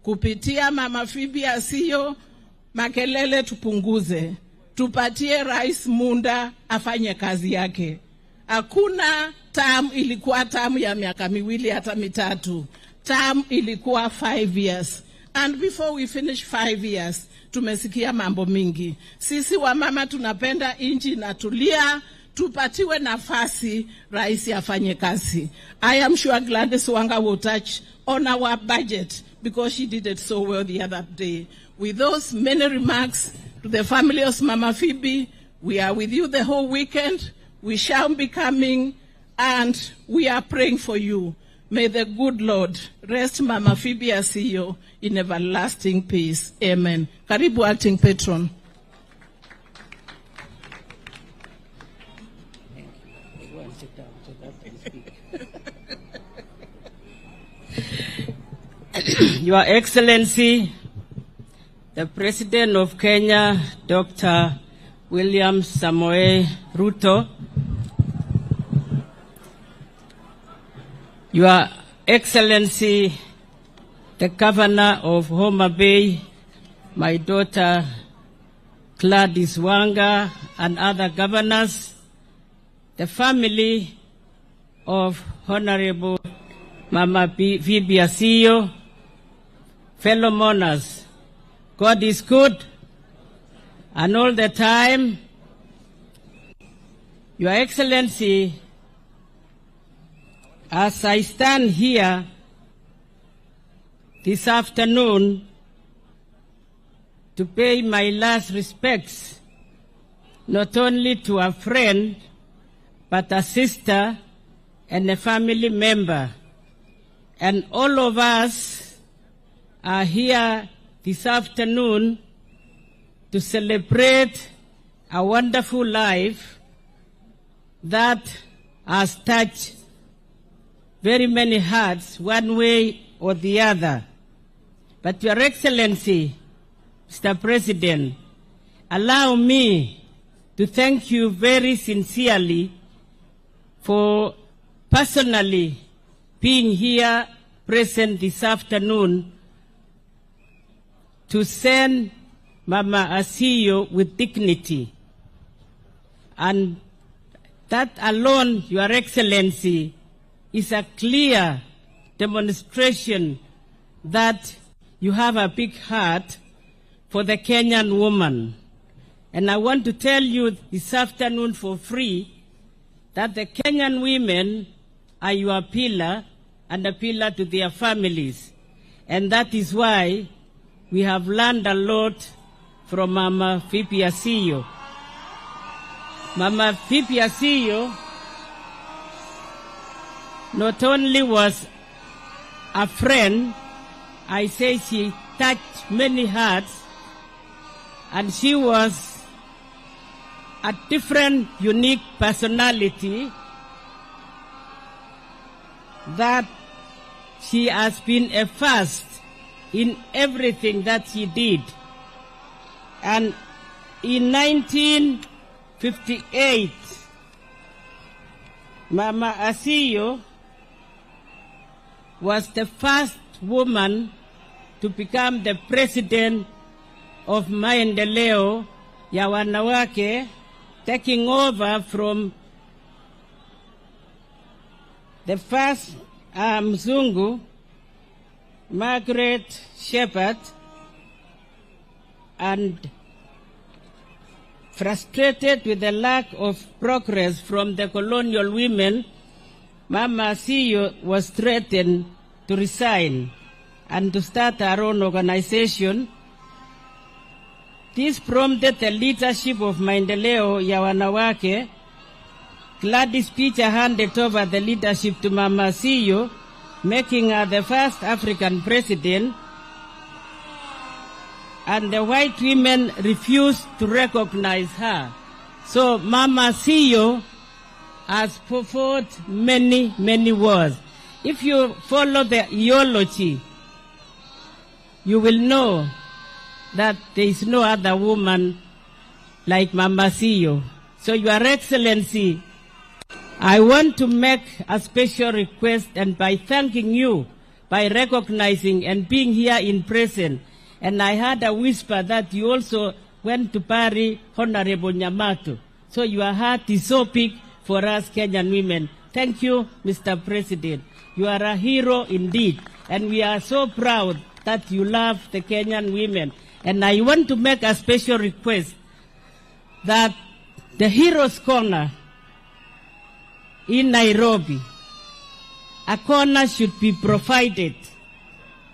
kupitia Mama Phoebe Asiyo, makelele tupunguze. Tupatie Rais Munda afanye kazi yake. Hakuna term ilikuwa term ya miaka miwili hata mitatu. Term ilikuwa 5 years. And before we finish 5 years, tumesikia mambo mingi. Sisi wa mama tunapenda nchi na tulia, tupatiwe nafasi rais afanye kazi. I am sure Gladys Wanga will touch on our budget because she did it so well the other day. With those many remarks to the family of Mama Phoebe, we are with you the whole weekend. We shall be coming and we are praying for you. May the good Lord rest Mama Phoebe Asiyo in everlasting peace. Amen. Karibu acting patron. Your Excellency, the President of Kenya, Dr. William Samoei Ruto, Your Excellency, the Governor of Homa Bay, my daughter Gladys Wanga, and other governors, the family of Honorable Mama Phoebe Asiyo, fellow mourners, God is good, and all the time. Your Excellency, as I stand here this afternoon to pay my last respects, not only to a friend, but a sister and a family member, and all of us are here this afternoon to celebrate a wonderful life that has touched very many hearts, one way or the other. But Your Excellency, Mr. President, allow me to thank you very sincerely for personally being here present this afternoon to send Mama Asiyo with dignity. And that alone, Your Excellency, is a clear demonstration that you have a big heart for the Kenyan woman. And I want to tell you this afternoon for free that the Kenyan women are your pillar and a pillar to their families. And that is why we have learned a lot from Mama Phoebe Asiyo. Mama Phoebe Asiyo not only was a friend, I say she touched many hearts, and she was a different, unique personality that she has been a first in everything that she did. And in 1958, Mama Asiyo was the first woman to become the president of Maendeleo ya Wanawake, taking over from the first Mzungu, Margaret Shepherd, and frustrated with the lack of progress from the colonial women, Mama Asiyo was threatened to resign and to start her own organization. This prompted the leadership of Maendeleo ya Wanawake. Gladys Picha handed over the leadership to Mama Asiyo, making her the first African president, and the white women refused to recognize her. So Mama Asiyo has fought many, many wars. If you follow the ideology, you will know that there is no other woman like Mama Asiyo. So Your Excellency, I want to make a special request, and by thanking you by recognizing and being here in present. And I heard a whisper that you also went to bury Honorable Nyamato. So your heart is so big for us Kenyan women. Thank you, Mr. President. You are a hero indeed. And we are so proud that you love the Kenyan women. And I want to make a special request that the Heroes Corner in Nairobi, a corner should be provided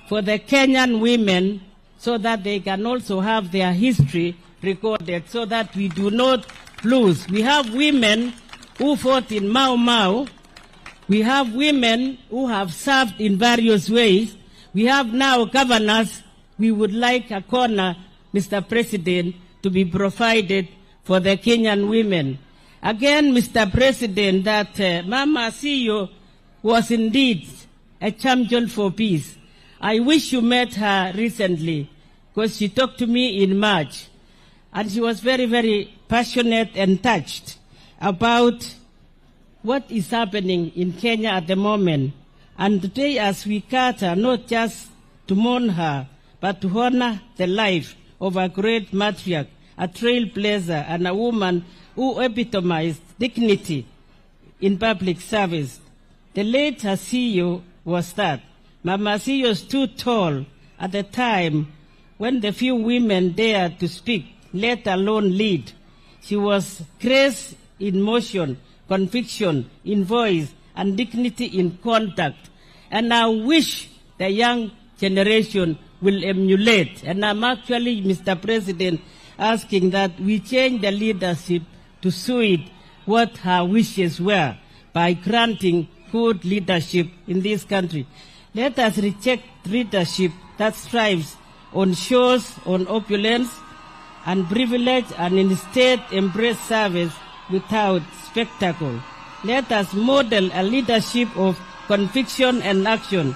for the Kenyan women so that they can also have their history recorded, so that we do not lose. We have women who fought in Mau Mau. We have women who have served in various ways. We have now governors. We would like a corner, Mr. President, to be provided for the Kenyan women. Again, Mr. President, that Mama Asiyo was indeed a champion for peace. I wish you met her recently, because she talked to me in March, and she was very, very passionate and touched about what is happening in Kenya at the moment. And today, as we gather, not just to mourn her, but to honor the life of a great matriarch, a trailblazer, and a woman who epitomized dignity in public service. The late Asiyo was that. Mama Asiyo stood tall at the time when the few women dared to speak, let alone lead. She was grace in motion, conviction in voice, and dignity in contact. And I wish the young generation will emulate. And I'm actually, Mr. President, asking that we change the leadership to suit what her wishes were by granting good leadership in this country. Let us reject leadership that strives on shows, on opulence and privilege, and instead embrace service without spectacle. Let us model a leadership of conviction and action,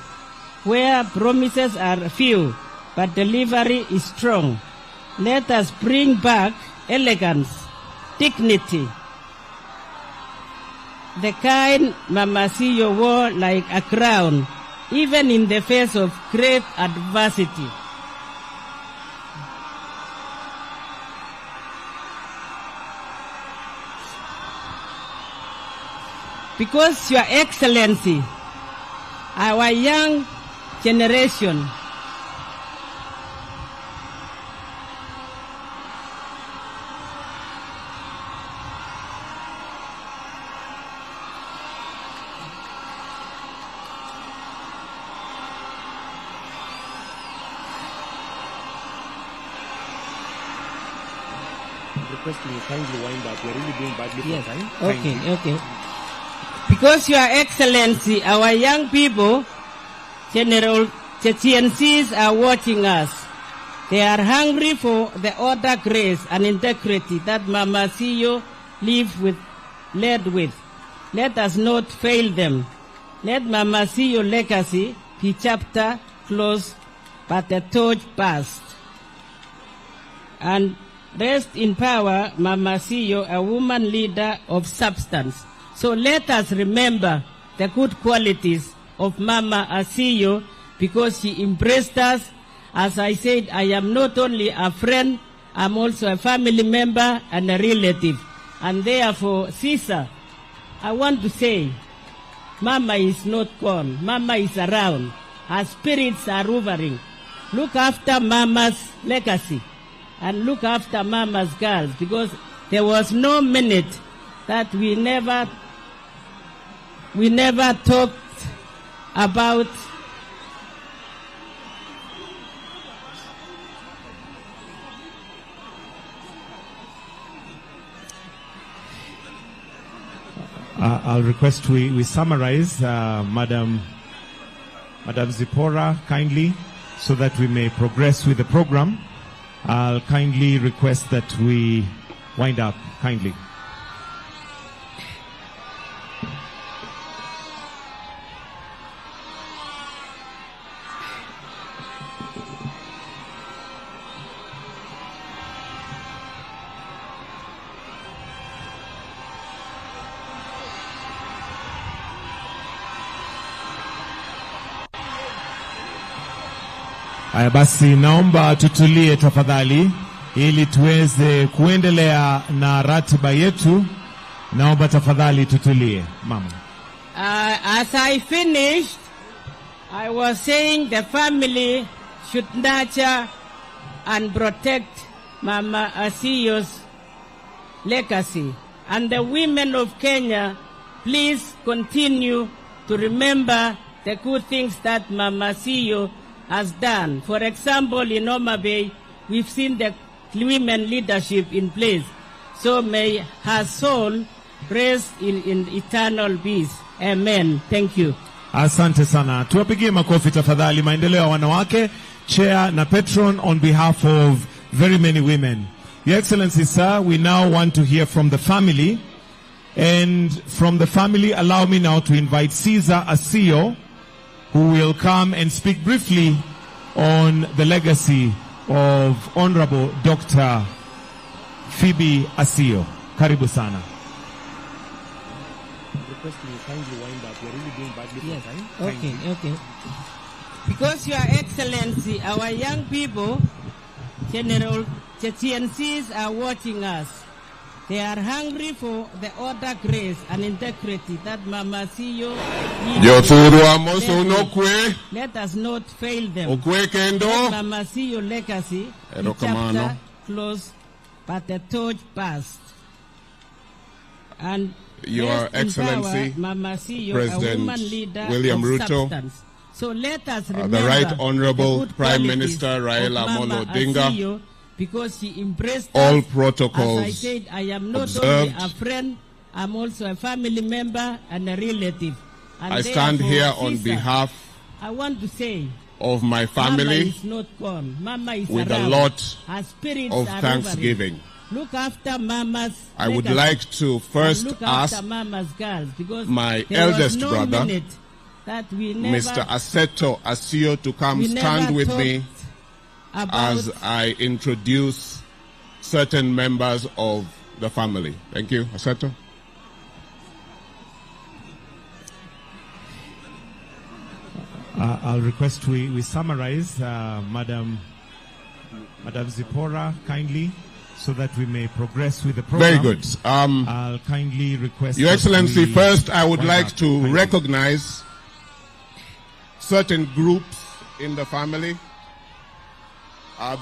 where promises are few, but delivery is strong. Let us bring back elegance, dignity, the kind Mama Asiyo wore like a crown, even in the face of great adversity. Because, Your Excellency, our young generation requesting you kindly wind up. We're really doing badly for yes. time. Okay. Because, Your Excellency, our young people, General CNCs are watching us. They are hungry for the order, grace, and integrity that Mama Asiyo led with. Let us not fail them. Let Mama Asiyo's legacy be chapter closed, but the torch passed. And rest in power, Mama Asiyo, a woman leader of substance. So let us remember the good qualities of Mama Asiyo, because she embraced us. As I said, I am not only a friend, I'm also a family member and a relative. And therefore, Caesar, I want to say, Mama is not gone. Mama is around. Her spirits are hovering. Look after Mama's legacy and look after Mama's girls, because there was no minute that we never talked about I'll request we summarize, Madam Zipporah, kindly, so that we may progress with the program. I'll kindly request that we wind up, kindly. Haya basi, naomba tutulie tafadhali ili tuweze kuendelea na ratiba yetu. Naomba tafadhali tutulie, mama. As I finished, I was saying the family should nurture and protect Mama Asiyo's legacy. And the women of Kenya, please continue to remember the good things that Mama Asiyo has done. For example, in Homa Bay, we've seen the women leadership in place. So may her soul rest in eternal peace. Amen. Thank you. Asante sana. Tuwapigie makofi tafadhali. Maendeleo ya wanawake, chair na patron on behalf of very many women. Your Excellency, sir, we now want to hear from the family. And from the family, allow me now to invite Caesar Asiyo, who will come and speak briefly on the legacy of Honorable Dr. Phoebe Asiyo. Karibu sana. Requesting you kindly wind up. We're really doing badly for time. Okay. Because Your Excellency, our young people, General TNCs are watching us. They are hungry for the order, grace, and integrity that Mama Asiyo let us not fail them. Let Mama Asiyo legacy the chapter closed, but the torch passed. And Your Excellency, Mama Asiyo, President a woman leader William of Ruto, substance. So let us remember the Right Honorable the Prime Minister Raila Mama Odinga, Asiyo, because she embraced all us. protocols As I said, I am not observed. only a friend, I'm also a family member and a relative. And I stand here on Caesar, behalf I want to say, of my Mama family is not gone. Mama is with around. a lot Her spirits of are thanksgiving. hovering. Look after Mama's I would legacy. like to first And look ask after Mama's girls, because my there was eldest no brother, minute that we never, Mr. Aseto Asiyo, to come we stand never with talked me about as I introduce certain members of the family. Thank you, Aseto. I'll request we summarize, Madam Zipporah, kindly, so that we may progress with the program. Very good. I'll kindly request... Your Excellency, first I would wind like up. to Thank you. recognize certain groups in the family.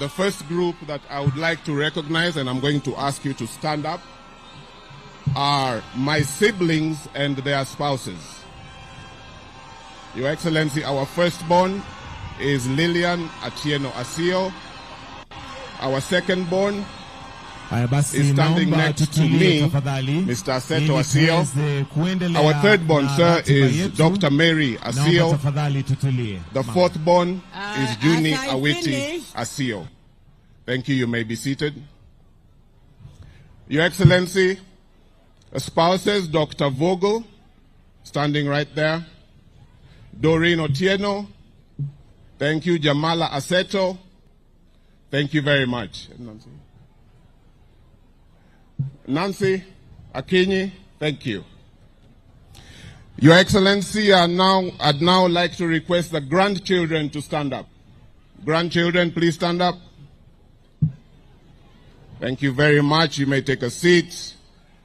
The first group that I would like to recognize, and I'm going to ask you to stand up, are my siblings and their spouses. Your Excellency, our firstborn is Lillian Atieno Asiyo. Our secondborn is standing next to me, Mr. Aseto Asiyo. Our thirdborn, sir, is Dr. Mary Asiyo. The fourthborn is Juni Awiti Asiyo. Thank you. You may be seated. Your Excellency, spouses, Dr. Vogel, standing right there. Doreen Otieno. Thank you. Jamala Aseto. Thank you very much. Nancy Akinyi, thank you. Your Excellency, I'd now like to request the grandchildren to stand up. Grandchildren, please stand up. Thank you very much. You may take a seat.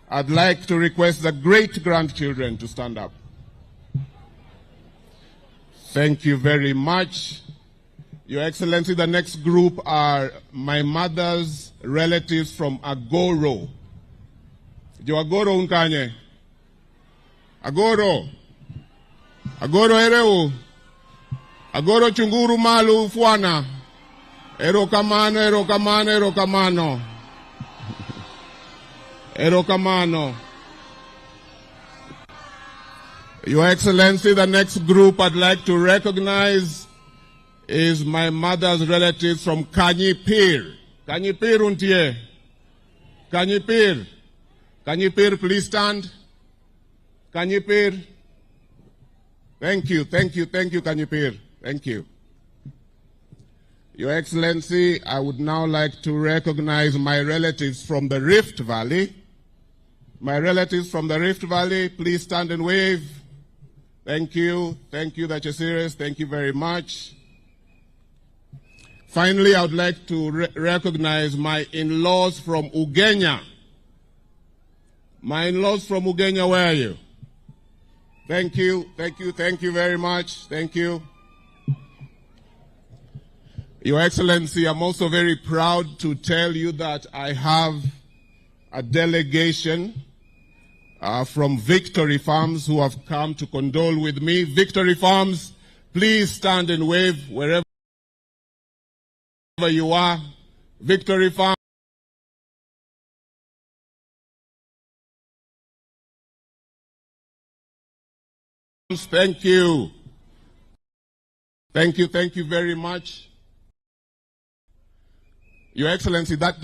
I'd like to request the great-grandchildren to stand up. Thank you very much. Your Excellency, the next group are my mother's relatives from Agoro. Jo Agoro unkanye? Agoro. Agoro ereu. Agoro chunguru malu fuana. Ero kamano, ero kamano, ero kamano. Ero kamano. Your Excellency, the next group I'd like to recognize is my mother's relatives from Kanyipir. Kanyipir untie. Kanyipir. Kanyipir, please stand. Kanyipir. Thank you, Kanyipir. Thank you. Your Excellency, I would now like to recognize my relatives from the Rift Valley. My relatives from the Rift Valley, please stand and wave. Thank you that you're serious. Thank you very much. Finally, I would like to recognize my in-laws from Ugenya. My in-laws from Ugenya, where are you? Thank you, thank you, thank you very much. Thank you. Your Excellency, I'm also very proud to tell you that I have a delegation from Victory Farms who have come to condole with me. Victory Farms, please stand and wave wherever you are. Victory Farms. Thank you. Thank you very much. Your Excellency, that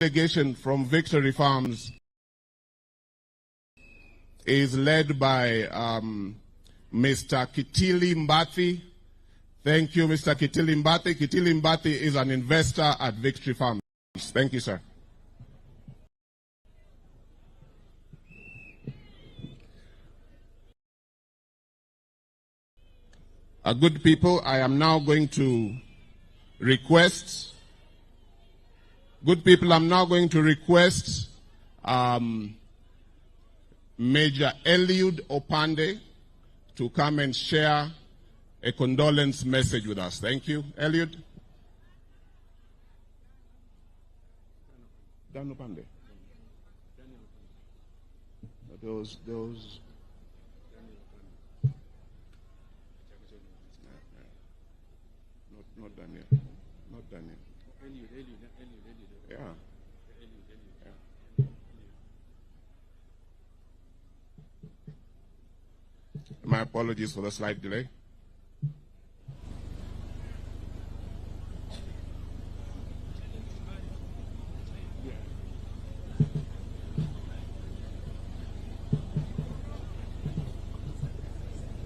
delegation from Victory Farms is led by Mr. Kitili Mbathi. Thank you, Mr. Kitili Mbathi. Kitili Mbathi is an investor at Victory Farms. Thank you, sir. Good people, I am now going to request, Major Eliud Opande to come and share a condolence message with us. Thank you. Eliud. Dan Opande. Those. Not Daniel. Not Daniel. Eliud. Yeah. My apologies for the slight delay.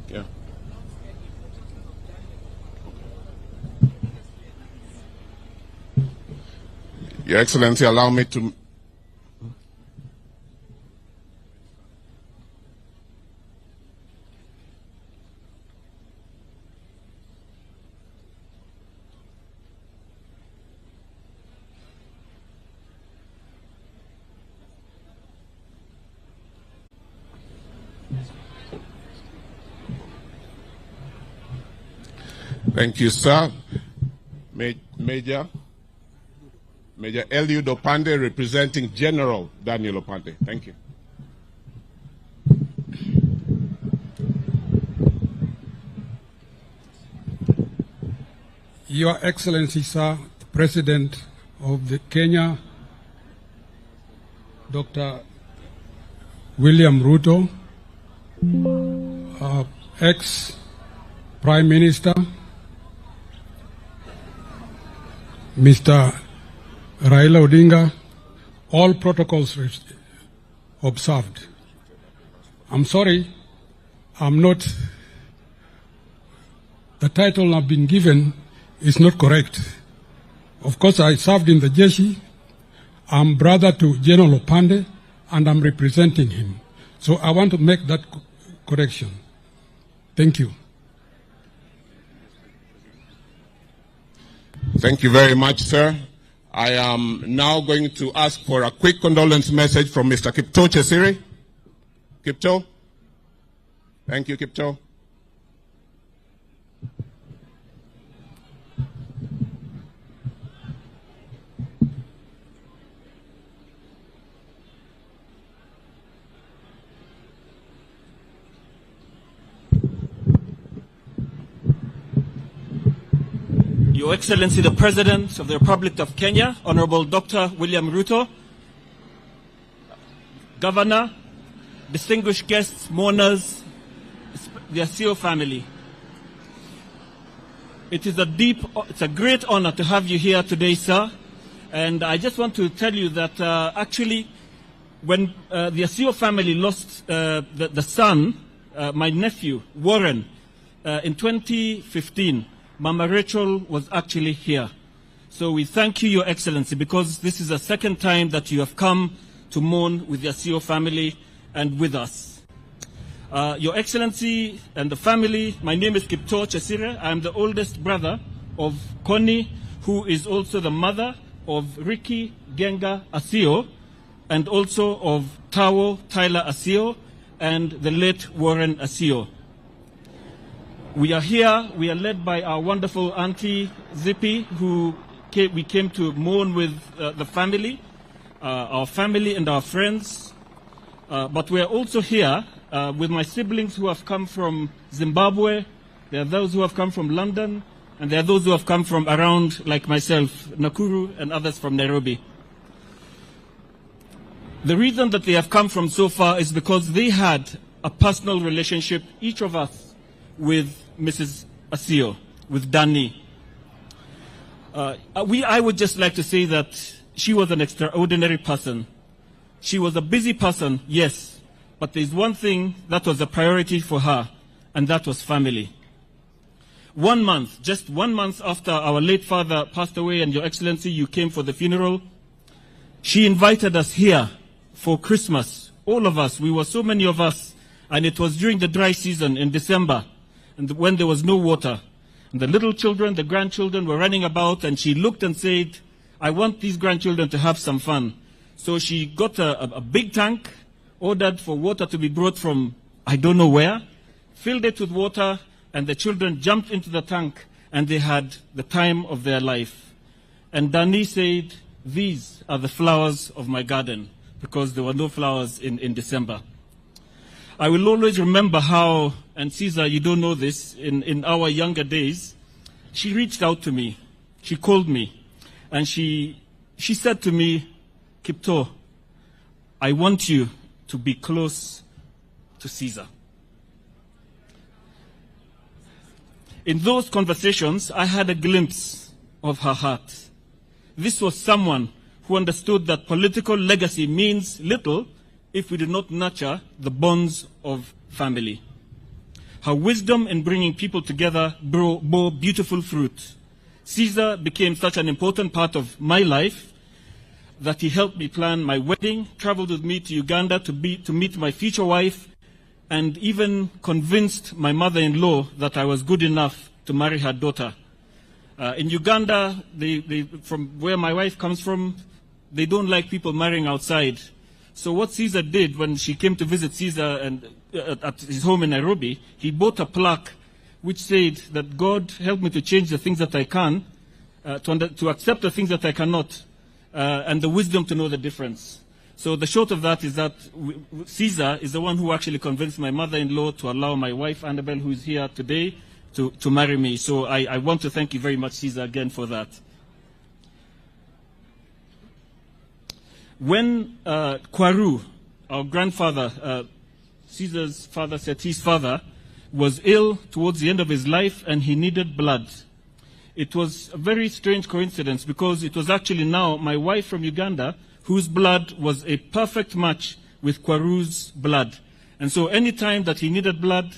Yeah. Your Excellency, allow me to... Thank you, sir. Major Eliud Opande, representing General Daniel Opande. Thank you. Your Excellency, sir, the President of the Kenya, Dr. William Ruto, ex-Prime Minister, Mr. Raila Odinga, all protocols observed. I'm sorry, the title I've been given is not correct. Of course, I served in the Jeshi. I'm brother to General Opande, and I'm representing him. So I want to make that correction. Thank you. Thank you very much, sir. I am now going to ask for a quick condolence message from Mr. Kipto Chesiri. Kipto? Thank you, Kipto. Your Excellency, the President of the Republic of Kenya, Honorable Dr. William Ruto, Governor, distinguished guests, mourners, the Asiyo family. It's a great honor to have you here today, sir. And I just want to tell you that actually, when the Asiyo family lost the son, my nephew, Warren, in 2015, Mama Rachel was actually here. So we thank you, Your Excellency, because this is the second time that you have come to mourn with the Asiyo family and with us. Your Excellency and the family, my name is Kipto Chesire. I am the oldest brother of Connie, who is also the mother of Ricky Genga Asiyo, and also of Tawo Tyler Asiyo, and the late Warren Asiyo. We are here, we are led by our wonderful Auntie Zippy, who we came to mourn with the family, our family and our friends. But we are also here with my siblings who have come from Zimbabwe. There are those who have come from London, and there are those who have come from around, like myself, Nakuru, and others from Nairobi. The reason that they have come from so far is because they had a personal relationship, each of us, with Mrs. Asiyo, with Dani. I would just like to say that she was an extraordinary person. She was a busy person, yes, but there's one thing that was a priority for her, and that was family. 1 month, just 1 month after our late father passed away, and Your Excellency, you came for the funeral, she invited us here for Christmas. All of us, we were so many of us, and it was during the dry season in December, and when there was no water. And the little children, the grandchildren were running about, and she looked and said, I want these grandchildren to have some fun. So she got a big tank, ordered for water to be brought from I don't know where, filled it with water, and the children jumped into the tank, and they had the time of their life. And Dani said, these are the flowers of my garden, because there were no flowers in December. I will always remember how, and Caesar, you don't know this, in our younger days, she reached out to me, she called me, and she said to me, Kipto, I want you to be close to Caesar. In those conversations, I had a glimpse of her heart. This was someone who understood that political legacy means little if we do not nurture the bonds of family. Her wisdom in bringing people together bore beautiful fruit. Caesar became such an important part of my life that he helped me plan my wedding, traveled with me to Uganda to meet my future wife, and even convinced my mother-in-law that I was good enough to marry her daughter. In Uganda, from where my wife comes from, they don't like people marrying outside. So what Caesar did when she came to visit Caesar and at his home in Nairobi, he bought a plaque which said that God help me to change the things that I can, to accept the things that I cannot, and the wisdom to know the difference. So the short of that is that Caesar is the one who actually convinced my mother-in-law to allow my wife, Annabelle, who is here today, to marry me. So I want to thank you very much, Caesar, again for that. When Kwaru, our grandfather, Caesar's father, Seti's father, was ill towards the end of his life and he needed blood, it was a very strange coincidence because it was actually now my wife from Uganda whose blood was a perfect match with Kwaru's blood. And so any time that he needed blood,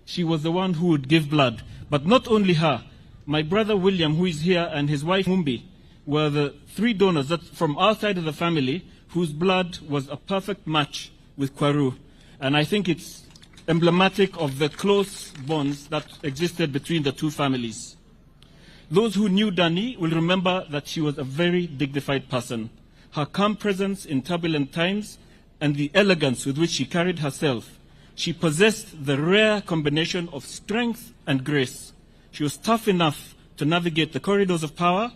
she was the one who would give blood. But not only her, my brother William, who is here, and his wife Mumbi, were the three donors that from our side of the family whose blood was a perfect match with Kwaru. And I think it's emblematic of the close bonds that existed between the two families. Those who knew Dani will remember that she was a very dignified person. Her calm presence in turbulent times and the elegance with which she carried herself. She possessed the rare combination of strength and grace. She was tough enough to navigate the corridors of power,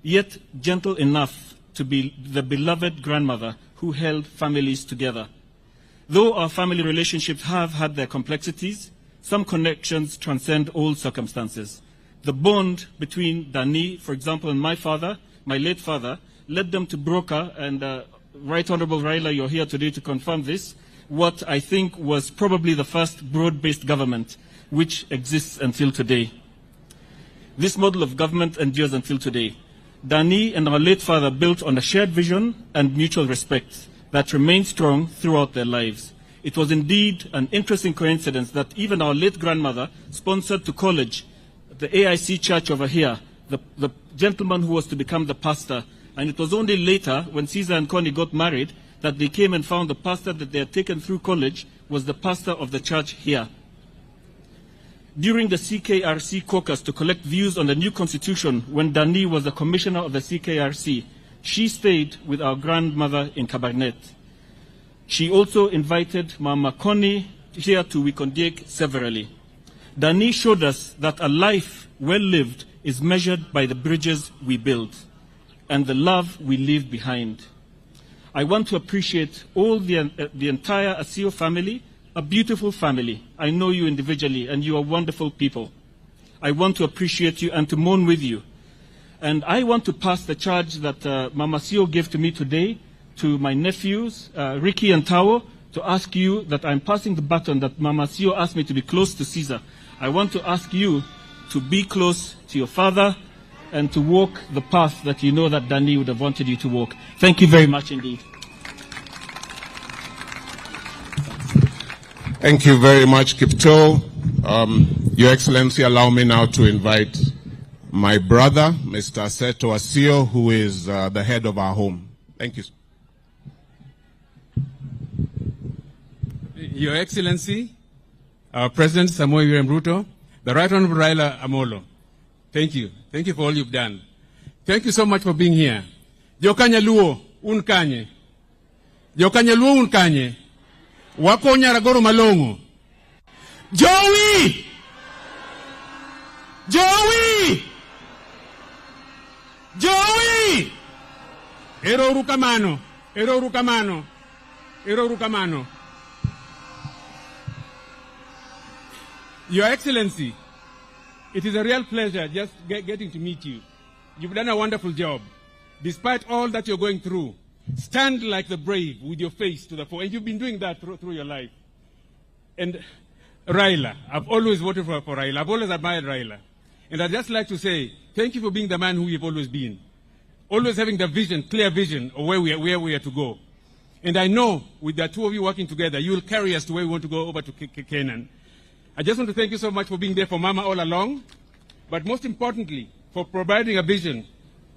yet gentle enough to be the beloved grandmother who held families together. Though our family relationships have had their complexities, some connections transcend all circumstances. The bond between Dani, for example, and my father, my late father, led them to broker, and Right Honorable Raila, you're here today to confirm this, what I think was probably the first broad-based government which exists until today. This model of government endures until today. Dani and our late father built on a shared vision and mutual respect that remained strong throughout their lives. It was indeed an interesting coincidence that even our late grandmother sponsored to college the AIC church over here, the gentleman who was to become the pastor, And it was only later, when Caesar and Connie got married, that they came and found the pastor that they had taken through college was the pastor of the church here. During the CKRC caucus to collect views on the new constitution, when Dani was the commissioner of the CKRC, she stayed with our grandmother in Kabarnet. She also invited Mama Connie here to Wikondiek severally. Dani showed us that a life well lived is measured by the bridges we build and the love we leave behind. I want to appreciate all the entire Asiyo family, a beautiful family. I know you individually, and you are wonderful people. I want to appreciate you and to mourn with you. And I want to pass the charge that Mama Asiyo gave to me today to my nephews, Ricky and Tao, to ask you that I'm passing the baton that Mama Asiyo asked me to be close to Caesar. I want to ask you to be close to your father and to walk the path that you know that Dani would have wanted you to walk. Thank you very much indeed. Thank you very much, Kipto. Your Excellency, allow me now to invite my brother, Mr. Seto Asiyo, who is the head of our home. Thank you. Your Excellency, our President Samoei Ruto, the Right Honorable Raila Amolo, thank you. Thank you for all you've done. Thank you so much for being here. Jokanya luo unkanye. Jokanya luo unkanye. Wako Nyaragoro malongo. Joey! Joey! Joey! Ero rukamano. Ero rukamano. Ero rukamano. Your Excellency, it is a real pleasure just getting to meet you. You've done a wonderful job. Despite all that you're going through, stand like the brave with your face to the fore. And you've been doing that through your life. And Raila, I've always voted for Raila. I've always admired Raila. And I'd just like to say, thank you for being the man who you've always been. Always having the vision, clear vision of where we are to go. And I know with the two of you working together, you will carry us to where we want to go over to Canaan. I just want to thank you so much for being there for Mama all along, but most importantly, for providing a vision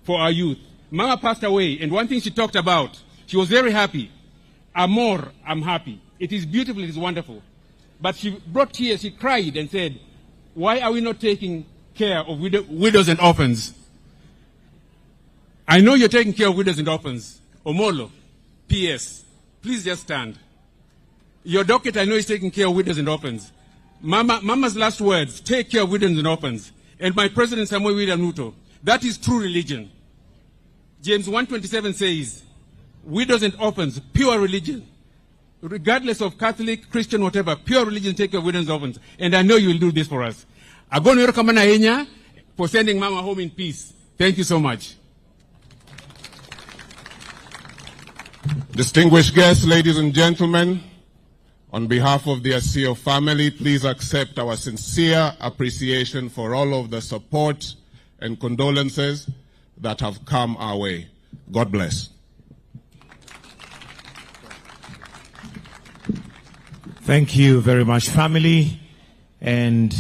for our youth. Mama passed away, and one thing she talked about, she was very happy. Amor, I'm happy. It is beautiful, it is wonderful. But she brought tears, she cried and said, why are we not taking care of widows and orphans? I know you're taking care of widows and orphans. Omolo, P.S., please just stand. Your docket, I know, is taking care of widows and orphans. Mama's last words, take care of widows and orphans. And my President Samoei Ruto, that is true religion. James 1:27 says, widows and orphans, pure religion. Regardless of Catholic, Christian, whatever, pure religion, take care of widows and orphans. And I know you will do this for us. Agono Kamana Enya for sending Mama home in peace. Thank you so much. Distinguished guests, ladies and gentlemen, on behalf of the Asiyo family, please accept our sincere appreciation for all of the support and condolences that have come our way. God bless. Thank you very much, family, and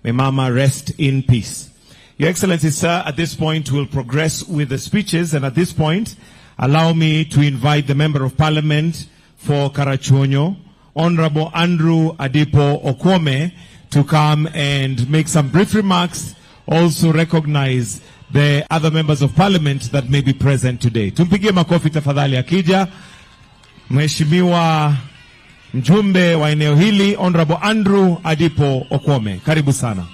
may Mama rest in peace. Your Excellency, sir, at this point we'll progress with the speeches, and at this point, allow me to invite the Member of Parliament for Karachuonyo, Honorable Andrew Adipo Okwome, to come and make some brief remarks, also recognize the other members of Parliament that may be present today. Tumpigie makofi tafadhali akija. Mheshimiwa mjumbe wa eneo hili, Honorable Andrew Adipo Okwome. Karibu sana.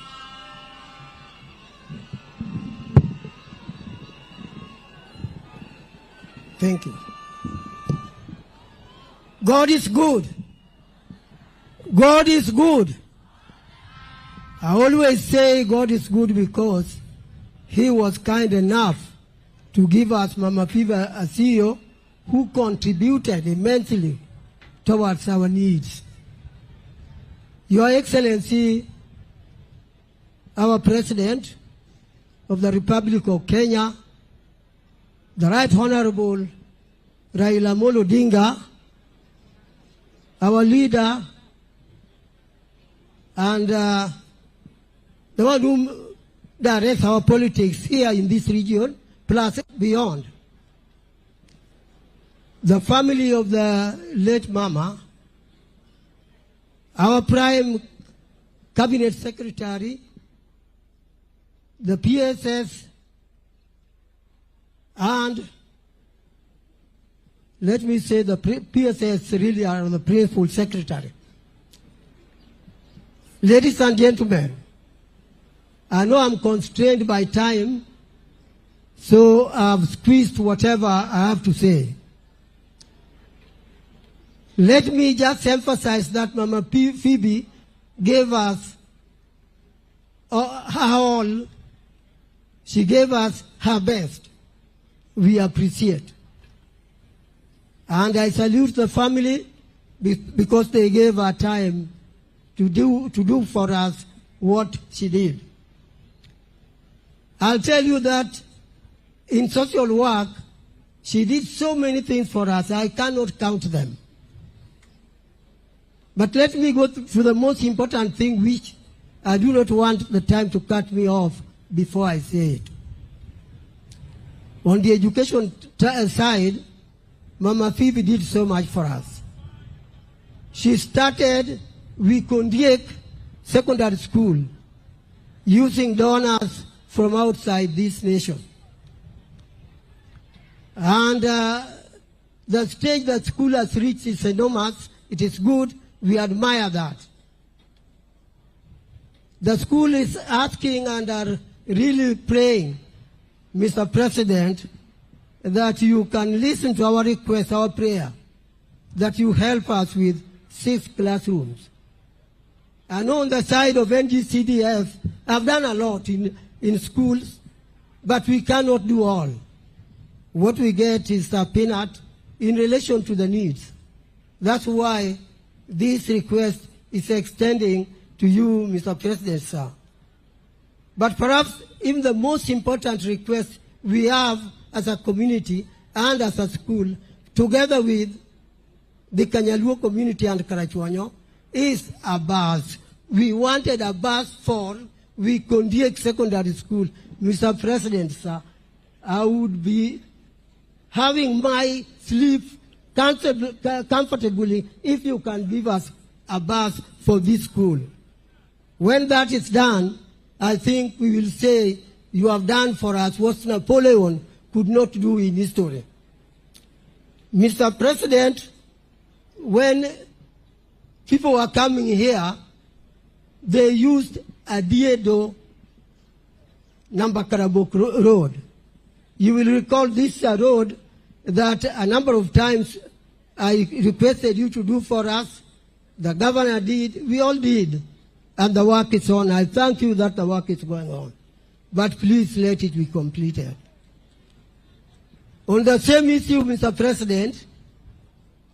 Thank you. God is good. God is good. I always say God is good because He was kind enough to give us Mama Phoebe Asiyo, who contributed immensely towards our needs. Your Excellency, our President of the Republic of Kenya, the Right Honorable Raila Amolo Odinga, our leader, and the one who directs our politics here in this region, plus beyond. the family of the late Mama, our Prime Cabinet Secretary, the PSS, and let me say the PSS really are the principal secretary. Ladies and gentlemen, I know I'm constrained by time, so I've squeezed whatever I have to say. Let me just emphasize that Mama Phoebe gave us her all. She gave us her best. We appreciate. And I salute the family because they gave her time to do for us what she did. I'll tell you that in social work, she did so many things for us, I cannot count them. But let me go to the most important thing, which I do not want the time to cut me off before I say it. On the education side, Mama Phoebe did so much for us. She started Wikondiek Secondary School using donors from outside this nation. And the stage that school has reached is enormous. It is good. We admire that. The school is asking and are really praying, Mr. President, that you can listen to our request, our prayer, that you help us with 6 classrooms. I know on the side of NGCDF, I've done a lot in schools, but we cannot do all. What we get is a peanut in relation to the needs. That's why this request is extending to you, Mr. President, sir. But perhaps even the most important request we have as a community and as a school, together with the Kanyaluo community and Karachuonyo, is a bus. We wanted a bus for Wikondiek Secondary School. Mr. President, sir, I would be having my sleep comfortably if you can give us a bus for this school. When that is done, I think we will say you have done for us what Napoleon could not do in history. Mr. President, when people were coming here, they used a Diedo Nambakarabok road. You will recall this road that a number of times I requested you to do for us. The governor did, we all did, and the work is on. I thank you that the work is going on. But please let it be completed. On the same issue, Mr. President,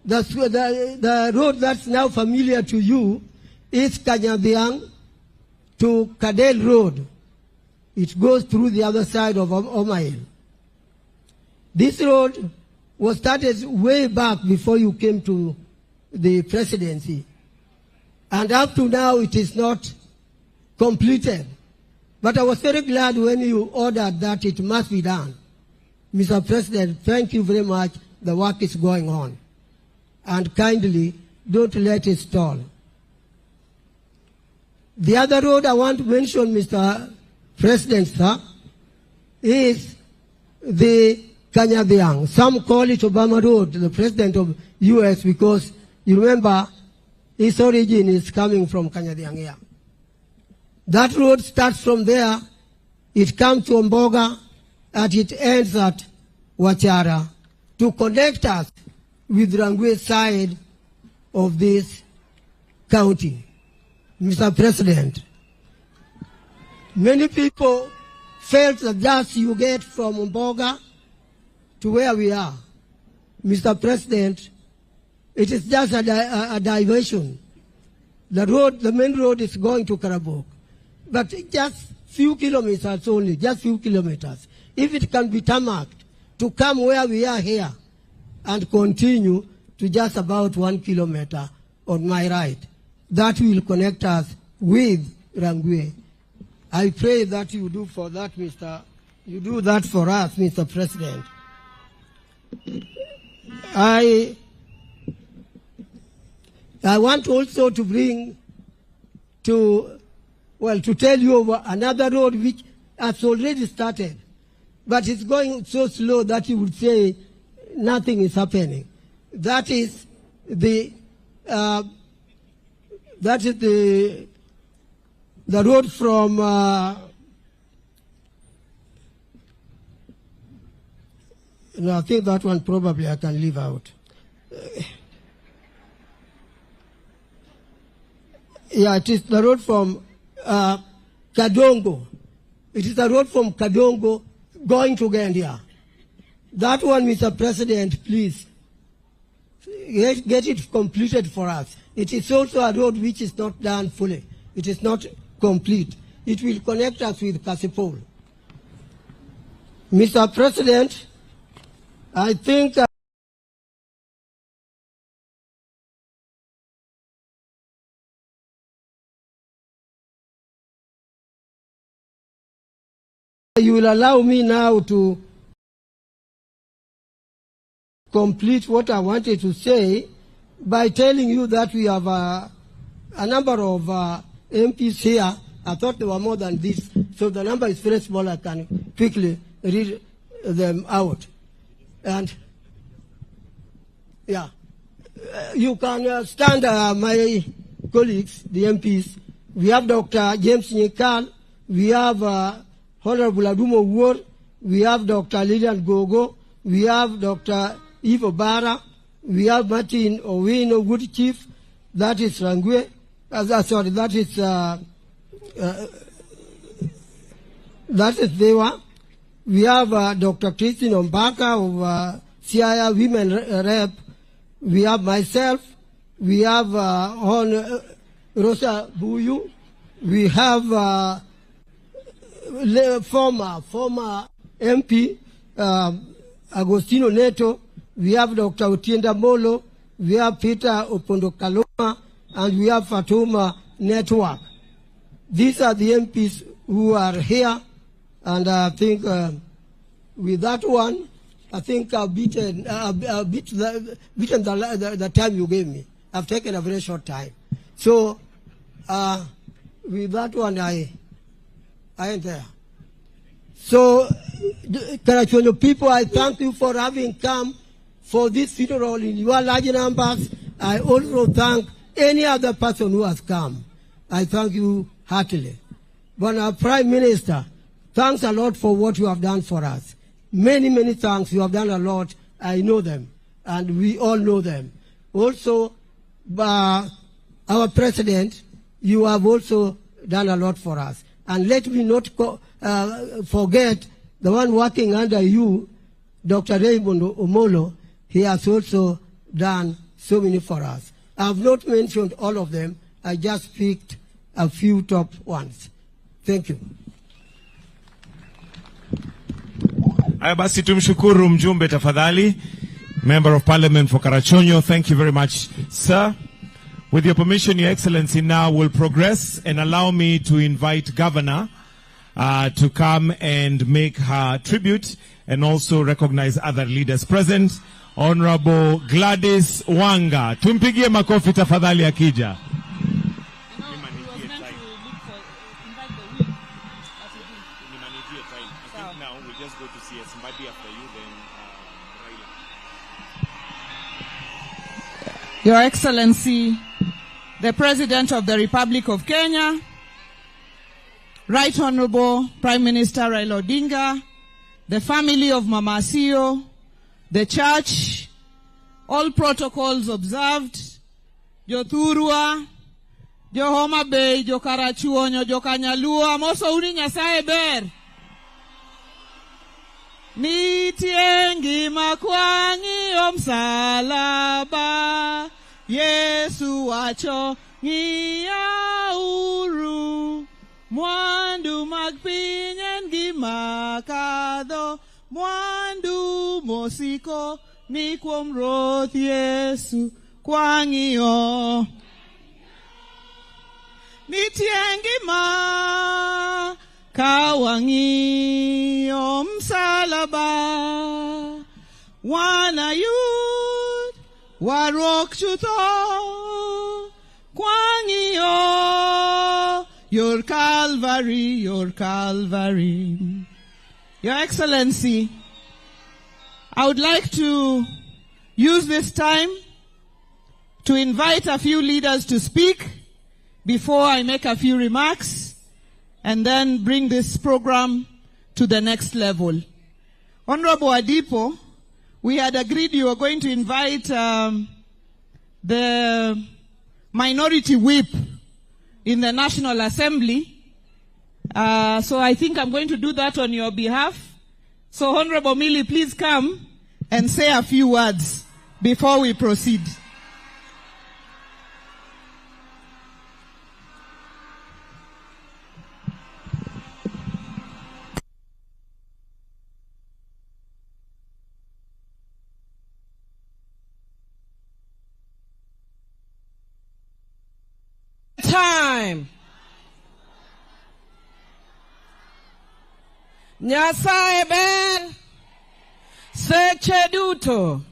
the road that's now familiar to you is Kanyabiang to Kadel Road. It goes through the other side of Homa. This road was started way back before you came to the presidency. And up to now, it is not completed. But I was very glad when you ordered that it must be done. Mr. President, thank you very much. The work is going on. And kindly, don't let it stall. The other road I want to mention, Mr. President, sir, is the Kanyabiang. Some call it Obama Road, the President of U.S., because you remember his origin is coming from Kanyabiang here. That road starts from there, it comes to Omboga, and it ends at Wachara to connect us with Rangwe side of this county. Mr. President, many people felt that just you get from Omboga to where we are. Mr. President, it is just a diversion. The road, the main road is going to Karabok, but just few kilometers only, just few kilometers. If it can be tarmacked to come where we are here and continue to just about 1 kilometer on my right, that will connect us with Rangwe. I pray that you do for that, you do that for us, Mr. President. I want also to to tell you of another road which has already started, but it's going so slow that you would say nothing is happening. That is the road from no, I think that one probably I can leave out. Yeah, it is the road from Kadongo. It is the road from Kadongo going to Gandia. That one, Mr. President, please, get it completed for us. It is also a road which is not done fully. It is not complete. It will connect us with Kasipol. Mr. President, I think you will allow me now to complete what I wanted to say by telling you that we have a number of MPs here. I thought there were more than this, so the number is very small. I can quickly read them out. And yeah, you can stand, my colleagues, the MPs. We have Dr. James Nyekal, we have Honorable Adumo Ward, we have Dr. Lilian Gogo, we have Dr. Ivo Bara, we have Martin Owino, Wood Chief, that is Rangwe, sorry, that is Dewa. We have Dr. Christine Ombaka of CIA Women Rep. We have myself. We have Rosa Buyu. We have former MP Agostino Neto. We have Dr. Otienda Molo. We have Peter Opondo Kaloma. And we have Fatuma Network. These are the MPs who are here. And I think with that one, I think I've beaten the time you gave me. I've taken a very short time. So with that one, I am there. So, Karachuonyo people, I thank you for having come for this funeral in your large numbers. I also thank any other person who has come. I thank you heartily. But our Prime Minister, thanks a lot for what you have done for us. Many, many thanks. You have done a lot. I know them. And we all know them. Also, our President, you have also done a lot for us. And let me not forget the one working under you, Dr. Raymond Omolo. He has also done so many for us. I have not mentioned all of them. I just picked a few top ones. Thank you. Basi tumshukuru mjumbe tafadhali. Member of Parliament for Karachuonyo, thank you very much, sir. With your permission, Your Excellency, now will progress and allow me to invite Governor to come and make her tribute and also recognize other leaders present. Honorable Gladys Wanga. Tumpigie makofi tafadhali akija. Your Excellency, the President of the Republic of Kenya, Right Honorable Prime Minister Raila Odinga, the family of Mama Asiyo, the church, all protocols observed, Jo Thurwa, Jo Homa Bay, Jo Karachuonyo, Jo Kanyalua, moso uni nyasaye ber. Nitie ngima kwangi msalaba, Yesu wacho ng'iya uru, mwandu mag piny en gima kadho, mwandu mosiko ni kuom Ruoth Yesu kwang'iyo. Nitie ngima ka wang'iyo msalaba, wanayudo warok chutho, kwangio, your Calvary, your Calvary. Your Excellency, I would like to use this time to invite a few leaders to speak before I make a few remarks and then bring this program to the next level. Honorable Adipo, we had agreed you were going to invite the minority whip in the National Assembly. So I think I'm going to do that on your behalf. So Honorable Millie, please come and say a few words before we proceed. Time. Nyasaye ber seche duto.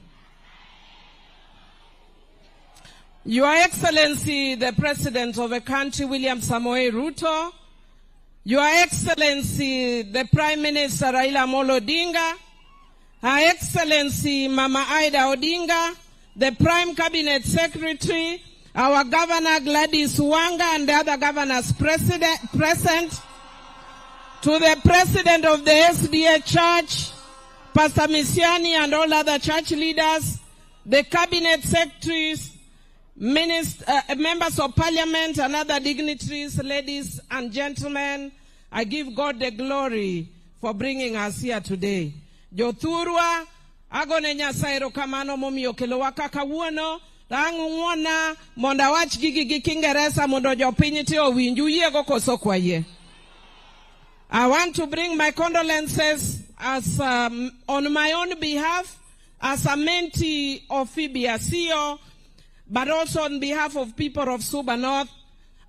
Your Excellency, the President of a country, William Samoei Ruto, Your Excellency, the Prime Minister, Raila Odinga, Her Excellency, Mama Ida Odinga, the Prime Cabinet Secretary, our Governor Gladys Wanga and the other governors present, to the President of the SDA Church, Pastor Misiani and all other church leaders, the Cabinet Secretaries, members of Parliament and other dignitaries, ladies and gentlemen, I give God the glory for bringing us here today. Jothurwa, agone Nyasaye erokamano momiyo kelowa kaka wuono, Rang'uona monda wach gigi Kingereza mondo jopiny ti owinju yiego koso kwaye. I want to bring my condolences as on my own behalf as a mentee of Phoebe Asiyo, but also on behalf of people of Suba North.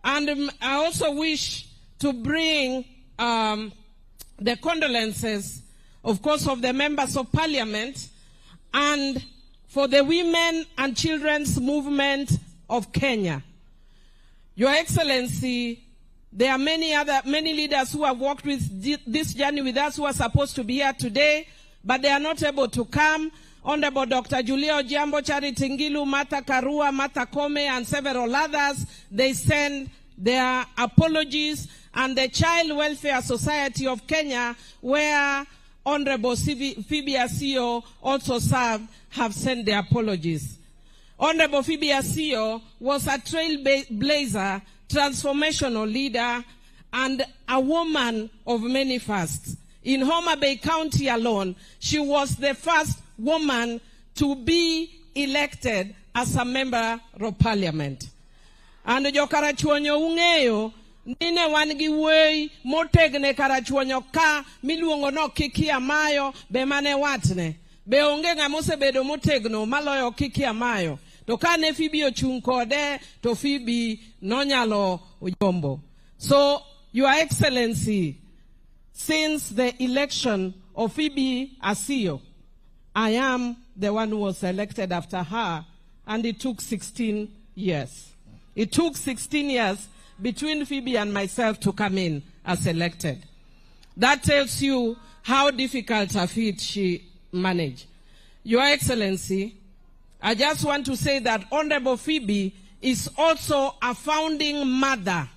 And I also wish to bring the condolences, of course, of the members of Parliament and for the women and children's movement of Kenya. Your Excellency, there are many leaders who have walked with this journey with us who are supposed to be here today, but they are not able to come. Honorable Dr. Julia Ojambo, Charity Ngilu, Martha Karua, Martha Kome, and several others, they send their apologies, and the Child Welfare Society of Kenya, where Honorable Phoebe Asiyo also served, have sent their apologies. Honorable Phoebe Asiyo was a trailblazer, transformational leader, and a woman of many firsts. In Homa Bay County alone, she was the first woman to be elected as a member of Parliament. And jo Karachuonyo ung'eyo, nine wan gi wuoyi motegne Karachuonyo ka miluongo no Kiki Amayo be mane watne. Be onge ng'ama osebedo motegno maloyo Kiki Amayo. To kane Phoebe ochung' kode, to Phoebe nonyalo Ojombo. So, Your Excellency, since the election of Phoebe Asiyo, I am the one who was elected after her, and it took 16 years. It took 16 years between Phoebe and myself to come in as elected. That tells you how difficult a feat she managed. Your Excellency, I just want to say that Honorable Phoebe is also a founding mother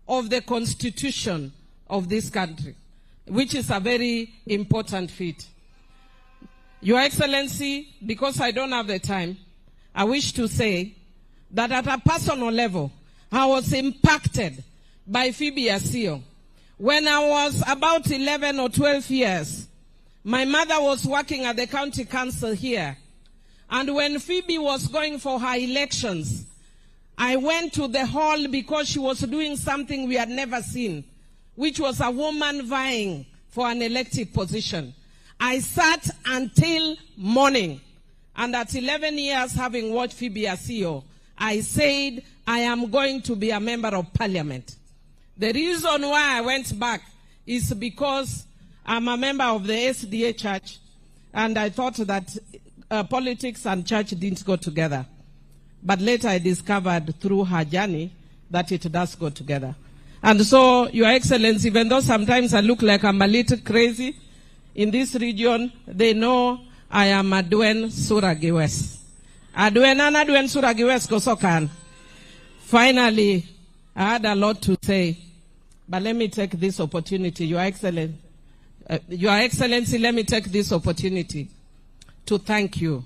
of the Constitution of this country, which is a very important feat. Your Excellency, because I don't have the time, I wish to say that at a personal level, I was impacted by Phoebe Asiyo. When I was about 11 or 12 years, my mother was working at the county council here. And when Phoebe was going for her elections, I went to the hall because she was doing something we had never seen, which was a woman vying for an elective position. I sat until morning. And at 11 years, having watched Phoebe Asiyo, I said, I am going to be a member of Parliament. The reason why I went back is because I'm a member of the SDA Church, and I thought that politics and church didn't go together. But later I discovered through her journey that it does go together. And so, Your Excellency, even though sometimes I look like I'm a little crazy, in this region, they know I am Adwen Suragiwes. Adwen and Adwen Suragiwes Kosokan. Finally, I had a lot to say, but let me take this opportunity, Your Excellency, let me take this opportunity to thank you,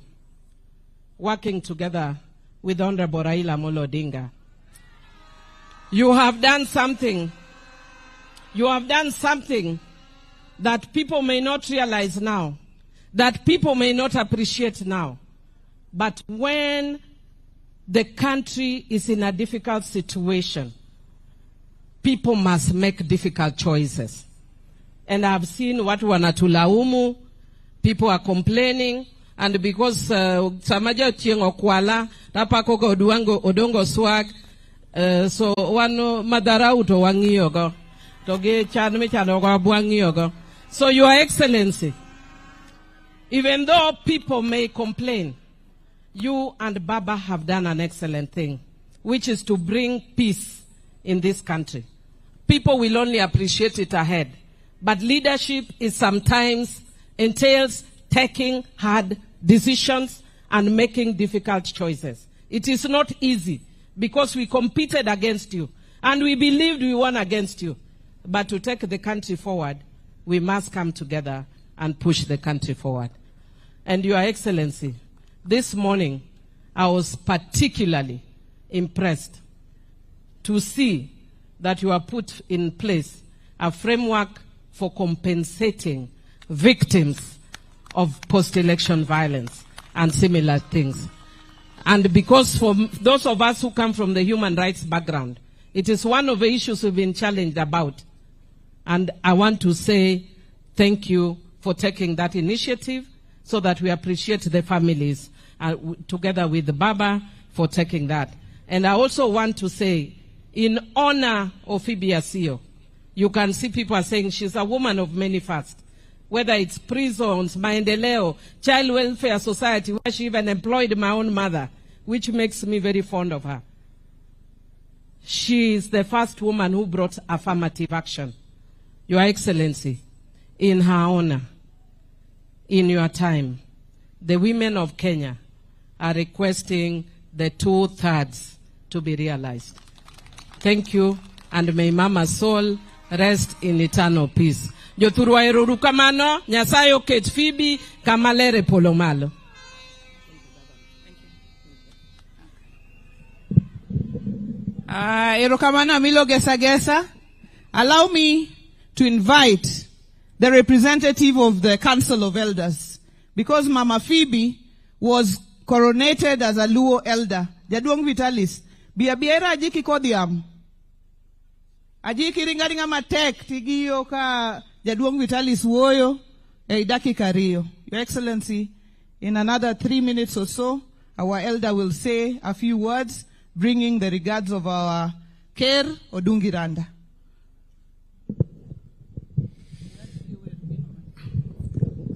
working together with Honorable Raila Odinga. You have done something. You have done something that people may not realize now, that people may not appreciate now. But when the country is in a difficult situation, people must make difficult choices. And I've seen what wanatulaumu, people are complaining, and because samaja tiengo kwala, tapako odongo swag, so wano madarau to wangiyogo, toge chanme chanogo buangiyogo. So Your Excellency, even though people may complain, you and Baba have done an excellent thing, which is to bring peace in this country. People will only appreciate it ahead. But leadership is sometimes entails taking hard decisions and making difficult choices. It is not easy because we competed against you and we believed we won against you. But to take the country forward, we must come together and push the country forward. And Your Excellency, this morning, I was particularly impressed to see that you have put in place a framework for compensating victims of post-election violence and similar things. And because for those of us who come from the human rights background, it is one of the issues we've been challenged about. And I want to say thank you for taking that initiative so that we appreciate the families together with Baba for taking that. And I also want to say, in honor of Phoebe Asiyo, you can see people are saying she's a woman of many fasts. Whether it's prisons, maendeleo, child welfare society, where she even employed my own mother, which makes me very fond of her. She is the first woman who brought affirmative action. Your Excellency, in her honor, in your time, the women of Kenya are requesting the 2/3 to be realized. Thank you, and may Mama's soul rest in eternal peace. Joturwa erukamano, nyasayo ket Phoebe kamalere polomalo. Erukamano amilo gesa gesa. Allow me to invite the representative of the Council of Elders, because Mama Phoebe was coronated as a Luo elder. Jaduong Vitalis. Biabiera ajiki kodiam. Ajiki ringaringa matek tigiyo ka Jaduong Vitalis woyo idaki kariyo. Your Excellency, in another 3 minutes or so, our elder will say a few words, bringing the regards of our Ker Odungiranda.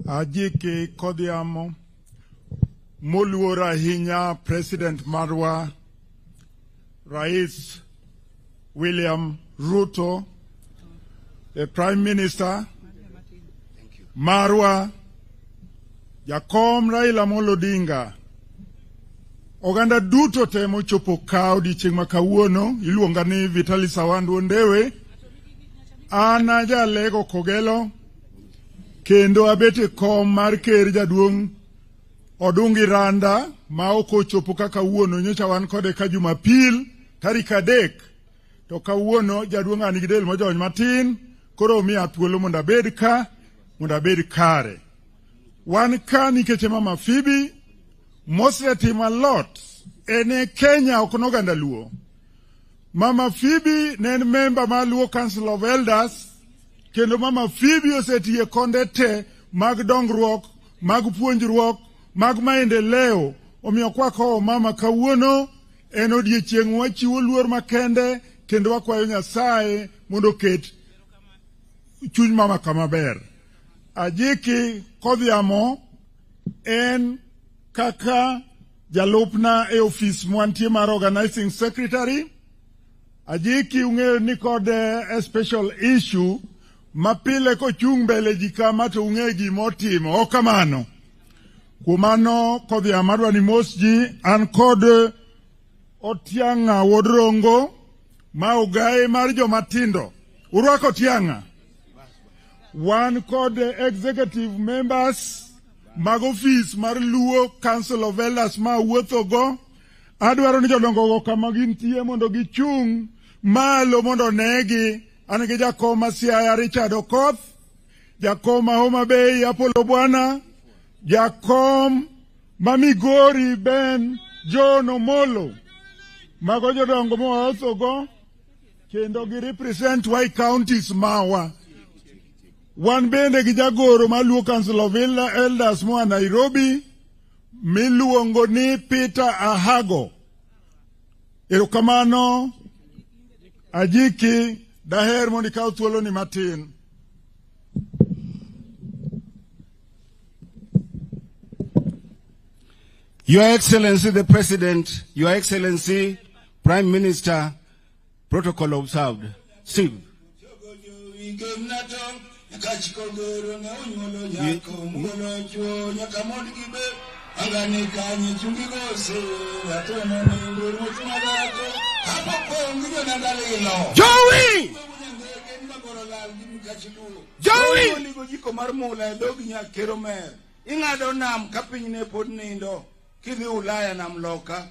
Ajiki kodiamo moluora hinya President Marwa Rais William Ruto, the Prime Minister Marwa Jakom Raila Odinga, oganda duto temo chopo kao di chieng' makawuono iluonga ni Vitalis Awandu Ondewe, ana jalego kogelo kendo abete kom mar ker Jaduong' Odungiranda ma ok ochopo kaka wuono, nyocha wan kode ka Jumapil tarik 3 to kawuono Jaduong' an gi del mojony matin, koro miya thuolo mondo abed ka mondo abed kare. Wan ka nikech Mama Phoebe mosetimo a lot ene Kenya ok noganda Luo. Mama Phoebe ne en member mar Luo Council of Elders, kendo Mama Phoebe osetiye konde te mag dongruok, mag puonjruok, mag maendeleo. Omiyo kwako mama kawuono en odiechieng' wachiwo luor makende, kendo wakwayo Nyasaye mondo ket chuny mama kama ber. Ajiki kodhiamo en kaka jalupna e office mwantie mar organizing secretary. Ajiki ung'eyo ni kod a special issue mapile ko chung mbele jikama to ung'e gimotimo okamano. Kumano kodhi amadwa ni mosji an kod Otianga Wodrongo ma ugae mar jomatindo. Urwako Otianga. One called executive members mag office mar Luo Council of Elders ma wuothogo. Adwaro ni jodongo go kama gintie mondo gichung malo mondo negi. An gi jakom Siaya Richard Okoth, jakom Homa Bay Apollo Bwana, jakom Mamigori Ben John Omolo. Mago jodongo moothogo kendo gi represent Wai counties mawa. Wan bende gi jagoro ma Luo Council of Elders moa Nairobi miluongo ni Peter Ahago. Erokamano Ajiki daher mondi kaw thuolo ni matin. Your Excellency the President, Your Excellency Prime Minister, protocol observed. Steve. Joey! Joey! Ingado nam kapinyne pod nindo kidhi Ulaya nam loka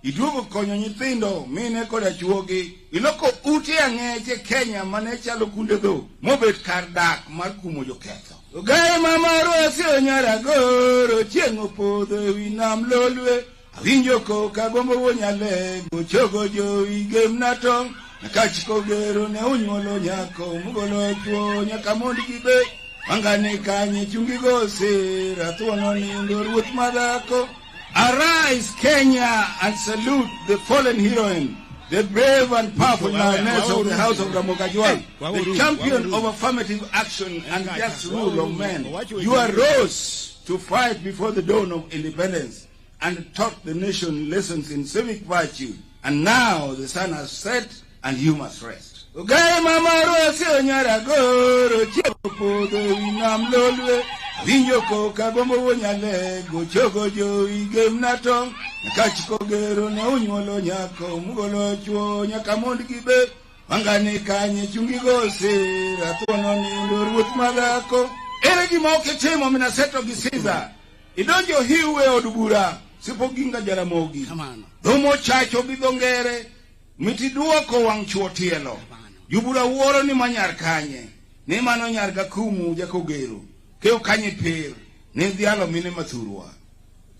iduogo konyo nyithindo mine koda chuogi iloko uti ang'eche Kenya mane chalo kunde dho mobet kar dak mar kumo joketho. Ogaye mamaro Asiyo nyara goro chieng' opodho ewi nam lolwe awinjo koka gombo wonyale gochogo Jowi gemna tong' nakachiko gero ne unyuolo nyako mugolo chuo nyaka mond gibe Angane kanye chungi gose ratuano nindo ruoth madhako. Arise Kenya and salute the fallen heroine, the brave and powerful lioness of the house of Ramokajwal, the champion of affirmative action and just rule of men. You arose to fight before the dawn of independence and taught the nation lessons in civic virtue. And now the sun has set and you must rest. Ugaye mamaro Asiyo nyara goro chiopodho winam lolwe winjo koka gombo wonyale gochogo Jowi gemna tong' nakachiko gero ne unyuolo nyako mugolo chuo nyaka mond gibe wangane kanye chungi gose ratuono nindo ruoth madhako. Ere gima okitimo minaseto gi Caesar idonjo hiwe od bura sipoginga Jaramogi dhomo chacho bidhongere mitiduoko wang' chuo tielo Jubura wuoro ni manyar kanye ni mano nyar gakumu jakogero keo kanye per ni dhialo mine mathurwa.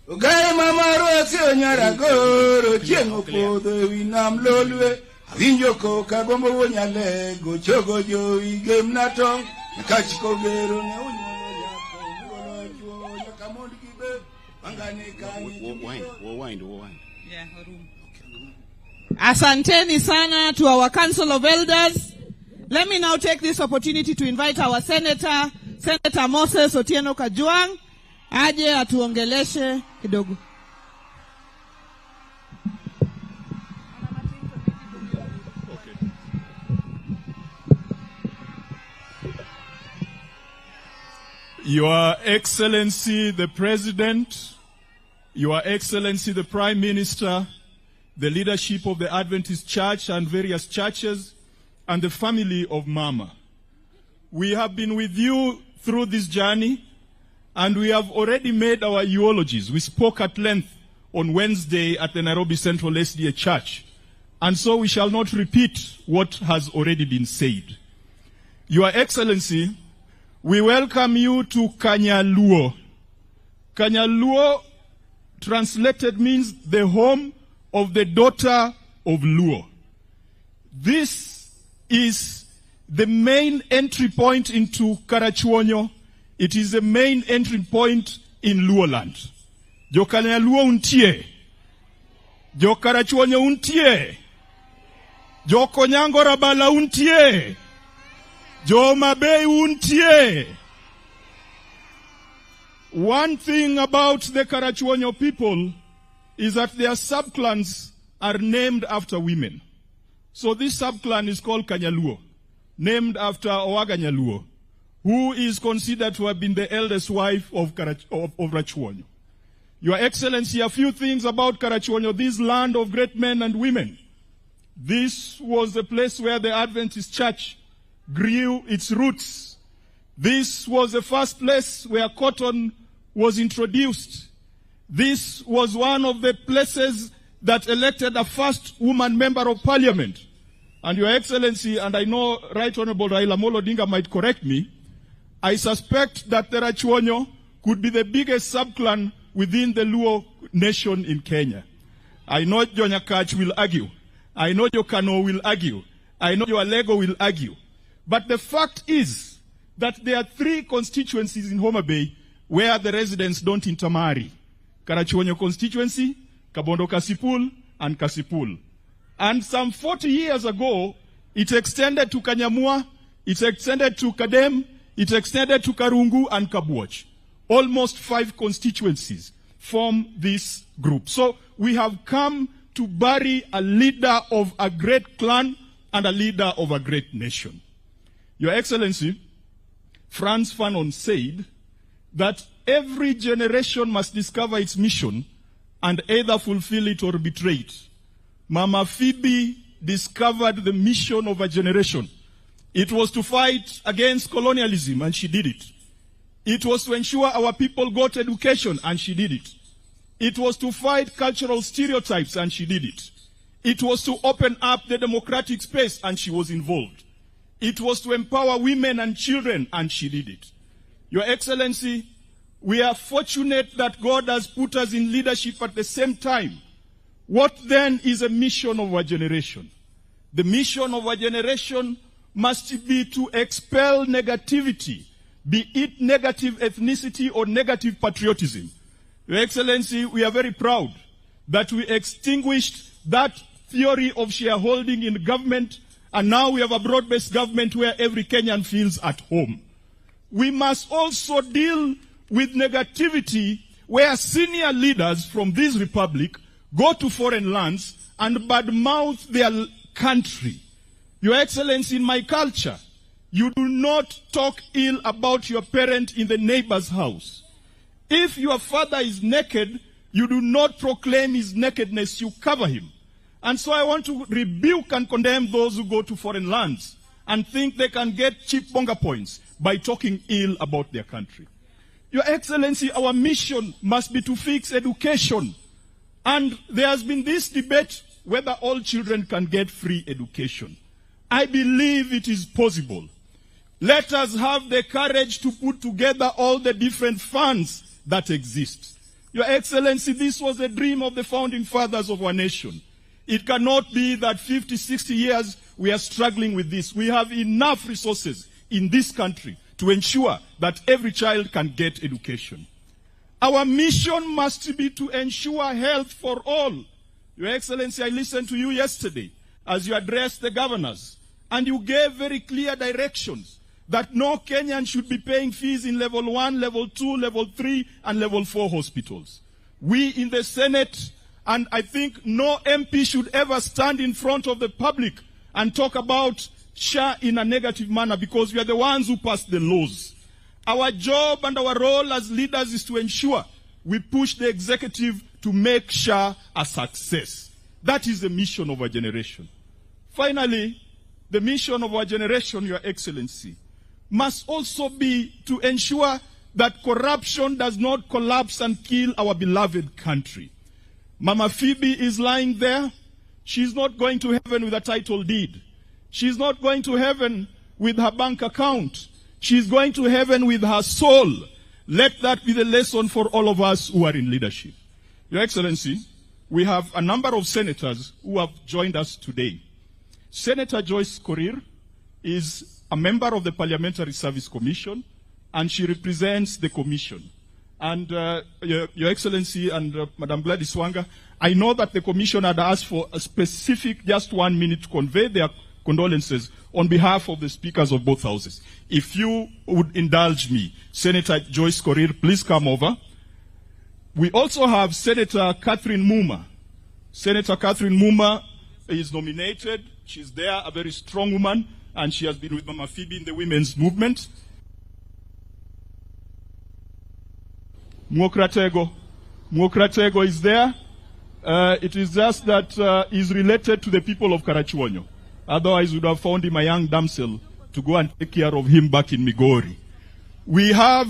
Ogaye mamaro Asiyo nyara goro chieng' opodho ewi nam lolwe awinjo koka gombo wonyale gochogo Jowi gemna tong' nakachiko gero ne unyuolo nyako mugolo chuo nyaka mond gibe wangane kanye. Yeah, Asanteni sana to our Council of Elders. Let me now take this opportunity to invite our Senator Moses Otieno Kajwang, aje atuongeleshe kidogo. Your Excellency the President, Your Excellency the Prime Minister, the leadership of the Adventist Church and various churches, and the family of Mama. We have been with you through this journey, and we have already made our eulogies. We spoke at length on Wednesday at the Nairobi Central SDA Church, and so we shall not repeat what has already been said. Your Excellency, we welcome you to Kanyaluo. Kanyaluo, translated, means the home of the daughter of Luo. This is the main entry point into Karachuonyo. It is the main entry point in Luo land. Jo Kanyaluo untie. Jo Karachuonyo untie. Jo Konyango Rabala untie. Jo Homa Bay untie. One thing about the Karachuonyo people is that their subclans are named after women. So this subclan is called Kanyaluo, named after Owaga Nyaluo, who is considered to have been the eldest wife of Karachuonyo. Your Excellency, a few things about Karachuonyo, this land of great men and women. This was the place where the Adventist Church grew its roots. This was the first place where cotton was introduced. This was one of the places that elected a first woman member of parliament. And Your Excellency, and I know Right Honorable Raila Odinga might correct me, I suspect that the Karachuonyo could be the biggest subclan within the Luo nation in Kenya. I know your Nyakach will argue. I know your Kano will argue. I know your Lego will argue. But the fact is that there are 3 constituencies in Homa Bay where the residents don't intermarry. Karachuonyo constituency, Kabondo Kasipul, and Kasipul. And some 40 years ago, it extended to Kanyamua, it extended to Kadem, it extended to Karungu and Kabuoch. Almost 5 constituencies form this group. So we have come to bury a leader of a great clan and a leader of a great nation. Your Excellency, Frantz Fanon said that every generation must discover its mission and either fulfill it or betray it. Mama Phoebe discovered the mission of a generation. It was to fight against colonialism, and she did it. It was to ensure our people got education, and she did it. It was to fight cultural stereotypes, and she did it. It was to open up the democratic space, and she was involved. It was to empower women and children, and she did it. Your Excellency, we are fortunate that God has put us in leadership at the same time. What then is a mission of our generation? The mission of our generation must be to expel negativity, be it negative ethnicity or negative patriotism. Your Excellency, we are very proud that we extinguished that theory of shareholding in government, and now we have a broad-based government where every Kenyan feels at home. We must also deal with negativity where senior leaders from this republic go to foreign lands and badmouth their country. Your Excellency, in my culture, you do not talk ill about your parent in the neighbor's house. If your father is naked, you do not proclaim his nakedness, you cover him. And so I want to rebuke and condemn those who go to foreign lands and think they can get cheap bonga points by talking ill about their country. Your Excellency, our mission must be to fix education. And there has been this debate whether all children can get free education. I believe it is possible. Let us have the courage to put together all the different funds that exist. Your Excellency, this was a dream of the founding fathers of our nation. It cannot be that 50, 60 years we are struggling with this. We have enough resources in this country to ensure that every child can get education. Our mission must be to ensure health for all. Your Excellency, I listened to you yesterday as you addressed the governors, and you gave very clear directions that no Kenyan should be paying fees in level 1, level 2, level 3, and level 4 hospitals. We in the Senate, and I think no MP should ever stand in front of the public and talk about SHA in a negative manner, because we are the ones who passed the laws. Our job and our role as leaders is to ensure we push the executive to make SHA a success. That is the mission of our generation. Finally, the mission of our generation, Your Excellency, must also be to ensure that corruption does not collapse and kill our beloved country. Mama Phoebe is lying there. She's not going to heaven with a title deed. She's not going to heaven with her bank account. She's going to heaven with her soul. Let that be the lesson for all of us who are in leadership. Your Excellency, we have a number of senators who have joined us today. Senator Joyce Korir is a member of the Parliamentary Service Commission, and she represents the Commission. And Your Excellency and Madam Gladys Wanga, I know that the Commission had asked for a specific, just 1 minute to convey their condolences on behalf of the speakers of both houses. If you would indulge me, Senator Joyce Korir, please come over. We also have Senator Catherine Muma. Senator Catherine Muma is nominated. She's there, a very strong woman, and she has been with Mama Phoebe in the women's movement. Mwokratego is there. It is just that he's related to the people of Karachuonyo. Otherwise, we would have found him a young damsel to go and take care of him back in Migori. We have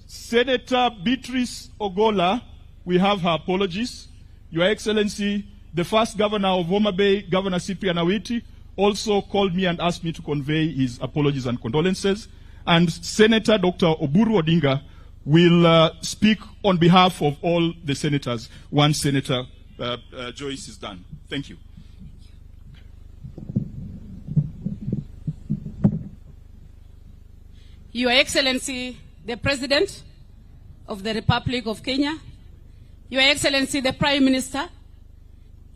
Senator Beatrice Ogola. We have her apologies. Your Excellency, the first governor of Homa Bay, Governor Cyprian Awiti, also called me and asked me to convey his apologies and condolences. And Senator Dr. Oburu Odinga will speak on behalf of all the senators once Senator Joyce is done. Thank you. Your Excellency, the President of the Republic of Kenya, Your Excellency, the Prime Minister,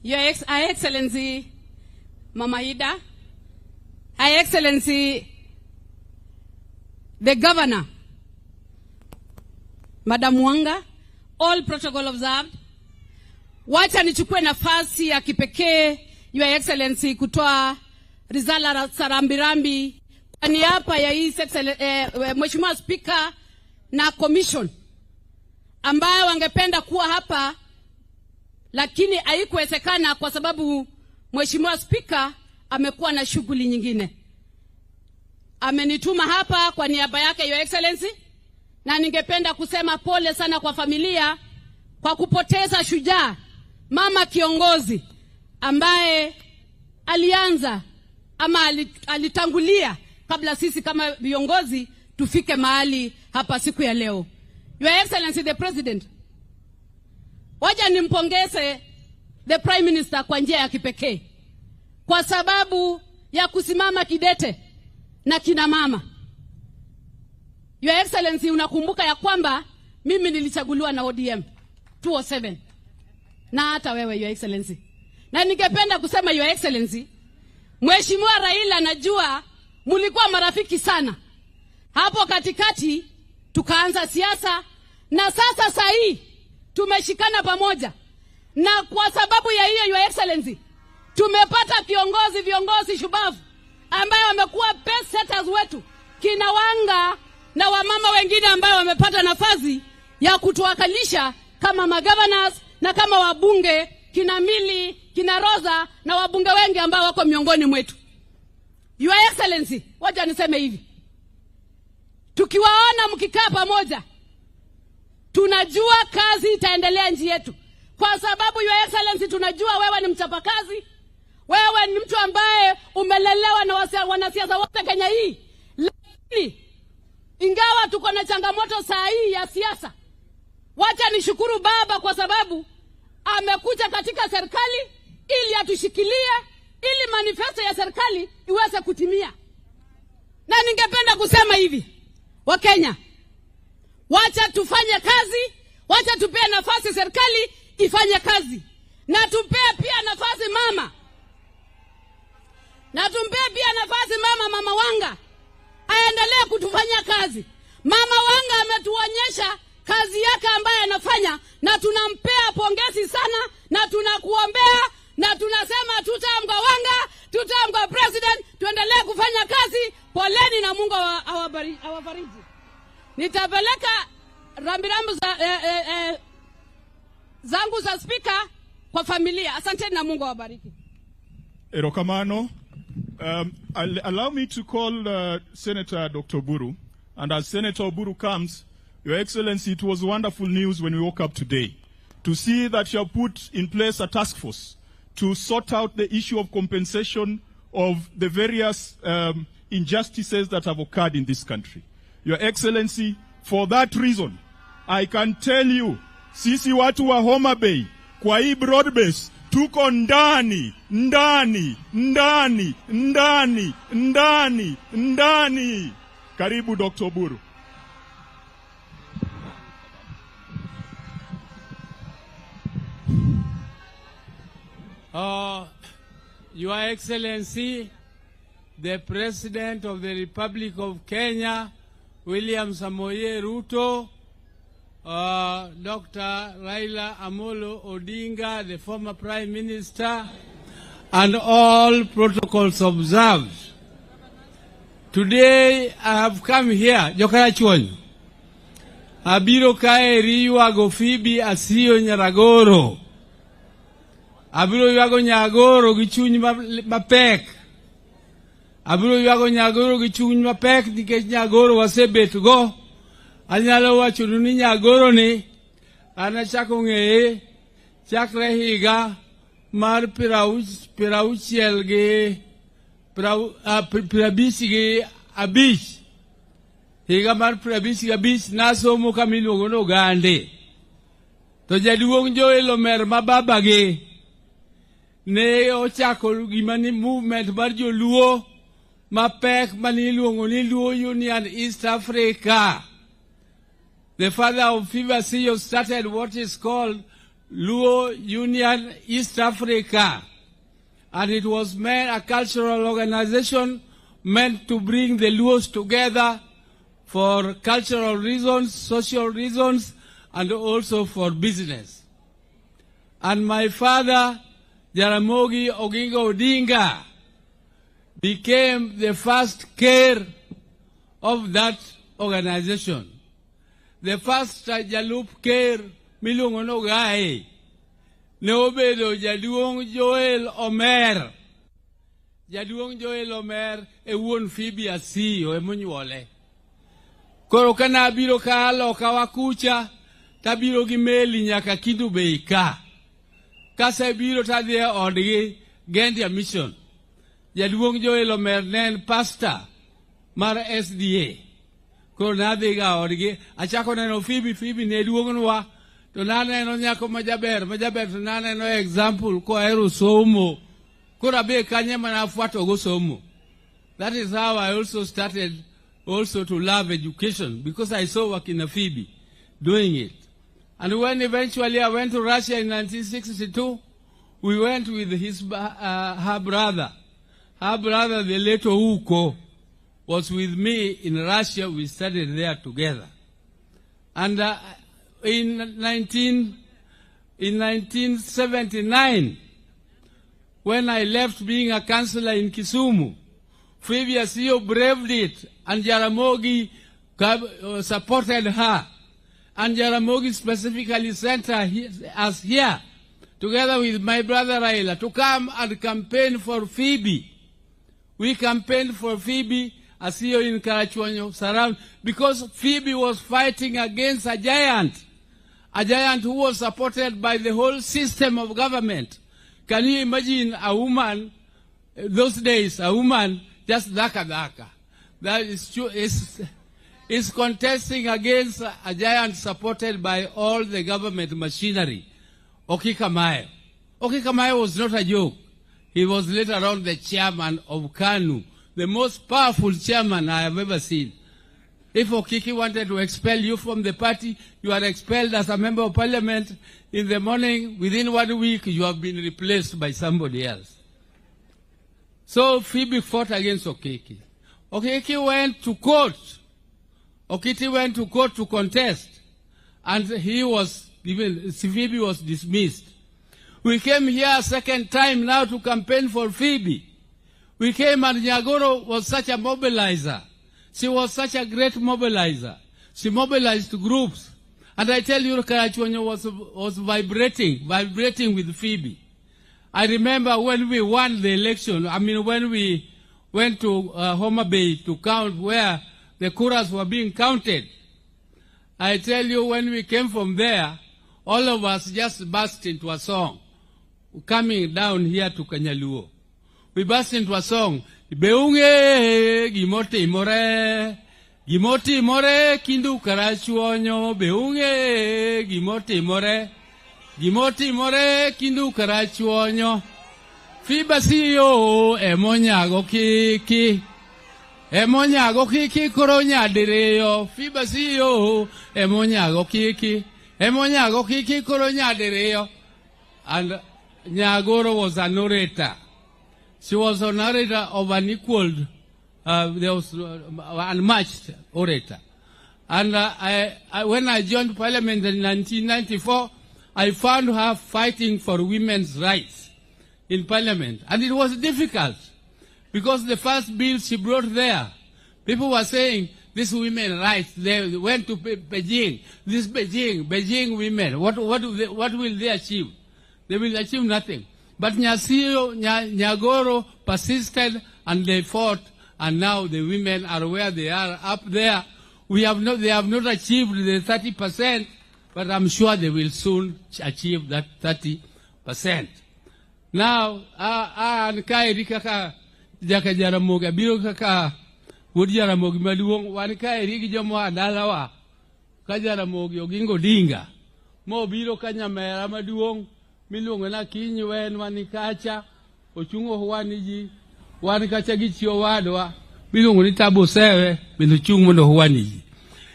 Your Excellency, Mama Ida, Her Excellency, the Governor, Madam Wanga, all protocol observed. Wacha nichukue nafasi ya kipekee, Your Excellency, kutoa risala za rambirambi kwa niaba ya Mheshimiwa Speaker na Commission ambayo wangependa kuwa hapa, lakini haikuwezekana kwa sababu Mheshimiwa Speaker amekuwa na shughuli nyingine. Amenituma hapa kwa niaba yake, Your Excellency, na ningependa kusema pole sana kwa familia kwa kupoteza shujaa, mama kiongozi ambaye alianza ama alitangulia kabla sisi kama viongozi tufike mahali hapa siku ya leo. Your Excellency the President, wacha nimpongeze the Prime Minister kwa njia ya kipekee kwa sababu ya kusimama kidete na kina mama. Your Excellency, unakumbuka ya kwamba mimi nilichaguliwa na ODM 2007 na hata wewe, Your Excellency. Na ningependa kusema, Your Excellency, Mheshimiwa Raila, najua mulikuwa marafiki sana. Hapo katikati tukaanza siasa na sasa sahi tumeshikana pamoja. Na kwa sababu ya hiyo, Your Excellency, tumepata viongozi shubavu ambao wamekuwa best setters wetu, kina Wanga na wamama wengine ambao wamepata nafasi ya kutuwakilisha kama magovernors na kama wabunge, kina Mili, kina Rosa na wabunge wengi ambao wako miongoni mwetu. Your Excellency, wacha niseme hivi. Tukiwaona mkikaa pamoja, tunajua kazi itaendelea nchi yetu. Kwa sababu, Your Excellency, tunajua wewe ni mchapakazi. Wewe ni mtu ambaye umelelewa na wanasiasa wote Kenya hii. Lakini ingawa tuko na changamoto saa hii ya siasa, wacha nishukuru baba kwa sababu amekuja katika serikali ili atushikilie, ili manifesto ya serikali iweze kutimia. Na ningependa kusema hivi, wa Kenya, wacha tufanye kazi, wacha tupee nafasi serikali ifanye kazi, na tupee pia nafasi mama. Na tumpee pia nafasi mama Wanga aendelee kutufanya kazi. Mama Wanga ametuonyesha kazi yake ambayo anafanya, na tunampea pongezi sana, na tunakuombea, na tunasema tutamka Wanga, tutamka President, tuendelee kufanya kazi. Poleni na Mungu awabariki. Nitapeleka rambirambu zangu za speaker kwa familia. Asanteni na Mungu awabariki. Erokamano. Allow me to call Senator Dr. Oburu. And as Senator Oburu comes, Your Excellency, it was wonderful news when we woke up today to see that you have put in place a task force to sort out the issue of compensation of the various injustices that have occurred in this country. Your Excellency, for that reason, I can tell you, sisi watu wa Homa Bay, kwa hii broad base, tuko ndani. Karibu Dr. Oburu. Your Excellency, the President of the Republic of Kenya, William Samoei Ruto, Dr. Raila Amolo Odinga, the former Prime Minister, and all protocols observed. Today I have come here, Karachuonyo. Abiro kae riwago Phoebe Asiyo Nyaragoro. Abiro yuago Nyagoro gi chuny mapek. Abiro yuago Nyagoro gi chuny mapek nikech Nyagoro wasebet go. Anyalo wacho ni Nyagoro ni anachako ng'eye chakre higa mar pirauchiel gi pirabisi gi abich. Higa mar pirabisi gi abich nasomo kamiluongo no Gande. To jaduong' Joel Omer mababa gi ne ochako gima ni movement mar joluo mapek maniluongo ni Luo Union East Africa. The father of Phoebe Asiyo started what is called Luo Union East Africa. And it was a cultural organization meant to bring the Luos together for cultural reasons, social reasons, and also for business. And my father, Jaramogi Oginga Odinga, became the first chair of that organization. The first Jalup chair, milungo no gai, neobedo Jaduong Joel Omer. Jaduong Joel Omer e wuon Phoebe Asiyo e monyuole. Koro kana biro kalo kawakucha, tabiro gi meli nyaka Kindu Bay ka. Kase biro tadhi e odgi Gendia Mission. Jaduong Joel Omer nen pastor mar SDA. Koro nadhi ga odgi, achako neno Phoebe ne duong'nwa, to naneno nyako majaber to naneno example ko ero somo. Koro abe kanye manafuato go somo. That is how I also started also to love education, because I saw Wakina Phoebe doing it. And when eventually I went to Russia in 1962, we went with her brother. Her brother, the late Uko, was with me in Russia. We studied there together. And in 1979, when I left being a counselor in Kisumu, Phoebe Asiyo braved it, and Jaramogi supported her. And Jaramogi specifically sent us here, together with my brother Raila, to come and campaign for Phoebe. We campaigned for Phoebe Asiyo in Karachuonyo surround, because Phoebe was fighting against a giant who was supported by the whole system of government. Can you imagine a woman, those days, a woman just daka. That is contesting against a giant supported by all the government machinery. Okikamayo. Okikamayo was not a joke. He was later on the chairman of KANU, the most powerful chairman I have ever seen. If Okiki wanted to expel you from the party, you are expelled as a member of parliament. In the morning, within 1 week, you have been replaced by somebody else. So Phoebe fought against Okiki. Okiki went to court. Okiti went to court to contest, and Phoebe was dismissed. We came here a second time now to campaign for Phoebe. We came, and Nyagoro was such a mobilizer. She was such a great mobilizer. She mobilized groups. And I tell you, Karachuonyo was vibrating with Phoebe. I remember when we won the election, when we went to Homa Bay to count where the kuras were being counted. I tell you, when we came from there, all of us just burst into a song, coming down here to Kanyaluo. We burst into a song, Beunge gimoti more kindu Karachuonyo, Beunge gimoti more kindu Karachuonyo. Phoebe Asiyo emonyago kiki koronya dereyo. Phoebe Asiyo emonyago kiki koronya dereyo. And Nyagoro was an orator. She was an orator of unequaled, there was unmatched orator. And when I joined Parliament in 1994, I found her fighting for women's rights in Parliament. And it was difficult because the first bill she brought there, people were saying, this women's rights, they went to Beijing, this Beijing women, what will they achieve? They will achieve nothing. But Nyagoro persisted and they fought, and now the women are where they are up there. They have not achieved the 30%, but I'm sure they will soon achieve that 30%. Now, Ankai Rikaka Jakajaramoga, Birokaka, Woodjaramogi Maduong, Wankai Rigijomo Adalawa, Kajaramogi, Ogingo Dinga, Mo Biro Kanyamera Maduong, Milungana Kinywen, Wanikacha, Ochungo Huaniji, Wanikacha Gichio Wadwa, Milungunitabo Sere, Miluchungo Huaniji.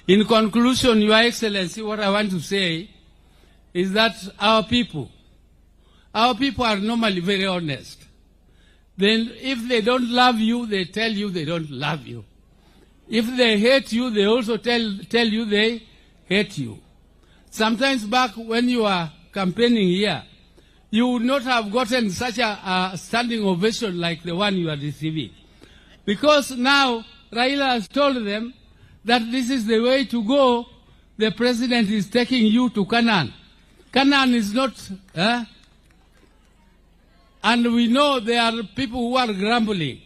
In conclusion, Your Excellency, what I want to say is that our people are normally very honest. Then if they don't love you, they tell you they don't love you. If they hate you, they also tell you they hate you. Sometimes back when you are campaigning here, you would not have gotten such a standing ovation like the one you are receiving. Because now Raila has told them that this is the way to go. The president is taking you to Canaan. Canaan is not... And we know there are people who are grumbling.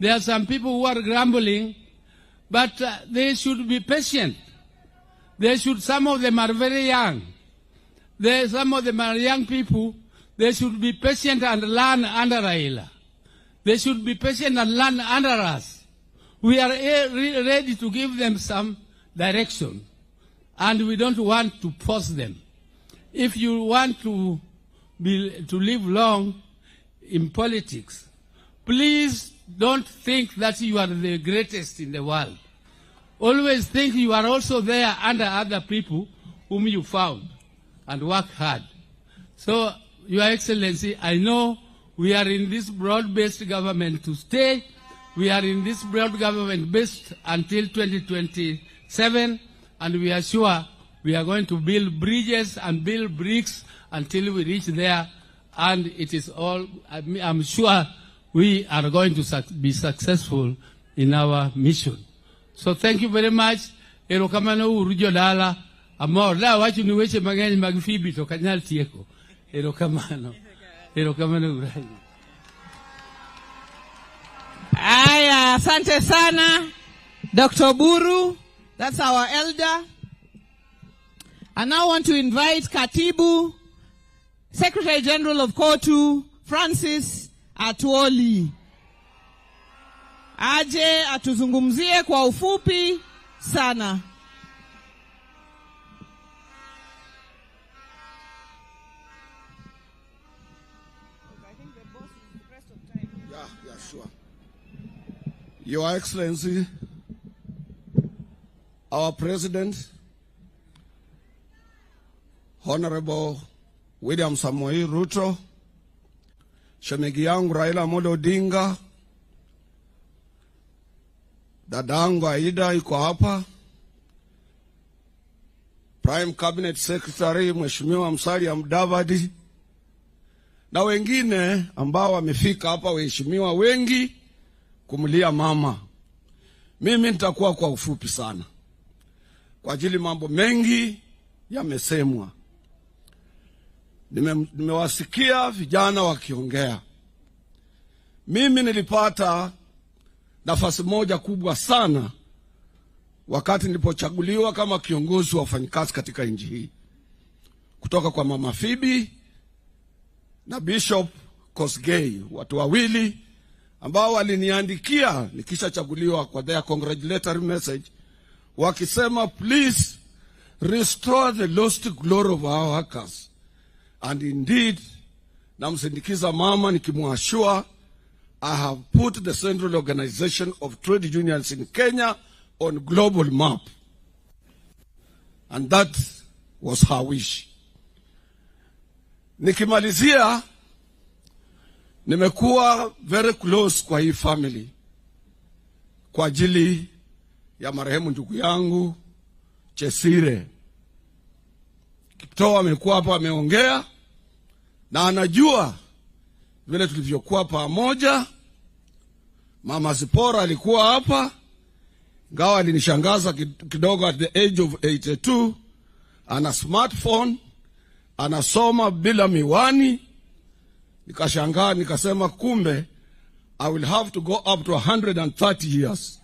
There are some people who are grumbling, but they should be patient. Some of them are very young. Some of them are young people. They should be patient and learn under Raila. They should be patient and learn under us. We are ready to give them some direction, and we don't want to force them. If you want to live long in politics, please don't think that you are the greatest in the world. Always think you are also there under other people whom you found, and work hard. So, Your Excellency, I know we are in this broad-based government to stay. We are in this broad government based until 2027, and we are sure we are going to build bridges and build bricks until we reach there, and it is all, I'm sure we are going to be successful in our mission. So thank you very much. Erokamano urujo dala, amor, la wachu niweche mageni mag Phoebe to kanyal tieko. Erokamano urai. Aya, asante sana, Dr. Buru. That's our elder. I now want to invite Katibu, Secretary General of KOTU, Francis Atuoli. Aje atuzungumzie kwa ufupi sana. Yeah, sure. Your Excellency, our President, Honorable William Samoei Ruto, shemegi yangu Raila Amolo Odinga, dadangu Aida yuko hapa, Prime Cabinet Secretary Mheshimiwa Musalia Mudavadi, na wengine ambao wamefika hapa, waheshimiwa wengi kumlia mama. Mimi nitakuwa kwa ufupi sana, kwa ajili mambo mengi yamesemwa. Nimewasikia vijana wakiongea. Mimi nilipata nafasi moja kubwa sana wakati nilipochaguliwa kama kiongozi wa wafanyikazi katika nchi hii, kutoka kwa Mama Phoebe na Bishop Kosgei, watu wawili ambao waliniandikia nikishachaguliwa kwa their congratulatory message, wakisema please restore the lost glory of our workers. And indeed, namsindikiza mama nikimwashua, I have put the Central Organization of Trade Unions in Kenya on global map. And that was her wish. Nikimalizia, Nimekuwa very close kwa hii family kwa ajili ya marehemu ndugu yangu Chesire. Kiptoo amekuwa hapa ameongea na anajua vile tulivyokuwa pamoja. Mama Zipora alikuwa hapa, ingawa alinishangaza kidogo at the age of 82, ana smartphone, anasoma bila miwani. Nikashangaa, nikasema kumbe I will have to go up to 130 years.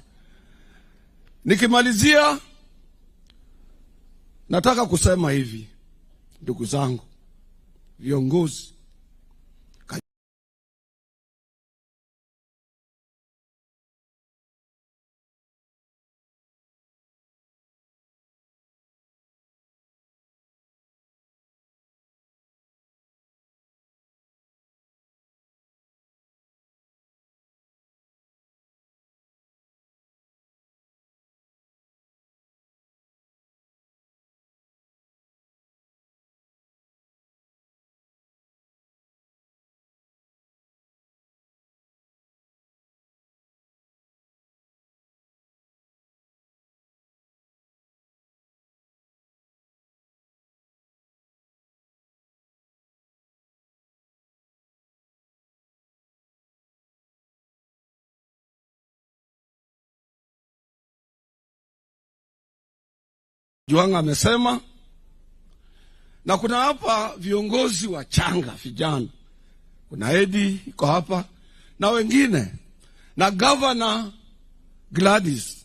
Nikimalizia, nataka kusema hivi, ndugu zangu, viongozi, Juanga amesema, na kuna hapa viongozi wa changa vijana. Kuna Edi iko hapa na wengine, na Governor Gladys.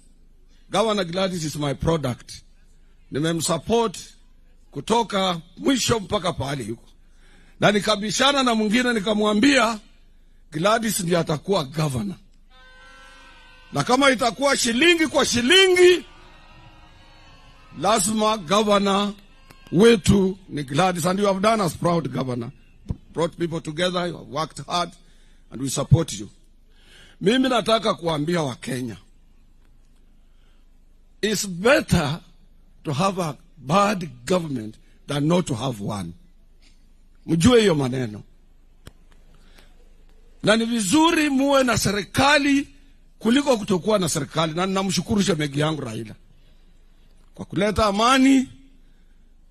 Governor Gladys is my product. Nimemsupport kutoka mwisho mpaka pale yuko. Na nikabishana na mwingine nikamwambia Gladys ndiye atakuwa governor. Na kama itakuwa shilingi kwa shilingi, lazima governor wetu ni Gladys, and you have done us proud, governor. Brought people together, you have worked hard, and we support you. Mimi nataka kuambia wa Kenya, it's better to have a bad government than not to have one. Mjue hiyo maneno. Na ni vizuri muwe na serikali kuliko kutokuwa na serikali. Na namshukuru shemegi yangu Raila kwa kuleta amani,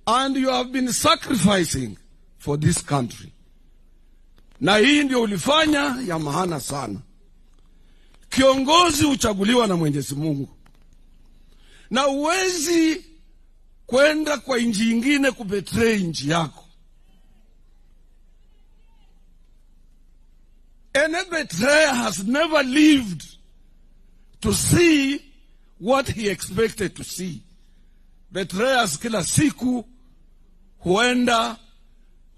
and you have been sacrificing for this country. Na hii ndio ulifanya ya maana sana. Kiongozi uchaguliwa na Mwenyezi Mungu, na uwezi kwenda kwa nchi nyingine kubetray nchi yako. Any betrayer has never lived to see what he expected to see. Betrayers kila siku huenda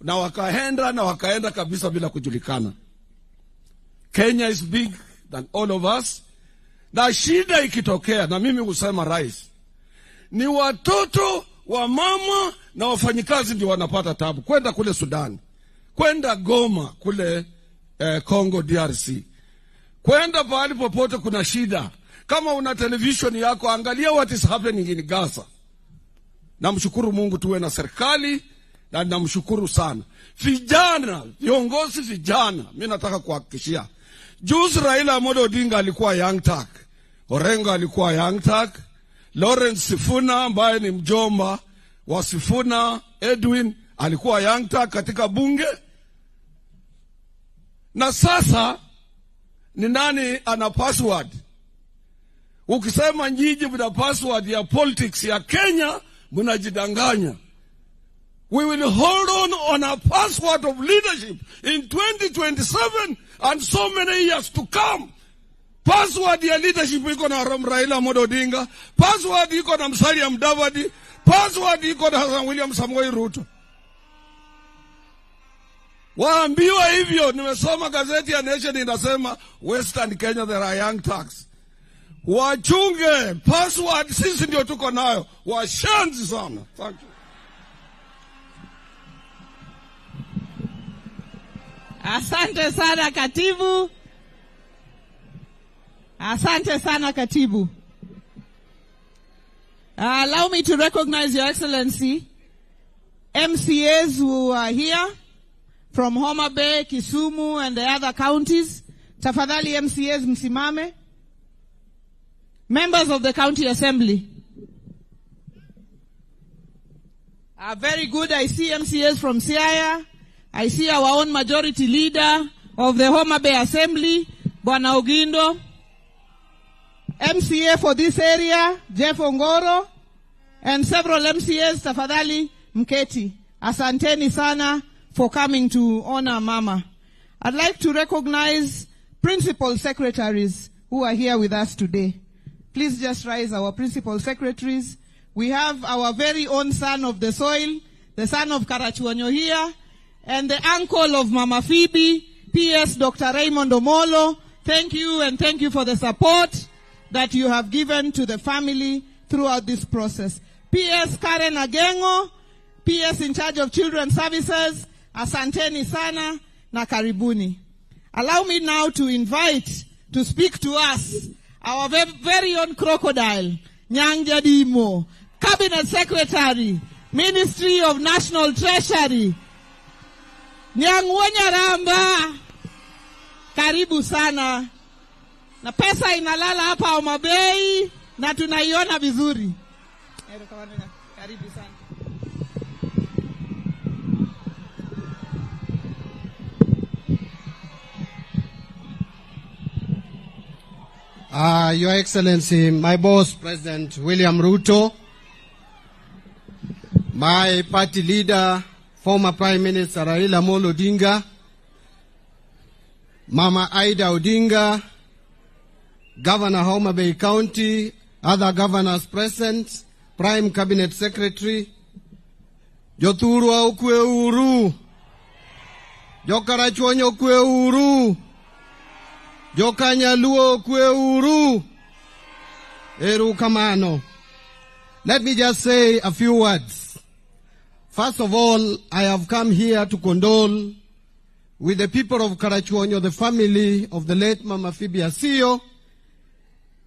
na wakaenda kabisa bila kujulikana. Kenya is big than all of us. Na shida ikitokea, na mimi husema rais, ni watoto wa mama na wafanyikazi ndio wanapata tabu. Kwenda kule Sudan, kwenda Goma kule Congo DRC, kwenda pahali popote kuna shida. Kama una television yako, angalia what is happening in Gaza. Namshukuru Mungu tuwe na serikali, na namshukuru sana. Vijana, viongozi vijana, mimi nataka kuhakikishia. Juzi Raila Amolo Odinga alikuwa Young Turk, Orengo alikuwa Young Turk, Lawrence Sifuna ambaye ni mjomba wa Sifuna Edwin alikuwa Young Turk katika bunge. Na sasa ni nani ana password? Ukisema nyinyi mna password ya politics ya Kenya, mnajidanganya. We will hold on a password of leadership in 2027 and so many years to come. Password ya leadership iko na Raila Amolo Odinga, password iko na Musalia Mudavadi, password iko na William Samoei Ruto. Waambiwa hivyo. Nimesoma gazeti ya Nation inasema Western Kenya there are Young Turks. Wachunge password, sisi ndio tuko nayo. Washanzi sana. Thank you. Asante sana katibu. Asante sana katibu. Allow me to recognize Your Excellency, MCAs who are here, from Homa Bay, Kisumu, and the other counties. Tafadhali MCAs msimame. Members of the County Assembly. Very good. I see MCAs from Siaya. I see our own majority leader of the Homa Bay Assembly, Bwana Ogindo. MCA for this area, Jeff Ongoro. And several MCAs, tafadhali mketi. Asanteni sana for coming to honor Mama. I'd like to recognize principal secretaries who are here with us today. Please just rise, our principal secretaries. We have our very own son of the soil, the son of Karachuonyo here, and the uncle of Mama Phoebe, PS Dr. Raymond Omolo. Thank you, and thank you for the support that you have given to the family throughout this process. PS Karen Agengo, PS in charge of Children's Services, asanteni sana na karibuni. Allow me now to invite to speak to us our very own crocodile, Nyanja Dimo, Cabinet Secretary, Ministry of National Treasury, Nyangwonya Ramba. Karibu sana. Na pesa inalala hapa Homa Bay na tunaiona vizuri. Karibu sana. Your Excellency, my boss, President William Ruto, my party leader, former Prime Minister Raila Odinga, Mama Aida Odinga, Governor Homa Bay County, other governors present, Prime Cabinet Secretary, Jothurwa ukwe uru, Karachuonyo ukwe uru, Kanyaluo ukwe uru, Eru kamano. Let me just say a few words. First of all, I have come here to condole with the people of Karachuonyo, the family of the late Mama Phoebe Asiyo.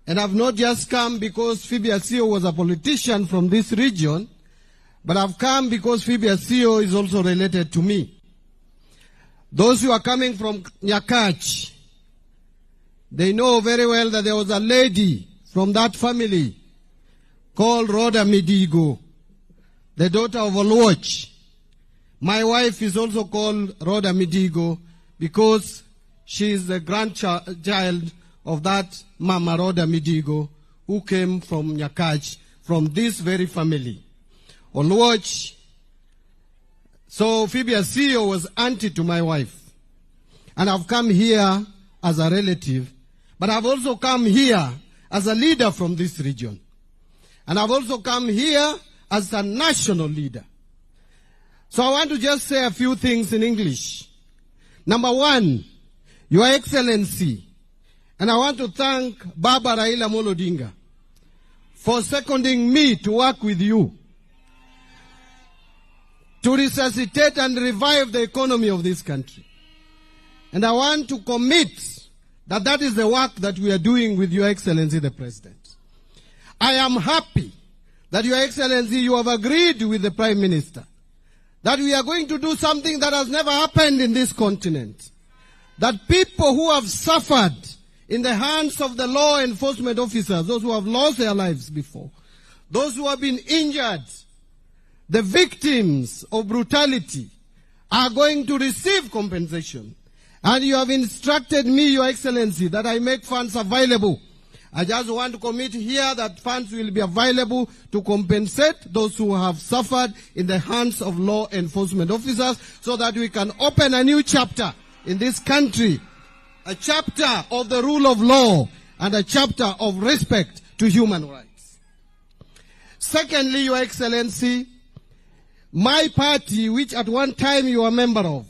And I've not just come because Phoebe Asiyo was a politician from this region, but I've come because Phoebe Asiyo is also related to me. Those who are coming from Nyakach, they know very well that there was a lady from that family called Rhoda Midigo, the daughter of Oluoch. My wife is also called Rhoda Midigo because she is the grandchild of that Mama Rhoda Midigo who came from Nyakach, from this very family. Oluoch. So Phoebe Asiyo was auntie to my wife. And I've come here as a relative, but I've also come here as a leader from this region. And I've also come here as a national leader. So I want to just say a few things in English. Number one, Your Excellency, and I want to thank Baba Raila Odinga for seconding me to work with you to resuscitate and revive the economy of this country. And I want to commit that that is the work that we are doing with Your Excellency the President. I am happy that Your Excellency, you have agreed with the Prime Minister that we are going to do something that has never happened in this continent. That people who have suffered in the hands of the law enforcement officers, those who have lost their lives before, those who have been injured, the victims of brutality, are going to receive compensation. And you have instructed me, Your Excellency, that I make funds available. I just want to commit here that funds will be available to compensate those who have suffered in the hands of law enforcement officers so that we can open a new chapter in this country, a chapter of the rule of law and a chapter of respect to human rights. Secondly, Your Excellency, my party, which at one time you were a member of,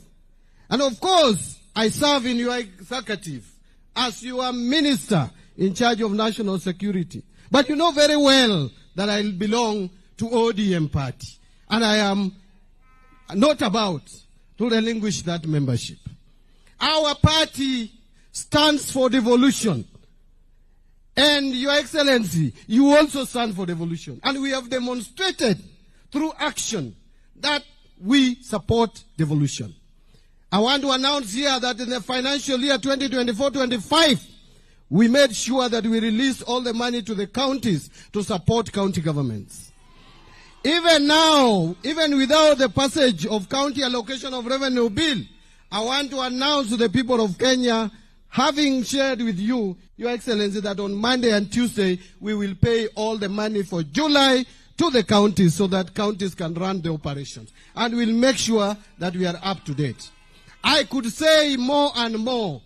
and of course, I serve in your executive as your minister in charge of national security. But you know very well that I belong to ODM party. And I am not about to relinquish that membership. Our party stands for devolution. And Your Excellency, you also stand for devolution. And we have demonstrated through action that we support devolution. I want to announce here that in the financial year 2024-25, we made sure that we released all the money to the counties to support county governments. Even now, even without the passage of county allocation of revenue bill, I want to announce to the people of Kenya, having shared with you, Your Excellency, that on Monday and Tuesday, we will pay all the money for July to the counties so that counties can run the operations. And we'll make sure that we are up to date. I could say more and more,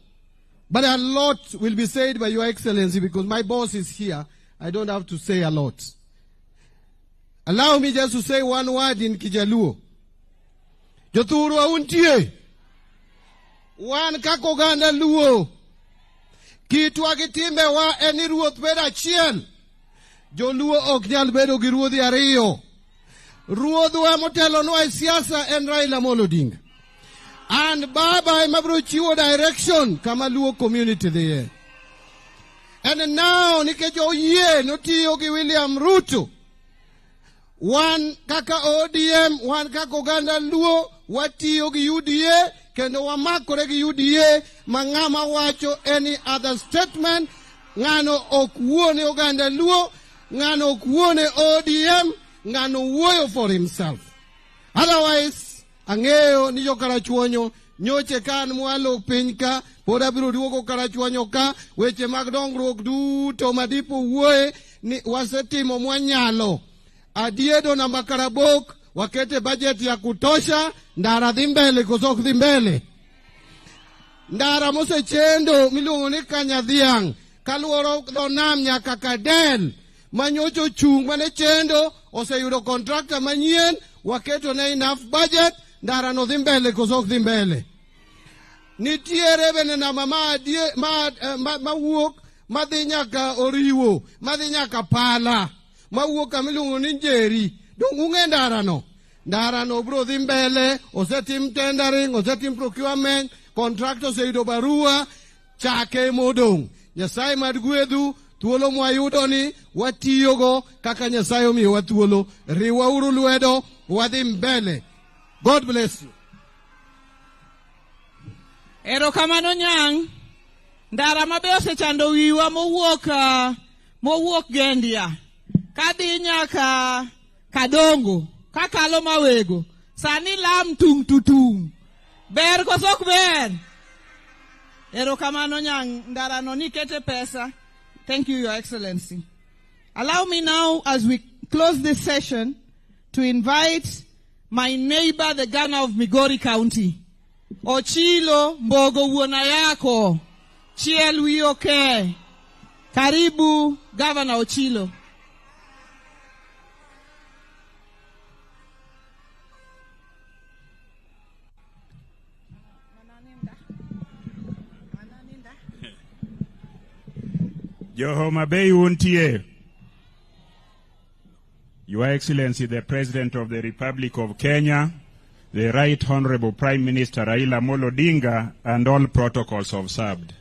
but a lot will be said by Your Excellency because my boss is here. I don't have to say a lot. Allow me just to say one word in Kijaluo. Joturu auntie. Wan kakoganda luo. Kitu agitimbe wa eni ruoth beda chien. Joluo ok nyal bedo gi ruodhi ariyo. Ruodhwa motelo nwa e siasa en Raila Odinga. And Baba emabro chiwo direction kama luo community there. And now nikech oyie notiyo gi William Ruto. Wan kaka ODM, wan kaka oganda luo, watiyo gi UDA, kendo wamakore gi UDA, mangama wacho any other statement, ngano okuone oganda luo, ngano okuone ODM, ngano wuoyo for himself. Otherwise, ang'eyo ni jo Karachuonyo, nyoche kan mwalo piny ka, pod abiro duogo Karachuonyo ka, weche mag dongruok duto madipo wuoye, ni wasetimo mwanyalo. Adiedo na makarabok, wakete budget ya kutosha, ndara dhimbele kosok dhimbele. Ndara mose chendo, miluongo ni Kanyadhiang, kaluoro dhonam nyaka Kadel, manyocho chung mane chendo, oseyudo contractor manyien, waketo na enough budget, ndara no dhimbele kosok dhimbele. Nitiere bene na mawuok, madhi nyaka Oriwo, madhi nyaka Pala, mawuok kamilungo ni Njeri, dongunge ndarano. Ndarano bro dhimbele, osetim tendering, osetim procurement, contractor seido barua, chake modong. Nyasaye madgwedhu, thuolo mwayudo ni, watiyogo, kaka Nyasaye omiyo wathuolo, riwa uru lwedo, wadhi mbele. God bless you. Erokamano nyang, ndara mabe osechando wiwa mowuok Gendia. Kadhi nyaka Kadongo, kakalo Mawego, sani lam tung tutung. Ber kosok ber. Erokamano nyang, ndara no nikete pesa. Thank you, Your Excellency. Allow me now, as we close this session, to invite my neighbor, the governor of Migori County, Ochilo Mbogo wuona yako, chiel wioke. Karibu, Governor Ochilo. Jo Homa Bay untie. Your Excellency, the President of the Republic of Kenya, the Right Honorable Prime Minister Raila Odinga, and all protocols observed.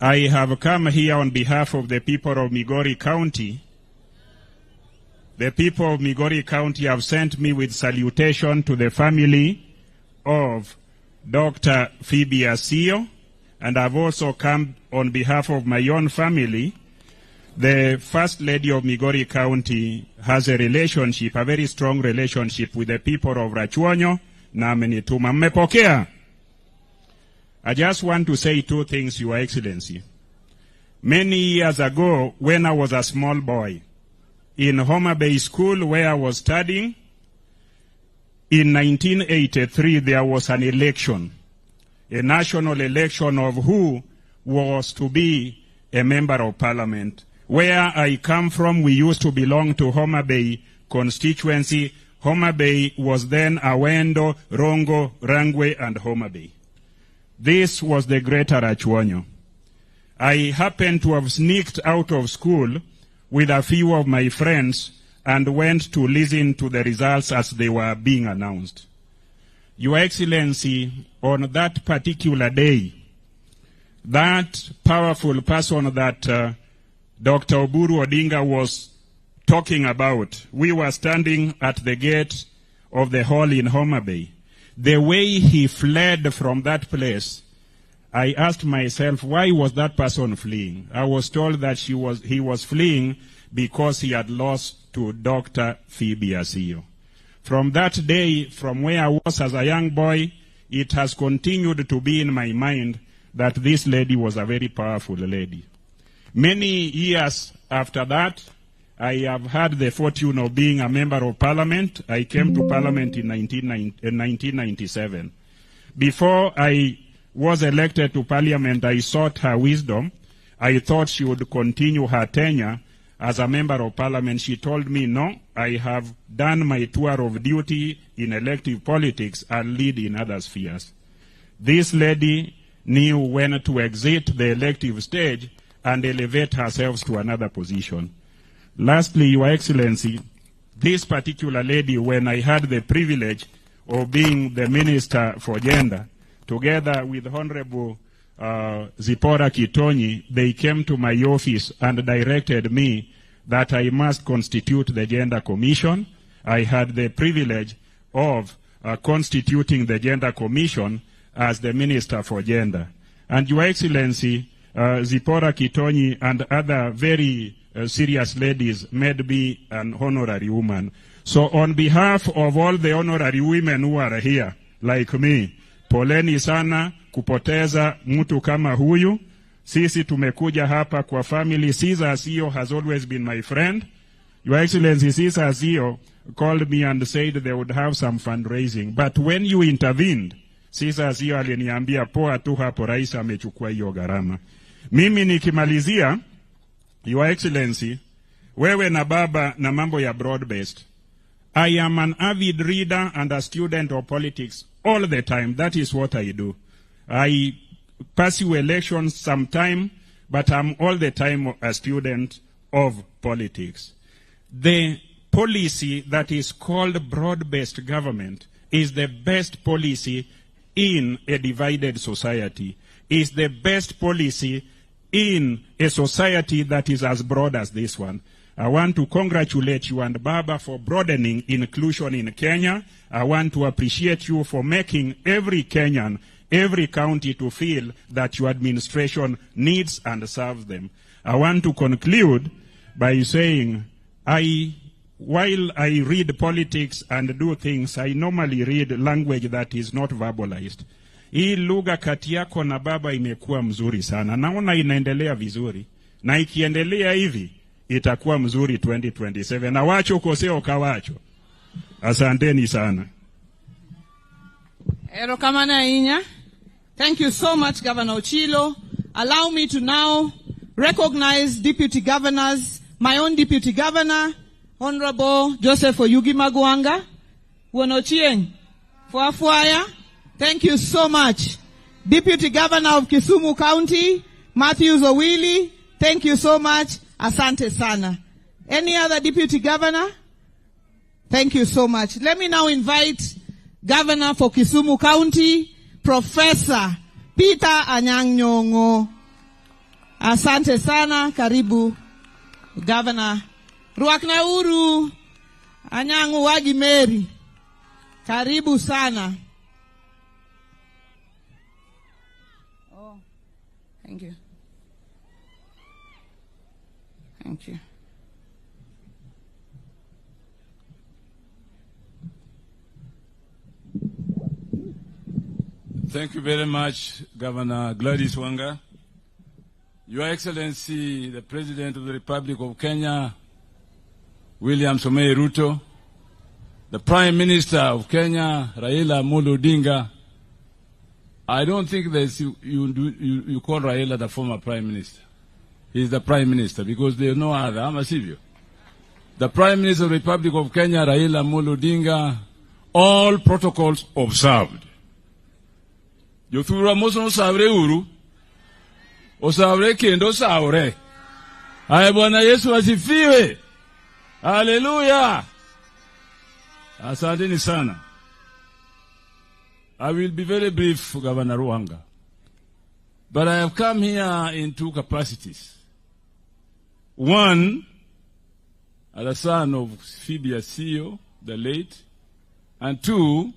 I have come here on behalf of the people of Migori County. The people of Migori County have sent me with salutation to the family of Dr. Phoebe Asiyo, and I've also come on behalf of my own family. The First Lady of Migori County has a relationship, a very strong relationship with the people of Karachuonyo, na amenituma mmepokea. I just want to say two things, Your Excellency. Many years ago, when I was a small boy, in Homa Bay School where I was studying, in 1983 there was an election, a national election of who was to be a member of parliament. Where I come from, we used to belong to Homa Bay constituency. Homa Bay was then Awendo, Rongo, Rangwe, and Homa Bay. This was the Greater Karachuonyo. I happened to have sneaked out of school with a few of my friends and went to listen to the results as they were being announced. Your Excellency, on that particular day, that powerful person that Dr. Oburu Odinga was talking about, we were standing at the gate of the hall in Homa Bay. the way he fled from that place, I asked myself, why was that person fleeing? I was told that he was fleeing because he had lost to Dr. Phoebe Asiyo. From that day, from where I was as a young boy, it has continued to be in my mind that this lady was a very powerful lady. Many years after that, I have had the fortune of being a member of parliament. I came to parliament in 1997. Before I was elected to parliament, I sought her wisdom. I thought she would continue her tenure as a member of parliament. She told me, no, I have done my tour of duty in elective politics and lead in other spheres. This lady knew when to exit the elective stage and elevate herself to another position. Lastly, Your Excellency, this particular lady, when I had the privilege of being the Minister for Gender, together with Honorable Zipporah Kitonyi, they came to my office and directed me that I must constitute the Gender Commission. I had the privilege of constituting the Gender Commission as the Minister for Gender. And Your Excellency, Zipporah Kitonyi and other very serious ladies made me an honorary woman. So on behalf of all the honorary women who are here, like me, poleni sana kupoteza mtu kama huyu. Sisi tumekuja hapa kwa family. Caesar Asiyo has always been my friend. Your Excellency, Caesar Asiyo called me and said they would have some fundraising. But when you intervened, Caesar Asiyo aliniambia poa tu hapo, rais amechukua hiyo gharama. Mimi nikimalizia, Your Excellency, wewe na baba na mambo ya broad-based. I am an avid reader and a student of politics all the time. That is what I do. I pursue elections sometime, but I'm all the time a student of politics. The policy that is called broad-based government is the best policy in a divided society, is the best policy in a society that is as broad as this one. I want to congratulate you and Baba for broadening inclusion in Kenya. I want to appreciate you for making every Kenyan, every county to feel that your administration needs and serves them. I want to conclude by saying, while I read politics and do things, I normally read language that is not verbalized. Hii lugha kati yako na baba imekuwa mzuri sana. Naona inaendelea vizuri. Na ikiendelea hivi, itakuwa mzuri 2027. Na wacho koseo kawacho. Asanteni sana. Erokamana inya. Thank you so much, Governor Ochilo. Allow me to now recognize deputy governors, my own deputy governor, Honorable Joseph Oyugi Maguanga, Wonochieng, Fuafuaya. Thank you so much. Deputy Governor of Kisumu County, Matthews Owili, thank you so much. Asante sana. Any other deputy governor? Thank you so much. Let me now invite Governor for Kisumu County, Professor Peter Anyang' Nyong'o. Asante sana. Karibu, Governor. Ruakna uru Anyang' Wagi Mary. Karibu sana. Thank you. Thank you. Thank you very much, Governor Gladys Wanga. Your Excellency, the President of the Republic of Kenya, William Samoei Ruto, the Prime Minister of Kenya, Raila Odinga. I don't think that you call Raila the former Prime Minister. He's the Prime Minister because there's no other. I'm Asiyo. The Prime Minister of the Republic of Kenya, Raila Odinga, all protocols observed. Yothura moso sabre uru, osabre kendo sabre. Aye Bwana Yesu asifiwe. Hallelujah. Asanteni sana. I will be very brief, Governor Ruanga. But I have come here in two capacities. One, as a son of Phoebe Asiyo, the late, and two,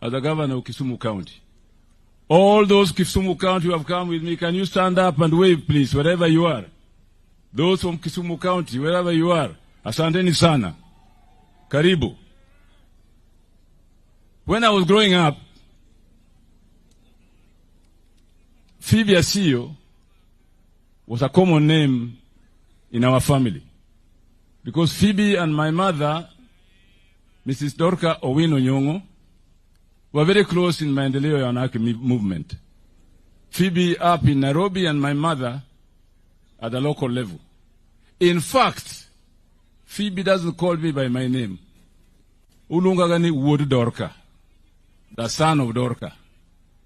as the governor of Kisumu County. All those Kisumu County who have come with me, can you stand up and wave, please, wherever you are? Those from Kisumu County, wherever you are, asanteni sana. Karibu. When I was growing up, Phoebe Asiyo was a common name in our family. Because Phoebe and my mother, Mrs. Dorka Owino Nyong'o, were very close in Maendeleo ya Wanawake movement. Phoebe up in Nairobi and my mother at the local level. In fact, Phoebe doesn't call me by my name. Ulungagani Wood Dorka, the son of Dorka,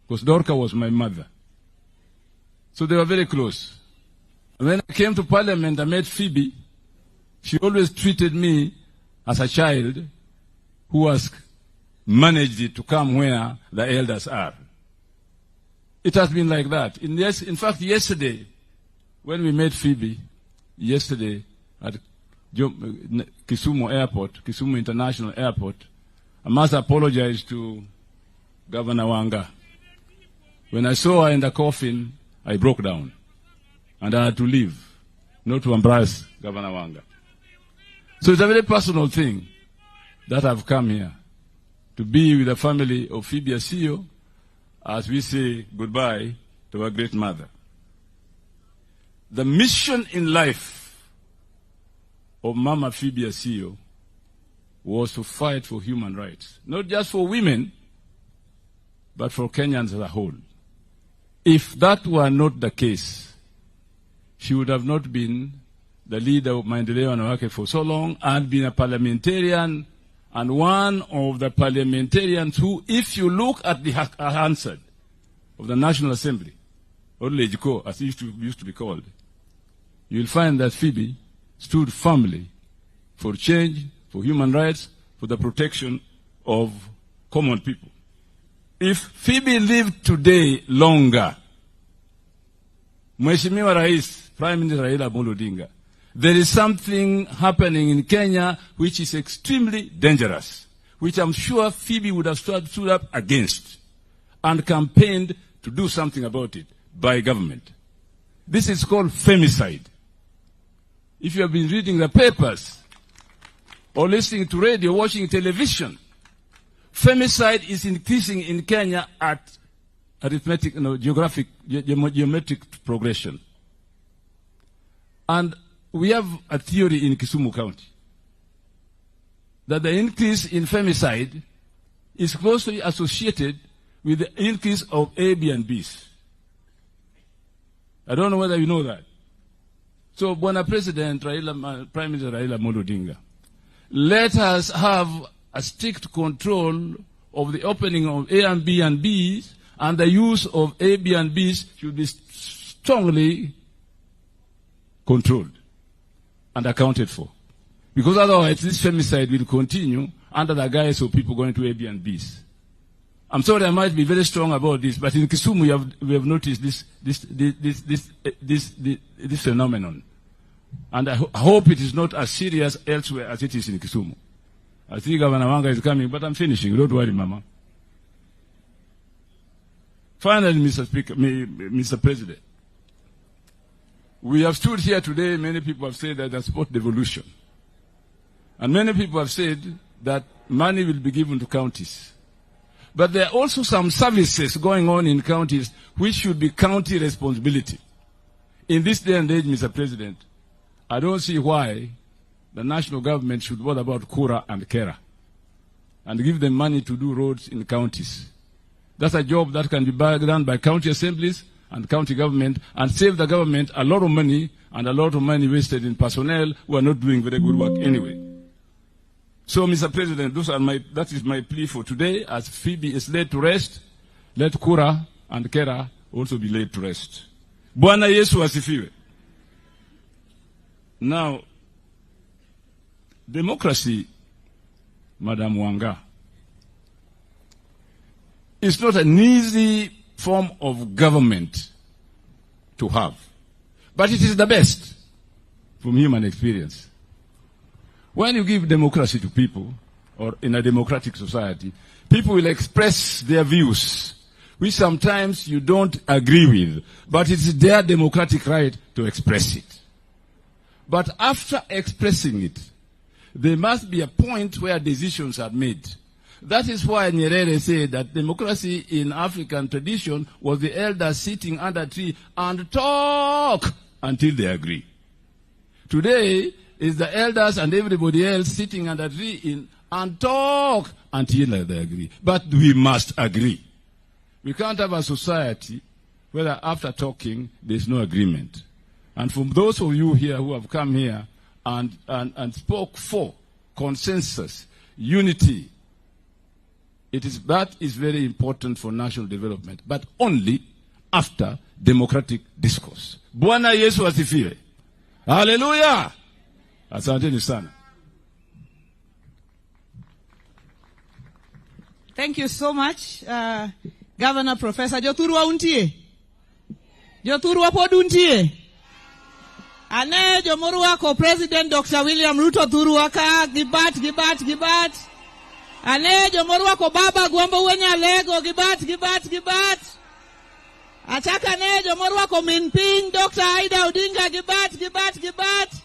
because Dorka was my mother. So they were very close. And when I came to Parliament, I met Phoebe. She always treated me as a child who was managed it to come where the elders are. It has been like that. In fact, yesterday, when we met Phoebe, at Kisumu Airport, Kisumu International Airport, I must apologize to Governor Wanga. When I saw her in the coffin, I broke down. And I had to leave, not to embarrass Governor Wanga. So it's a very personal thing that I've come here to be with the family of Phoebe Asiyo as we say goodbye to our great mother. The mission in life of Mama Phoebe Asiyo was to fight for human rights, not just for women, but for Kenyans as a whole. If that were not the case, she would have not been the leader of Maendeleo Wanawake for so long and been a parliamentarian and one of the parliamentarians who, if you look at the Hansard of the National Assembly, or Lejiko, as it used to be called, you'll find that Phoebe stood firmly for change, for human rights, for the protection of common people. If Phoebe lived today longer, Mheshimiwa Rais, Prime Minister Raila Odinga, there is something happening in Kenya which is extremely dangerous, which I'm sure Phoebe would have stood up against and campaigned to do something about it by government. This is called femicide. If you have been reading the papers or listening to radio, watching television, femicide is increasing in Kenya at geometric progression. And we have a theory in Kisumu County that the increase in femicide is closely associated with the increase of Airbnbs. I don't know whether you know that. So, Bwana President, Prime Minister Raila Odinga, let us have a strict control of the opening of Airbnbs, and the use of Airbnbs should be strongly controlled and accounted for. Because otherwise, this femicide will continue under the guise of people going to Airbnbs. I'm sorry, I might be very strong about this, but in Kisumu we have noticed this phenomenon. And I hope it is not as serious elsewhere as it is in Kisumu. I think Governor Wanga is coming, but I'm finishing. Don't worry, Mama. Finally, Mr. President, we have stood here today, many people have said that they support devolution. And many people have said that money will be given to counties. But there are also some services going on in counties which should be county responsibility. In this day and age, Mr. President, I don't see why the national government should bother about Kura and Kera and give them money to do roads in counties. That's a job that can be done by county assemblies and county government and save the government a lot of money and a lot of money wasted in personnel who are not doing very good work anyway. So, Mr. President, that is my plea for today. As Phoebe is laid to rest, let Kura and Kera also be laid to rest. Bwana Yesu asifiwe. Now, democracy, Madam Wanga, is not an easy form of government to have. But it is the best from human experience. When you give democracy to people, or in a democratic society, people will express their views, which sometimes you don't agree with, but it's their democratic right to express it. But after expressing it, there must be a point where decisions are made. That is why Nyerere said that democracy in African tradition was the elders sitting under a tree and talk until they agree. Today is the elders and everybody else sitting under a tree and talk until they agree. But we must agree. We can't have a society where after talking there's no agreement. And from those of you here who have come here and spoke for consensus, unity, that is very important for national development, but only after democratic discourse. Bwana Yesu asifiwe. Hallelujah. Asanteni sana. Thank you so much, Governor Professor Jothurwa untie. Jothurwa pod untie. Ane jomorwa ko President Dr. William Ruto Thurwa ka gibat. Ane jomorwa ko Baba Gwambo wenya lego gibat. Achaka ne jomorwa ko Minping Dr. Aida Odinga gibat.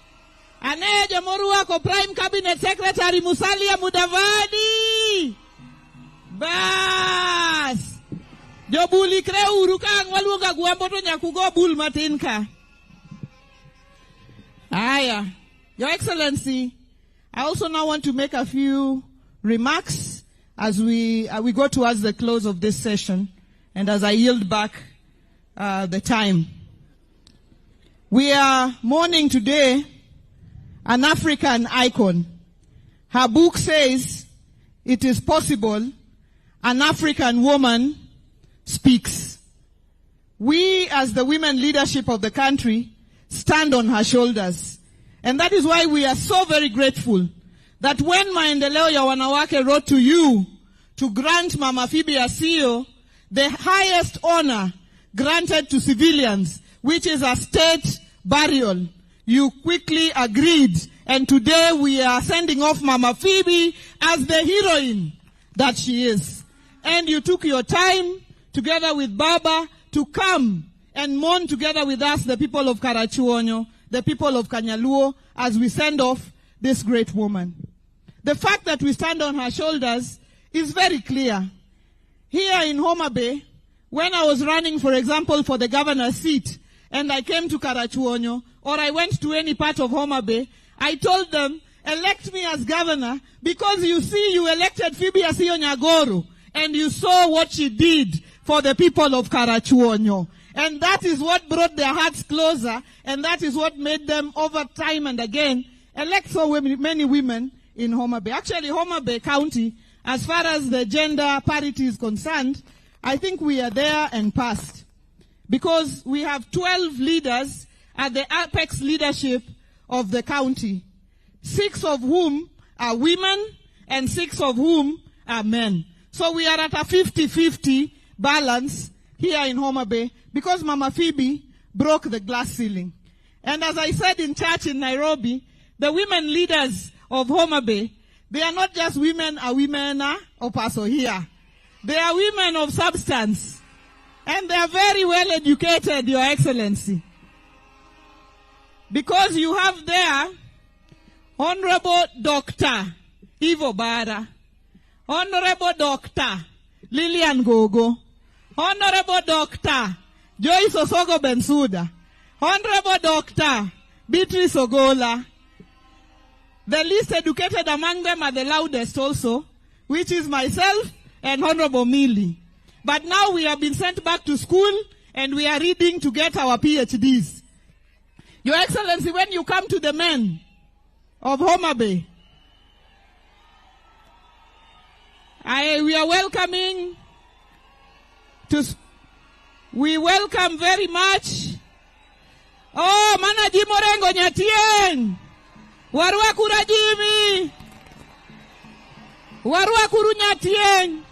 Ane jomorwa ko Prime Cabinet Secretary Musalia Mudavadi. Bas. Jobuli kreuru ka ngwaluonga Gwambo to nyakugo bul matin ka. Aya. Your Excellency, I also now want to make a few remarks as we go towards the close of this session and as I yield back the time. We are mourning today an African icon. Her book says, "It is possible, an African woman speaks." We as the women leadership of the country stand on her shoulders. And that is why we are so very grateful that when Maendeleo ya Wanawake wrote to you to grant Mama Phoebe Asiyo the highest honor granted to civilians, which is a state burial, you quickly agreed. And today we are sending off Mama Phoebe as the heroine that she is. And you took your time together with Baba to come and mourn together with us, the people of Karachuonyo, the people of Kanyaluo, as we send off this great woman. The fact that we stand on her shoulders is very clear. Here in Homa Bay, when I was running, for example, for the governor's seat, and I came to Karachuonyo, or I went to any part of Homa Bay, I told them, elect me as governor, because you see, you elected Phoebe Asiyo Nyagoro, and you saw what she did for the people of Karachuonyo. And that is what brought their hearts closer, and that is what made them, over time and again, elect so many women in Homa Bay. Actually, Homa Bay County, as far as the gender parity is concerned, I think we are there and past. Because we have 12 leaders at the apex leadership of the county, 6 of whom are women, and 6 of whom are men. So we are at a 50-50 balance here in Homa Bay, because Mama Phoebe broke the glass ceiling. And as I said in church in Nairobi, the women leaders of Homa Bay, they are not just women or paso here. They are women of substance. And they are very well educated, Your Excellency. Because you have there Honorable Dr. Ivo Bara, Honorable Dr. Lillian Gogo, Honorable Dr. Joyce Osogo Bensuda, Honorable Dr. Beatrice Ogola. The least educated among them are the loudest also, which is myself and Honorable Millie. But now we have been sent back to school and we are reading to get our PhDs. Your Excellency, when you come to the men of Homa Bay, we are welcoming we welcome very much. Oh, Mana Jimorengo Nyatien. Warua Kura Jimi. Warua Kuru Nyatien.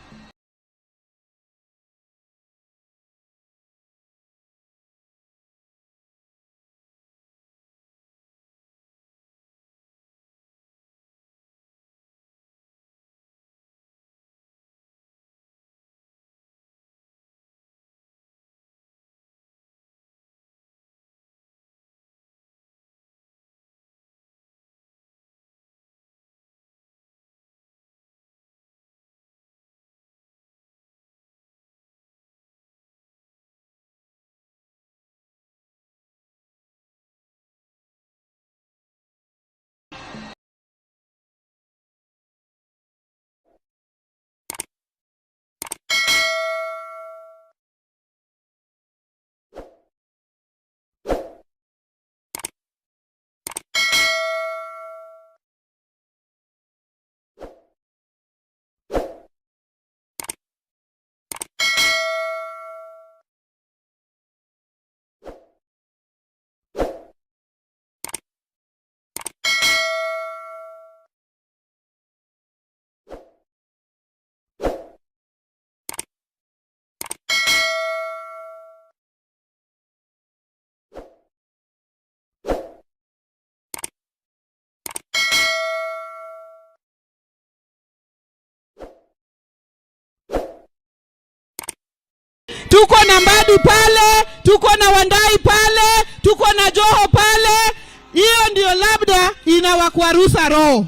Tuko na Mbadi pale, tuko na Wandai pale, tuko na Joho pale. Hiyo ndio labda inawakwarusa roho.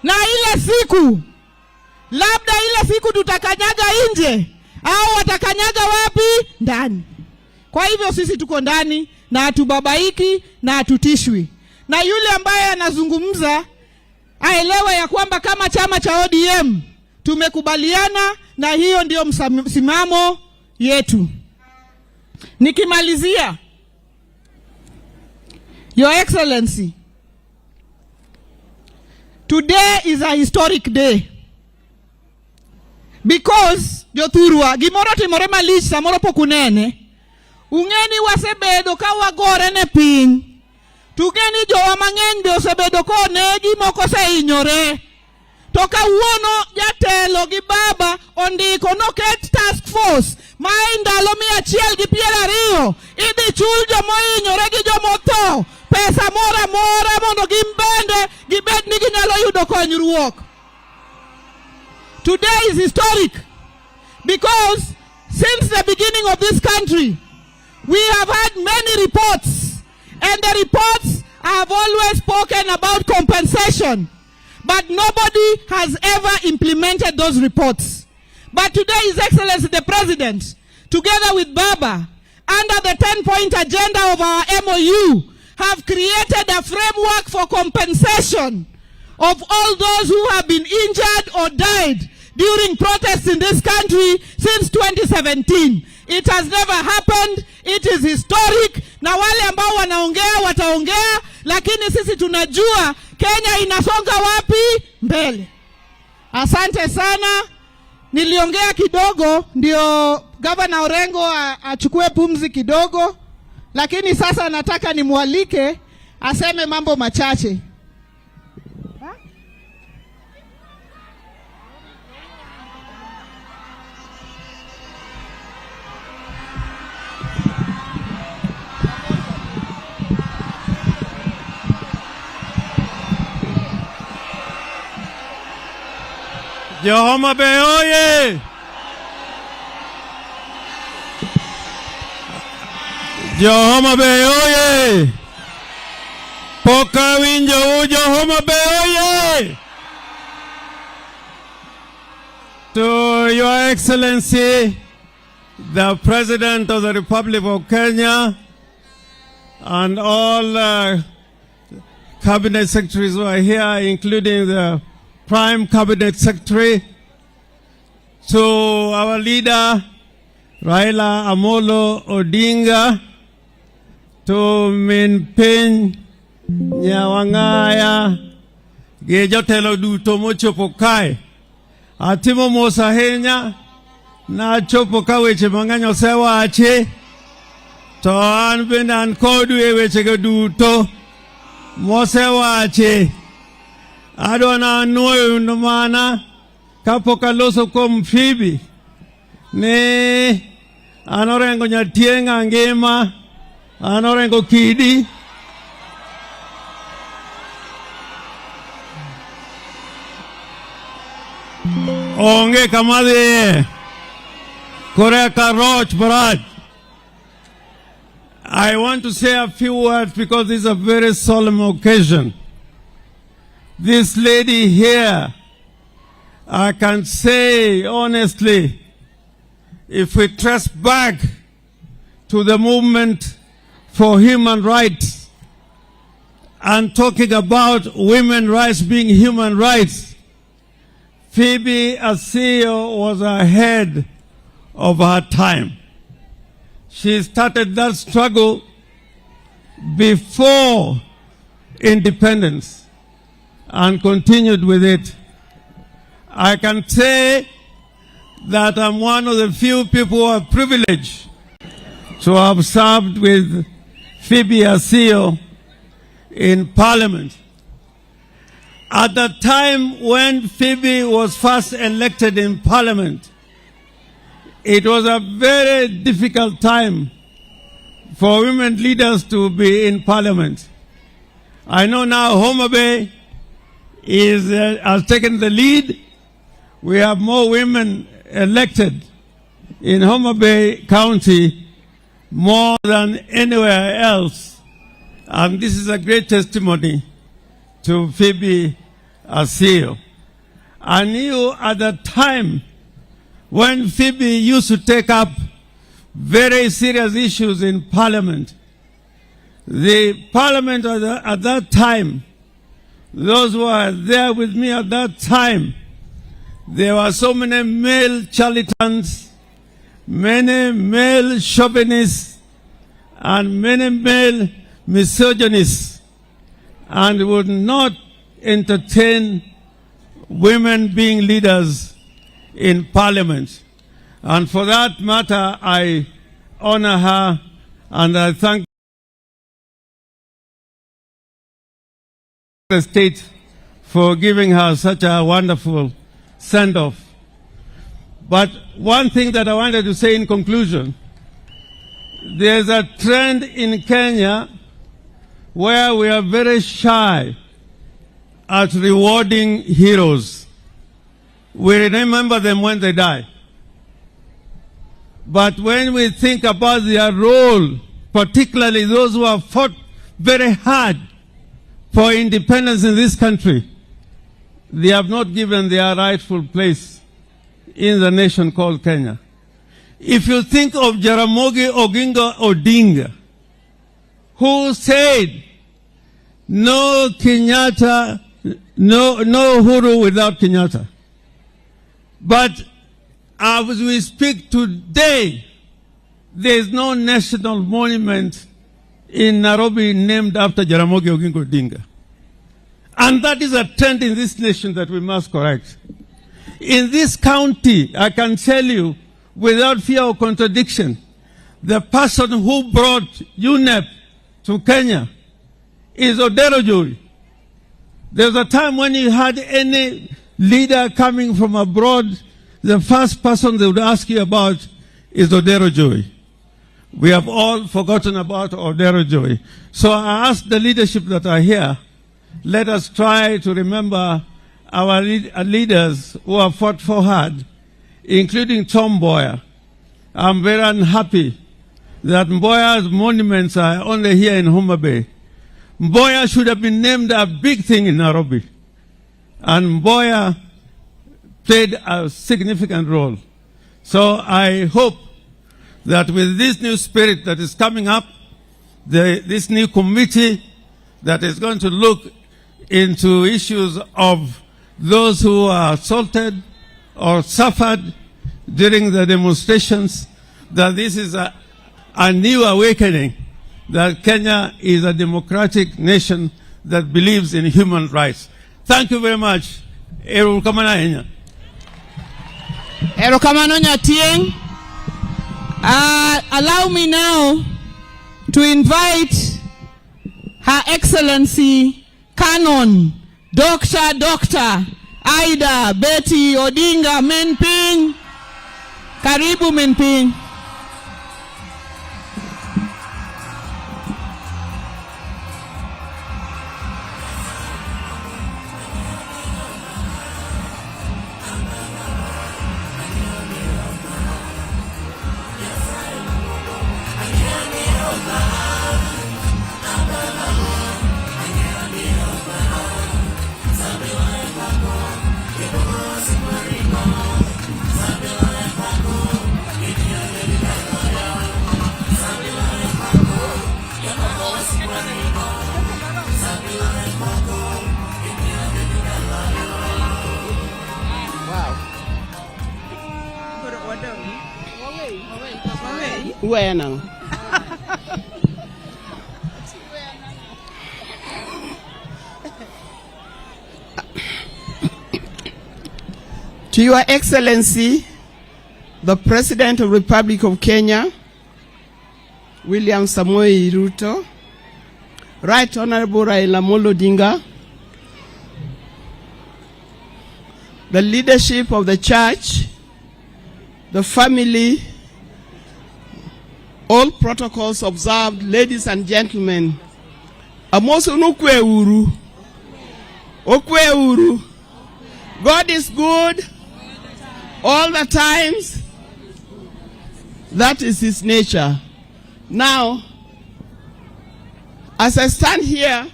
Na ile siku, labda ile siku tutakanyaga nje, au watakanyaga wapi? Ndani. Kwa hivyo sisi tuko ndani na hatubabaiki na hatutishwi. Na yule ambaye anazungumza aelewe ya kwamba kama chama cha ODM tumekubaliana na hiyo ndio msimamo yetu. Nikimalizia, Your Excellency, today is a historic day because jothurwa gimoro timore malich samoro pokunene. Ungeni wasebedo ka wagore ne piny. Tugeni jowa mang'eny be osebedo ko negi moko seinyore. To kawuono jatelo gi baba ondiko no ket task force ma ndalo 120 idhi chul jomohinyore gi jomotho pesa mora mondo gimbende gibed ni ginyalo yudo konyruok. Today is historic because since the beginning of this country we have had many reports, and the reports have always spoken about compensation, but nobody has ever implemented those reports. But today, His Excellency the President, together with Baba, under the 10-point agenda of our MOU, have created a framework for compensation of all those who have been injured or died during protests in this country since 2017. It has never happened. It is historic. Na wale ambao wanaongea wataongea, lakini sisi tunajua Kenya inasonga wapi mbele. Asante sana. Niliongea kidogo ndio Governor Orengo achukue pumzi kidogo, lakini sasa nataka nimwalike aseme mambo machache. Homa Bay oye! Homa Bay oye! Poka winjo Homa Bay oye! To Your Excellency, the President of the Republic of Kenya, and all Cabinet Secretaries who are here, including the Prime Cabinet Secretary, to our leader, Raila Amolo Odinga, to Min Piny Nyawang'aya, gi jotelo duto mochopo kae. Atimo mos ahinya, nachopo ka weche mang'eny osewachi, to an bende an kodu e wechego duto mosewachi. Adwana nuoyo mana kapok aloso kuom Phoebe ni anorengo nyatieng'a ngima, anorengo kidi, onge kamadhiye koreka roch braj. I want to say a few words because this is a very solemn occasion. This lady here, I can say honestly, if we trace back to the movement for human rights and talking about women's rights being human rights, Phoebe Asiyo was ahead of her time. She started that struggle before independence and continued with it. I can say that I'm one of the few people who are privileged to have served with Phoebe Asiyo in Parliament. At the time when Phoebe was first elected in Parliament, it was a very difficult time for women leaders to be in Parliament. I know now Homa Bay has taken the lead. We have more women elected in Homa Bay County more than anywhere else. And this is a great testimony to Phoebe Asiyo. I knew at the time when Phoebe used to take up very serious issues in Parliament. The Parliament at that time, those who were there with me at that time, there were so many male charlatans, many male chauvinists, and many male misogynists, and would not entertain women being leaders in Parliament. And for that matter, I honor her and I thank the state for giving her such a wonderful send-off. But one thing that I wanted to say in conclusion, there's a trend in Kenya where we are very shy at rewarding heroes. We remember them when they die. But when we think about their role, particularly those who have fought very hard for independence in this country, they have not given their rightful place in the nation called Kenya. If you think of Jaramogi Oginga Odinga, who said, no Kenyatta, no Uhuru without Kenyatta. But as we speak today, there is no national monument in Nairobi named after Jaramogi Oginga Odinga. And that is a trend in this nation that we must correct. In this county, I can tell you, without fear of contradiction, the person who brought UNEP to Kenya is Odero Joy. There's a time when you had any leader coming from abroad, the first person they would ask you about is Odero Joy. We have all forgotten about Odero Joy. So I ask the leadership that are here, let us try to remember our leaders who have fought for hard, including Tom Mboya. I'm very unhappy that Mboya's monuments are only here in Homa Bay. Mboya should have been named a big thing in Nairobi. And Mboya played a significant role. So I hope that with this new spirit that is coming up, this new committee that is going to look into issues of those who are assaulted or suffered during the demonstrations, that this is a new awakening, that Kenya is a democratic nation that believes in human rights. Thank you very much. Erukamana Nyatieng. Allow me now to invite Her Excellency Canon Dr. Ida Betty Odinga Menping. Karibu Menping. To Your Excellency, the President of the Republic of Kenya, William Samoei Ruto, Right Honorable Raila Odinga, the leadership of the church, the family, all protocols observed, ladies and gentlemen. Amoso nukwe uru. Okwe uru. God is good all the times. That is his nature. Now, as I stand here,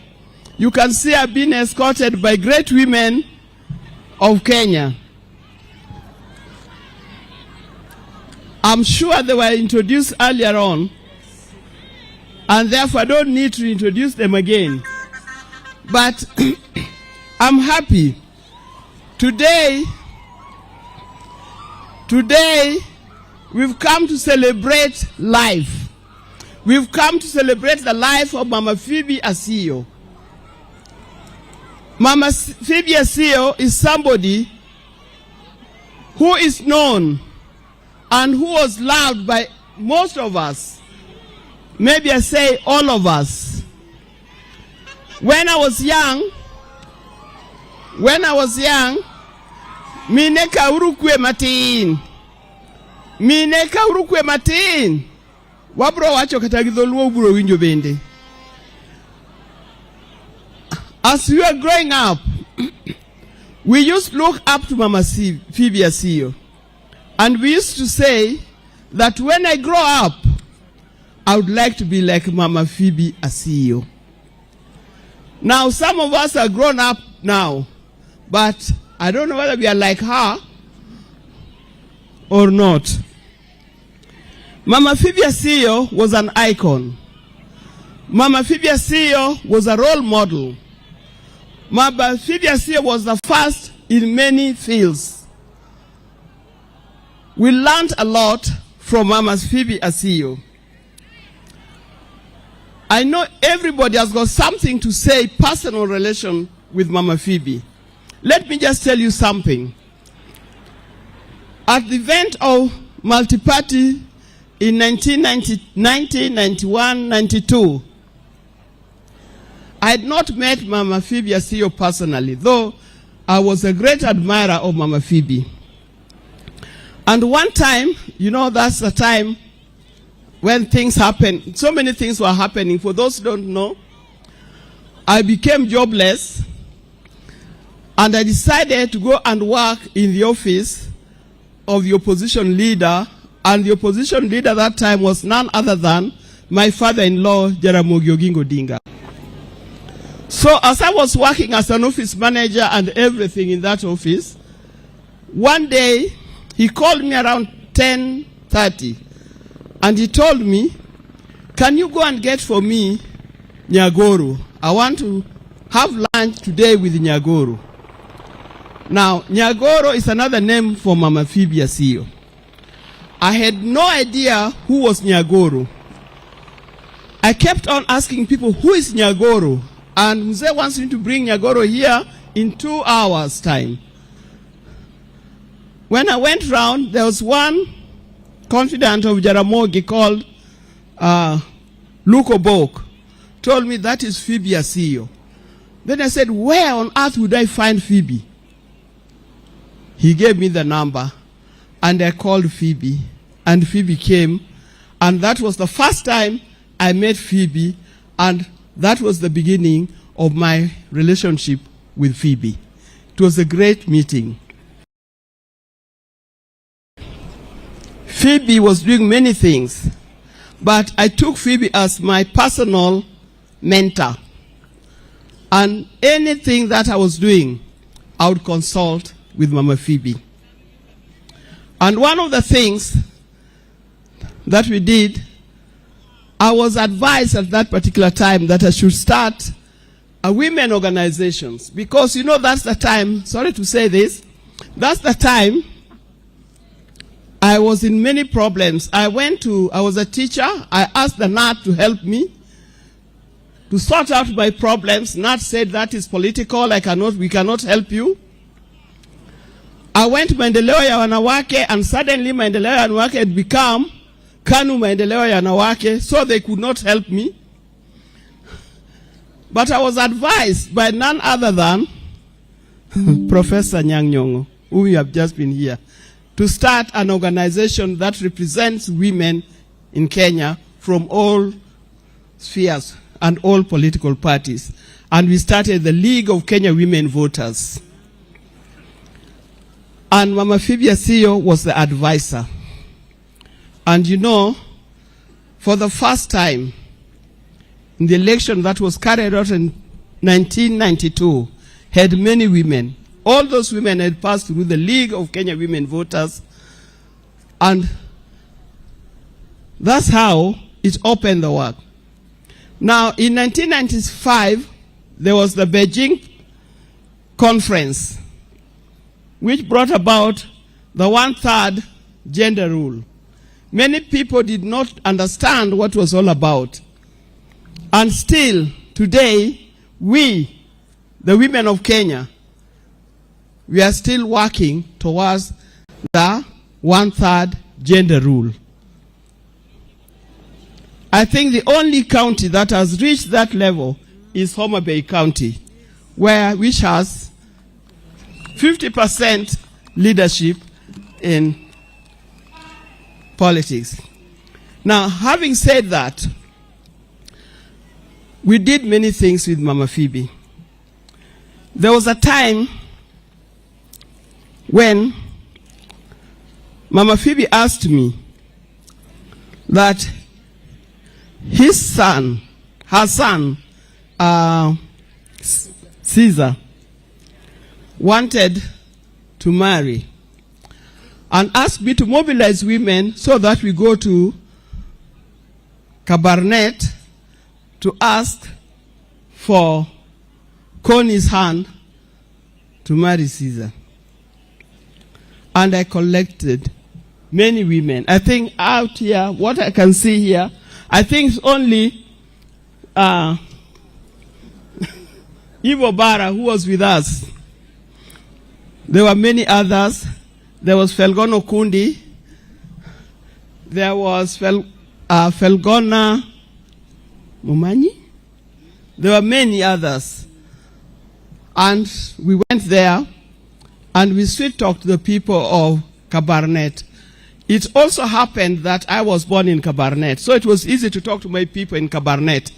you can see I've been escorted by great women of Kenya. I'm sure they were introduced earlier on, and therefore I don't need to introduce them again. But I'm happy. Today, we've come to celebrate life. We've come to celebrate the life of Mama Phoebe Asiyo. Mama Phoebe Asiyo is somebody who is known and who was loved by most of us. Maybe I say all of us. When I was young, mineka urukwe matin. Wabro wacho katagidholuo ubro winjo bende. As we were growing up, we used to look up to Mama Phoebe Asiyo. And we used to say that when I grow up, I would like to be like Mama Phoebe Asiyo. Now, some of us are grown up now, but I don't know whether we are like her or not. Mama Phoebe Asiyo was an icon. Mama Phoebe Asiyo was a role model. Mama Phoebe Asiyo was the first in many fields. We learned a lot from Mama Phoebe Asiyo. I know everybody has got something to say, personal relation with Mama Phoebe. Let me just tell you something. At the event of multi-party in 1990, 91, 92, I had not met Mama Phoebe Asiyo personally, though I was a great admirer of Mama Phoebe. And one time, you know, that's the time when things happen. So many things were happening. For those who don't know, I became jobless, and I decided to go and work in the office of the opposition leader, and the opposition leader that time was none other than my father-in-law, Jaramogi Oginga Odinga. So as I was working as an office manager and everything in that office, one day he called me around 10:30, and he told me, "Can you go and get for me Nyagoro? I want to have lunch today with Nyagoro." Now, Nyagoro is another name for Mama Phoebe Asiyo. I had no idea who was Nyagoro. I kept on asking people, who is Nyagoro? And Mzee wants me to bring Nyagoro here in 2 hours' time. When I went round, there was one confidant of Jaramogi called Luko Bok, told me that is Phoebe Asiyo. Then I said, where on earth would I find Phoebe? He gave me the number, and I called Phoebe, and Phoebe came, and that was the first time I met Phoebe, and that was the beginning of my relationship with Phoebe. It was a great meeting. Phoebe was doing many things, but I took Phoebe as my personal mentor. And anything that I was doing, I would consult with Mama Phoebe. And one of the things that we did, I was advised at that particular time that I should start a women organizations, because you know that's the time, sorry to say this, that's the time I was in many problems. I was a teacher, I asked the NAT to help me to sort out my problems. NAT said that is political, we cannot help you. I went to Maendeleo ya Wanawake, and suddenly Maendeleo ya Wanawake had become KANU Maendeleo ya Wanawake, so they could not help me. But I was advised by none other than Professor Nyang' Nyong'o, whom you have just been here, to start an organization that represents women in Kenya from all spheres and all political parties. And we started the League of Kenya Women Voters. And Mama Phoebe Asiyo was the advisor. And you know, for the first time in the election that was carried out in 1992, had many women. All those women had passed through the League of Kenya Women Voters, and that's how it opened the work. Now, in 1995, there was the Beijing conference, which brought about the 1/3 gender rule. Many people did not understand what it was all about. And still, today, we, the women of Kenya, we are still working towards the 1/3 gender rule. I think the only county that has reached that level is Homa Bay County, which has 50% leadership in politics. Now, having said that, we did many things with Mama Phoebe. There was a time when Mama Phoebe asked me that her son, Caesar, wanted to marry and asked me to mobilize women so that we go to Kabarnet to ask for Connie's hand to marry Caesar. And I collected many women. I think out here, what I can see here, I think it's only Ivo Bara who was with us. There were many others. There was Felgono Kundi. There was Felgona Mumanyi. There were many others. And we went there and we sweet-talked the people of Kabarnet. It also happened that I was born in Kabarnet, so it was easy to talk to my people in Kabarnet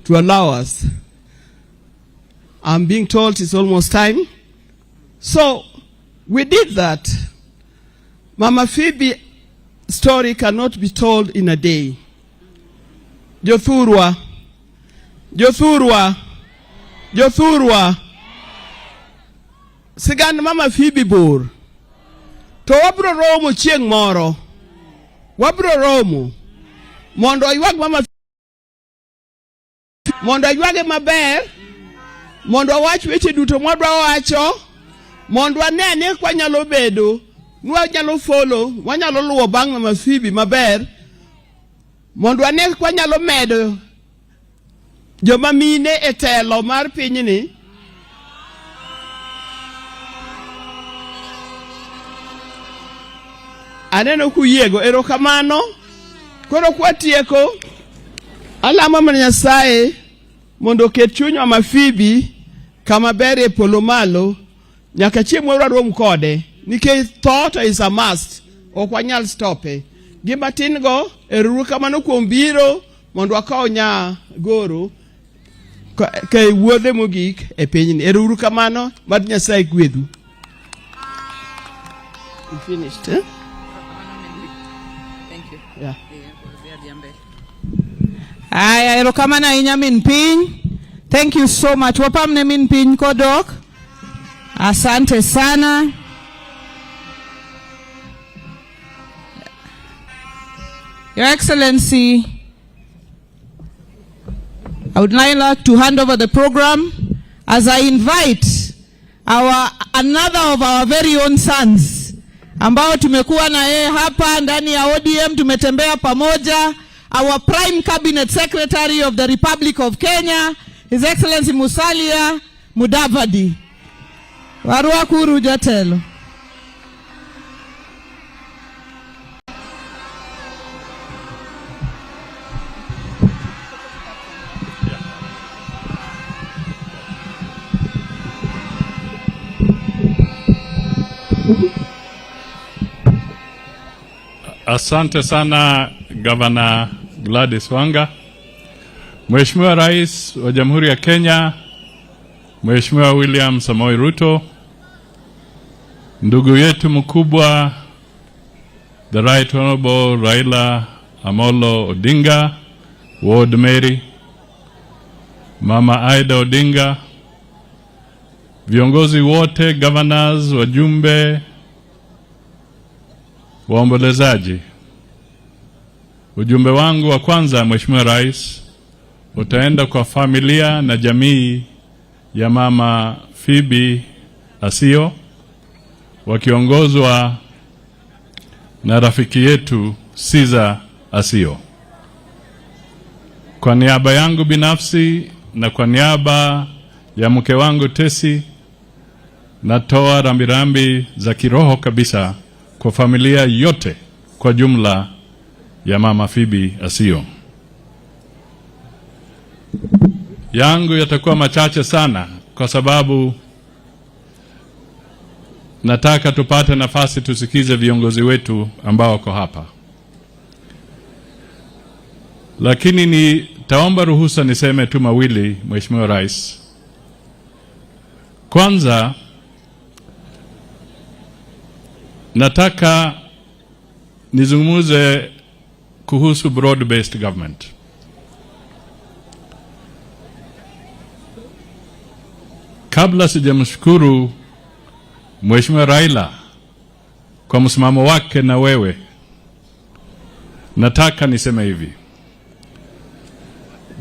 to allow us. I'm being told it's almost time. So we did that. Mama Phoebe story cannot be told in a day. Jothurwa. Sigan Mama Phoebe bor. To wabro romo chieng moro. Wabro romo. Mondo ywag Mama mondo ywage maber. Mondo wach weche duto mwadwa wacho. Mondo anene kwa nyalo bedo. Nwa nyalo follow. Wanyalo luwo bang Mama Phoebe maber. Mondo anene kwa nyalo medo. Joma mine etelo mar piny ni. Aneno kuyiego erokamano. Koro kwatieko alamo mar Nyasaye mondo ket chuny Mama Phoebe kama ber e polo malo nyaka chieng' moro rom kode nikech thought is a must. Ok wanyal stope. Gima tin go erokamano kuom biro mondo akaw nya goro ke wuodhe mogik e pinyni. Erokamano mad Nyasaye gwedhu. You finished, eh? Yeah. Aya, erokamano ahinya min piny. Thank you so much. Wapamne min piny kodok. Asante sana. Your Excellency, I would now like to hand over the program as I invite another of our very own sons ambao tumekuwa na yeye hapa ndani ya ODM, tumetembea pamoja, our Prime Cabinet Secretary of the Republic of Kenya, His Excellency Musalia Mudavadi. Warua kuru jatelo. Asante sana Governor Gladys Wanga. Mheshimiwa Rais wa Jamhuri ya Kenya, Mheshimiwa William Samoei Ruto, ndugu yetu mkubwa the Right Honorable Raila Amolo Odinga, Ward Mary, Mama Aida Odinga, viongozi wote, governors, wajumbe, waombolezaji. Ujumbe wangu wa kwanza, Mheshimiwa Rais, utaenda kwa familia na jamii ya Mama Phoebe Asiyo, wakiongozwa na rafiki yetu Asiyo. Kwa niaba yangu binafsi na kwa niaba ya mke wangu Tesi, natoa rambirambi za kiroho kabisa kwa familia yote kwa jumla ya Mama Phoebe Asiyo. Yangu yatakuwa machache sana kwa sababu nataka tupate nafasi tusikize viongozi wetu ambao wako hapa. Lakini nitaomba ruhusa niseme tu mawili, Mheshimiwa Rais. Kwanza, nataka nizungumze kuhusu broad-based government. Kabla sijamshukuru Mheshimiwa Raila kwa msimamo wake na wewe, nataka niseme hivi.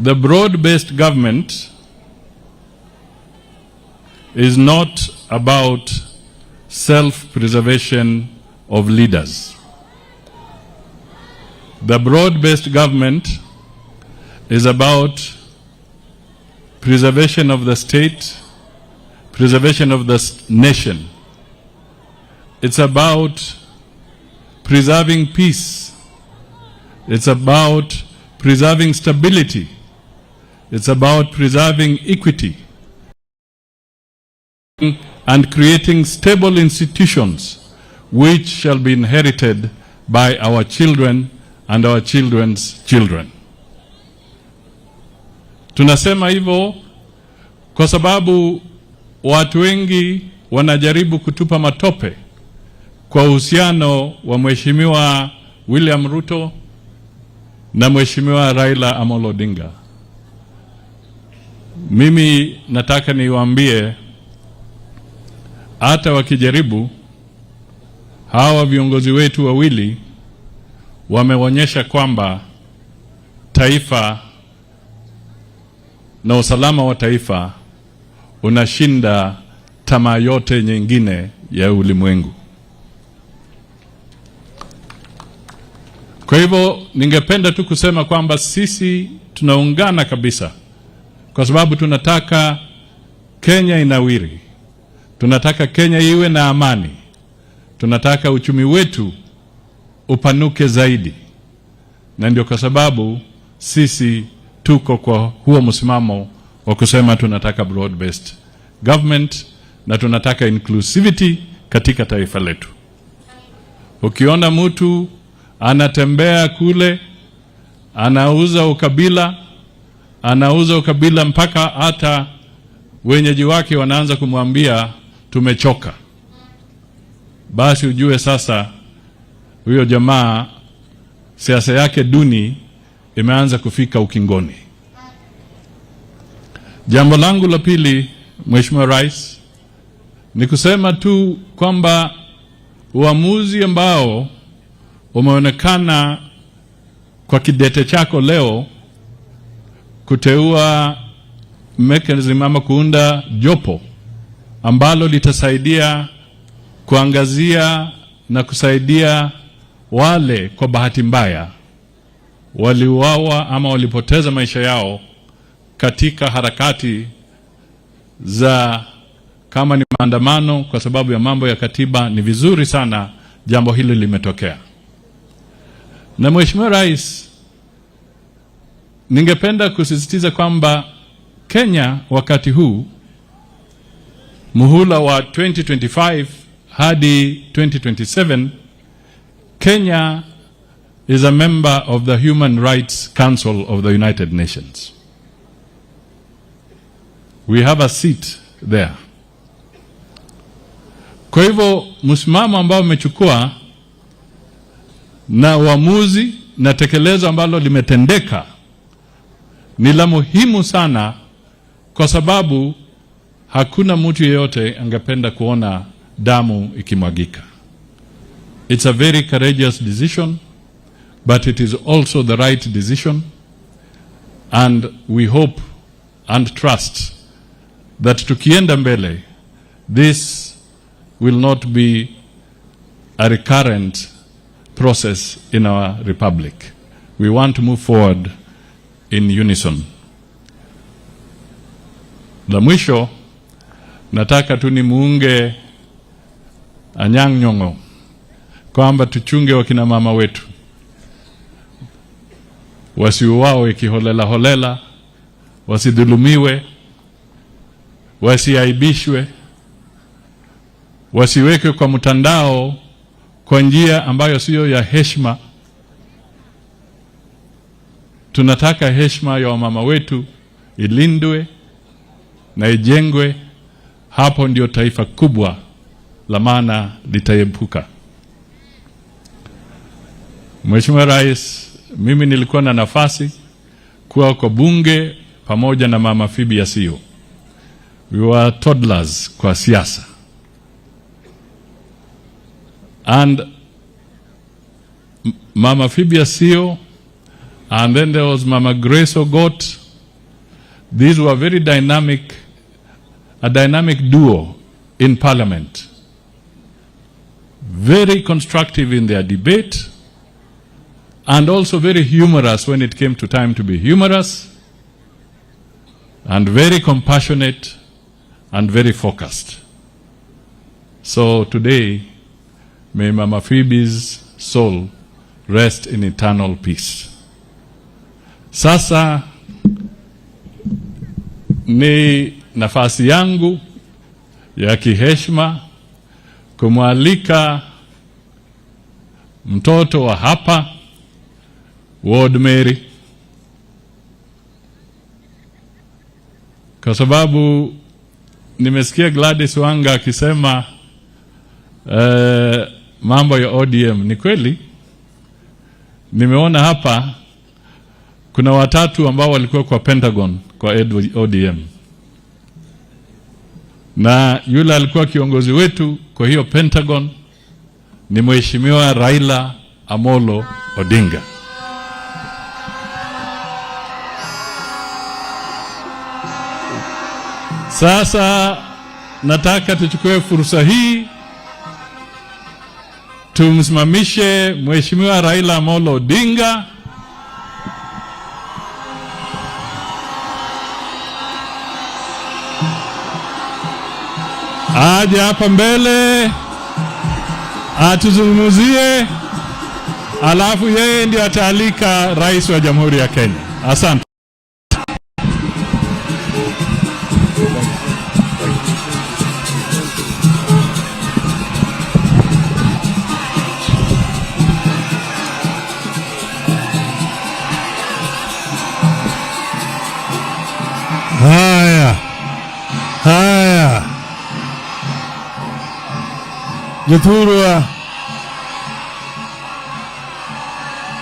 The broad-based government is not about self-preservation of leaders. The broad-based government is about preservation of the state, preservation of the nation. It's about preserving peace. It's about preserving stability. It's about preserving equity and creating stable institutions which shall be inherited by our children and our children's children. Tunasema hivyo kwa sababu watu wengi wanajaribu kutupa matope kwa uhusiano wa Mheshimiwa William Ruto na Mheshimiwa Raila Amolo Odinga. Mimi nataka niwaambie, hata wakijaribu, hawa viongozi wetu wawili wameonyesha kwamba taifa na usalama wa taifa unashinda tamaa yote nyingine ya ulimwengu. Kwa hivyo ningependa tu kusema kwamba sisi tunaungana kabisa kwa sababu tunataka Kenya inawiri. Tunataka Kenya iwe na amani. Tunataka uchumi wetu upanuke zaidi. Na ndio kwa sababu sisi tuko kwa huo msimamo wa kusema tunataka broad-based government na tunataka inclusivity katika taifa letu. Ukiona mtu anatembea kule, anauza ukabila mpaka hata wenyeji wake wanaanza kumwambia tumechoka, basi ujue sasa huyo jamaa siasa yake duni imeanza kufika ukingoni. Jambo langu la pili, Mheshimiwa Rais, ni kusema tu kwamba uamuzi ambao umeonekana kwa kidete chako leo kuteua mechanism ama kuunda jopo ambalo litasaidia kuangazia na kusaidia wale kwa bahati mbaya waliuawa ama walipoteza maisha yao katika harakati za kama ni maandamano kwa sababu ya mambo ya katiba. Ni vizuri sana jambo hili limetokea. Na Mheshimiwa Rais, ningependa kusisitiza kwamba Kenya wakati huu muhula wa 2025 hadi 2027, Kenya is a member of the Human Rights Council of the United Nations. We have a seat there. Kwa hivyo msimamo ambao umechukua na uamuzi na tekelezo ambalo limetendeka ni la muhimu sana, kwa sababu hakuna mtu yeyote angependa kuona damu ikimwagika. It's a very courageous decision, but it is also the right decision, and we hope and trust that tukienda mbele, this will not be a recurrent process in our republic. We want to move forward in unison. La mwisho, nataka tu ni muunge Anyang' Nyong'o kwamba tuchunge wakina mama wetu, wasiuawe ikiholela holela, wasidhulumiwe, wasiaibishwe, wasiwekwe kwa mtandao kwa njia ambayo sio ya heshima. Tunataka heshima ya mama wetu ilindwe na ijengwe. Hapo ndio taifa kubwa la maana litaepuka. Mheshimiwa Rais, mimi nilikuwa na nafasi kuwa kwa bunge pamoja na mama Phoebe Asiyo. We were toddlers kwa siasa. And Mama Phoebe Asiyo, and then there was Mama Grace Ogot. These were very dynamic, a dynamic duo in Parliament. Very constructive in their debate, and also very humorous when it came to time to be humorous, and very compassionate and very focused. So today, may Mama Phoebe's soul rest in eternal peace. Sasa ni nafasi yangu ya kiheshima kumwalika mtoto wa hapa Ward Mary, kwa sababu nimesikia Gladys Wanga akisema mambo ya ODM. Ni kweli, nimeona hapa kuna watatu ambao walikuwa kwa Pentagon kwa ODM, na yule alikuwa kiongozi wetu kwa hiyo Pentagon ni Mheshimiwa Raila Amolo Odinga. Sasa nataka tuchukue fursa hii tumsimamishe Mheshimiwa Raila Amolo Odinga aje hapa mbele atuzungumzie, alafu yeye ndiye ataalika Rais wa Jamhuri ya Kenya. Asante. Haya.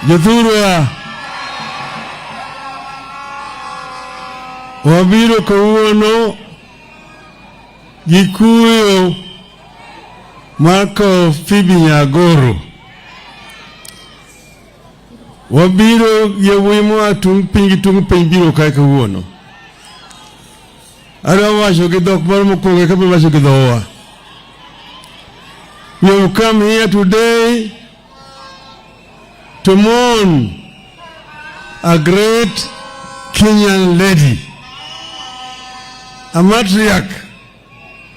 Jothurwa wabiro kawuono gikuyo Marco Phoebe Nyagoro. Wabiro yewimo atung piny biro kae kawuono. Adwa wacho gi dhok moro mokwongo eka wacho gi dhowa. We have come here today to mourn a great Kenyan lady, a matriarch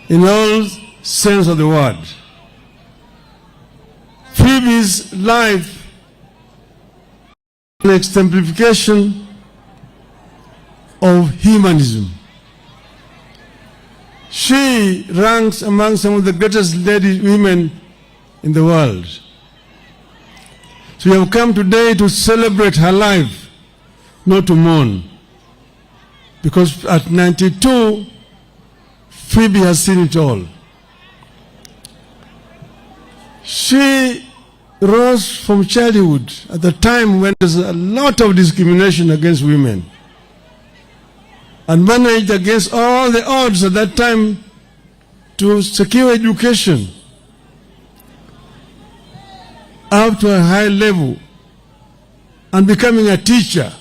in all sense of the word. Phoebe's life, an exemplification of humanism. She ranks among some of the greatest women in the world. So we have come today to celebrate her life, not to mourn. Because at 92, Phoebe has seen it all. She rose from childhood at the time when there's a lot of discrimination against women, and managed against all the odds at that time to secure education up to a high level and becoming a teacher.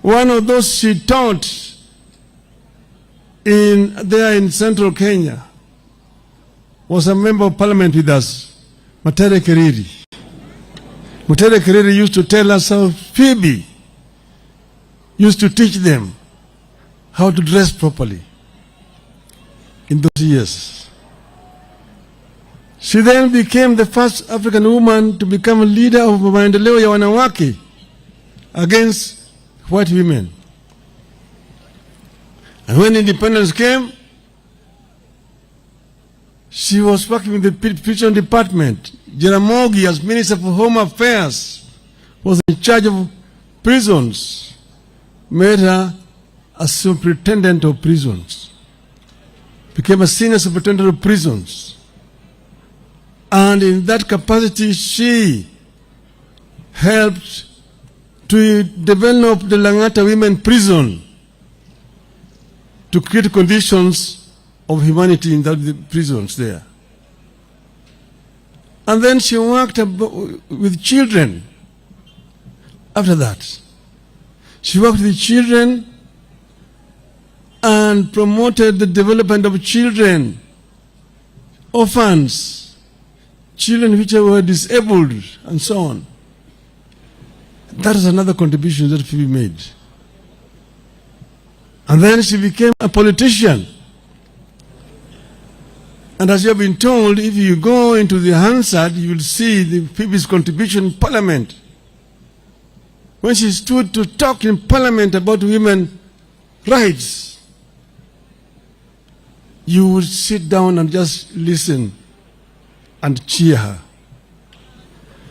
One of those she taught there in central Kenya was a member of parliament with us, Mutere Kiriri. Mutere Kiriri used to tell us how Phoebe used to teach them how to dress properly in those years. She then became the first African woman to become a leader of maendeleo ya wanawake against white women. And when independence came, she was working with the prison department. Jaramogi, as Minister for Home Affairs, was in charge of prisons, made her a superintendent of prisons, became a senior superintendent of prisons. And in that capacity, she helped to develop the Langata Women Prison to create conditions of humanity in the prisons there. And then she worked with children after that. She worked with children and promoted the development of children, orphans, children which were disabled, and so on. That is another contribution that Phoebe made. And then she became a politician. And as you have been told, if you go into the Hansard, you will see Phoebe's contribution in Parliament. When she stood to talk in Parliament about women's rights, you would sit down and just listen and cheer her.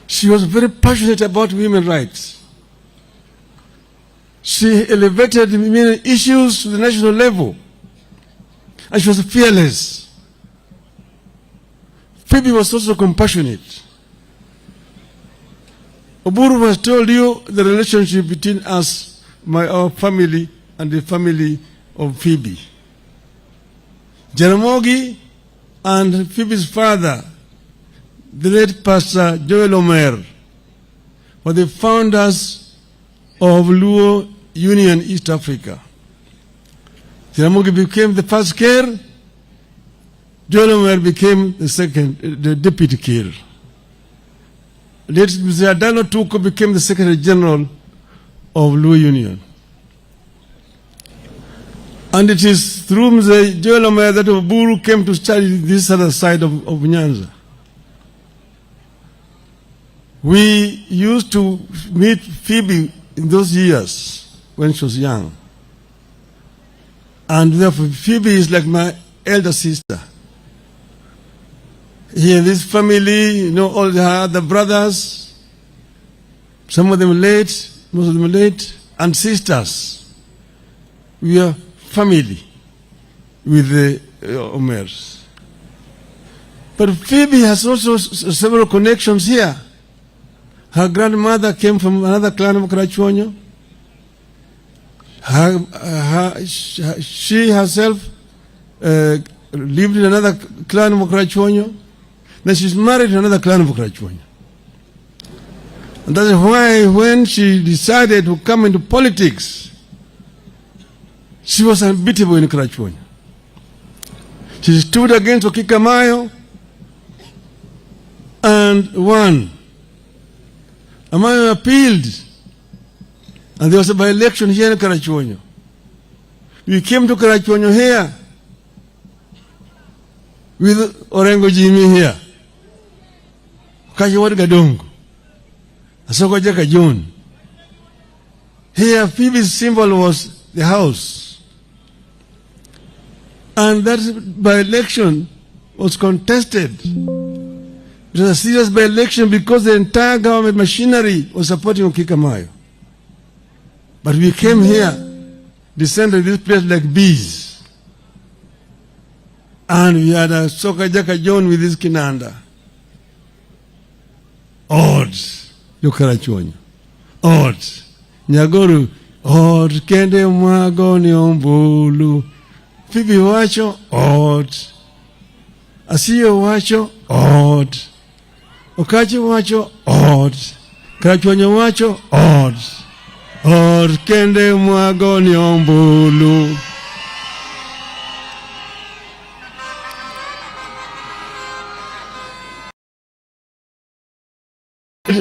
She was very passionate about women's rights. She elevated women's issues to the national level, and she was fearless. Phoebe was also compassionate. Oburu has told you the relationship between us, our family, and the family of Phoebe. Jaramogi and Phoebe's father, the late Pastor Joel Omer, were the founders of Luo Union East Africa. Jaramogi became the first Kir. Joel Omer became the deputy Kir. Late Mr. Adano Tuko became the Secretary General of Luo Union. And it is through Mr. Joel Omer that Oburu came to study this other side of Nyanza. We used to meet Phoebe in those years when she was young. And therefore, Phoebe is like my elder sister. Here, this family, all her other brothers, some of them late, most of them late, and sisters. We are family with the Omers. But Phoebe has also several connections here. Her grandmother came from another clan of Karachuonyo. She herself lived in another clan of Karachuonyo. Then she's married to another clan of Karachuonyo. And that's why when she decided to come into politics, she was unbeatable in Karachuonyo. She stood against Okikamayo and won. Amayo appealed, and there was a by-election here in Karachuonyo. We came to Karachuonyo here with Orengo Jimmy here. Kajiwad Gadongo. Asoko Jaka John. Here, Phoebe's symbol was the house. And that by-election was contested. It was a serious by-election because the entire government machinery was supporting Okikamayo. But we came here, descended this place like bees. And we had a Soka Jaka John with his kinanda. odds. Yo Karachuonyo. Odds. Nyagoro, odds. Kende mwagoni ombulu. Phoebe wacho, odds. Asiyo wacho, odds. Okachi wacho, odds. Karachuonyo wacho, odds. Odds. Kende mwagoni ombulu.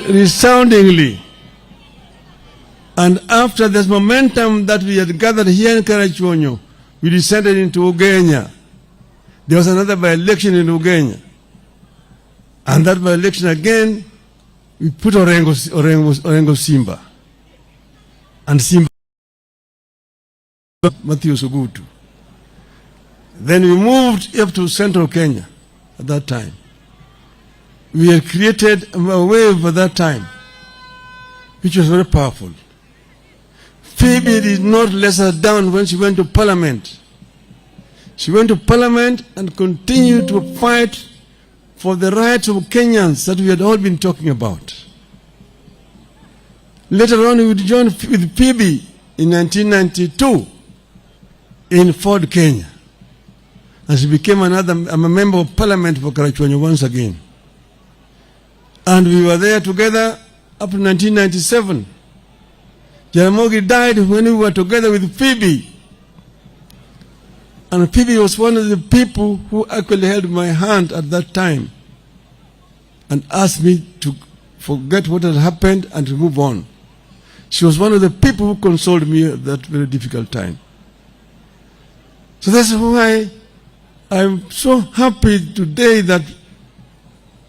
Resoundingly. And after this momentum that we had gathered here in Karachuonyo, we descended into Ugenya. There was another by-election in Ugenya. And that by-election again, we put Orengo Simba. And Simba Matthew Sugutu. Then we moved up to central Kenya at that time. We had created a wave at that time, which was very powerful. Phoebe did not let us down when she went to Parliament. She went to Parliament and continued to fight for the rights of Kenyans that we had all been talking about. Later on, we would join with Phoebe in 1992 in Ford, Kenya. And she became a member of Parliament for Karachuonyo once again. And we were there together up to 1997. Jaramogi died when we were together with Phoebe. And Phoebe was one of the people who actually held my hand at that time and asked me to forget what had happened and to move on. She was one of the people who consoled me at that very difficult time. So that's why I'm so happy today that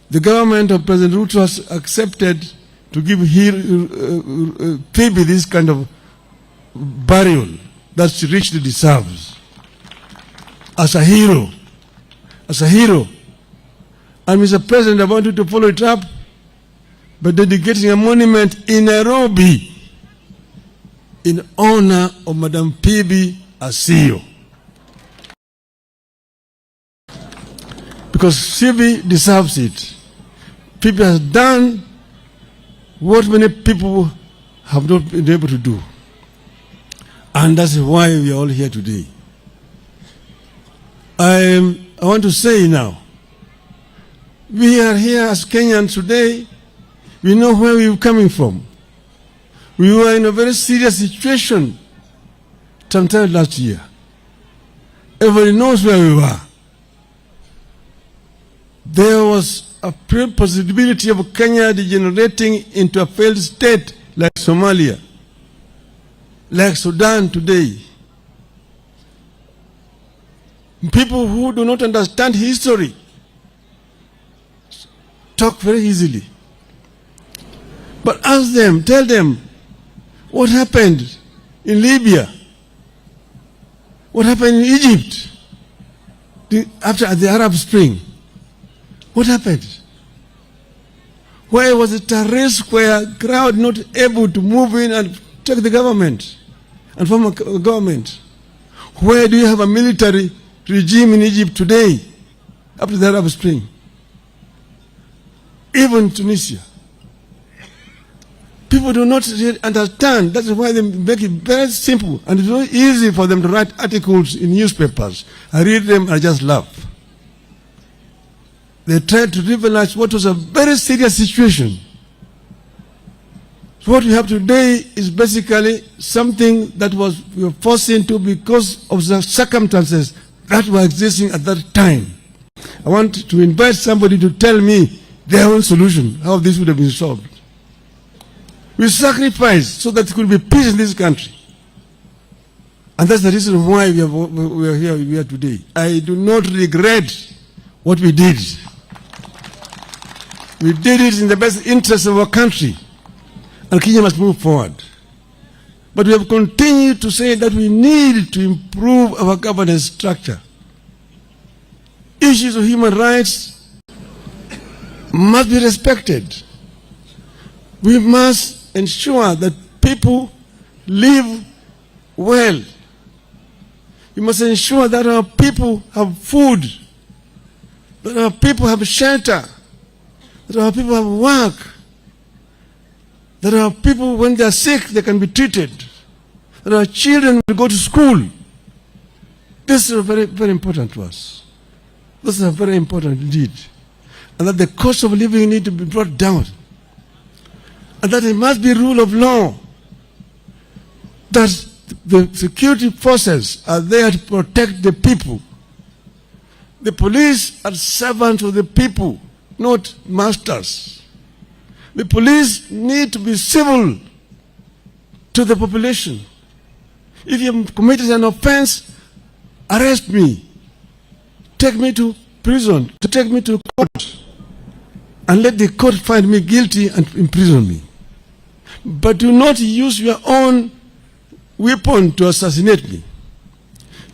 the government of President Ruto has accepted to give Phoebe this kind of burial that she richly deserves. As a hero. As a hero. And Mr. President, I want you to follow it up by dedicating a monument in Nairobi in honor of Madam Phoebe Asiyo. Because Phoebe deserves it. Phoebe has done what many people have not been able to do. And that's why we are all here today. I want to say now, we are here as Kenyans today. We know where we're coming from. We were in a very serious situation sometime last year. Everybody knows where we were. There was a possibility of Kenya degenerating into a failed state like Somalia, like Sudan today. People who do not understand history talk very easily. But ask them, tell them, what happened in Libya? What happened in Egypt after the Arab Spring? What happened? Where was the terrorist where crowd not able to move in and take the government and form a government? Where do you have a military regime in Egypt today after the Arab Spring? Even Tunisia. People do not really understand. That's why they make it very simple. And it's very easy for them to write articles in newspapers. I read them and I just laugh. They tried to trivialize what was a very serious situation. So what we have today is basically something that we were forced into because of the circumstances that were existing at that time. I want to invite somebody to tell me their own solution, how this would have been solved. We sacrificed so that there could be peace in this country. And that's the reason why we are here today. I do not regret what we did. We did it in the best interest of our country. And Kenya must move forward. But we have continued to say that we need to improve our governance structure. Issues of human rights must be respected. We must ensure that people live well. We must ensure that our people have food, that our people have shelter, that our people have work, There are people, when they are sick, they can be treated. There are children who go to school. This is very, very important to us. This is very important indeed. And that the cost of living need to be brought down. And that it must be rule of law. That the security forces are there to protect the people. The police are servants of the people, not masters. The police need to be civil to the population. If you have committed an offense, arrest me. Take me to prison, take me to court, and let the court find me guilty and imprison me. But do not use your own weapon to assassinate me.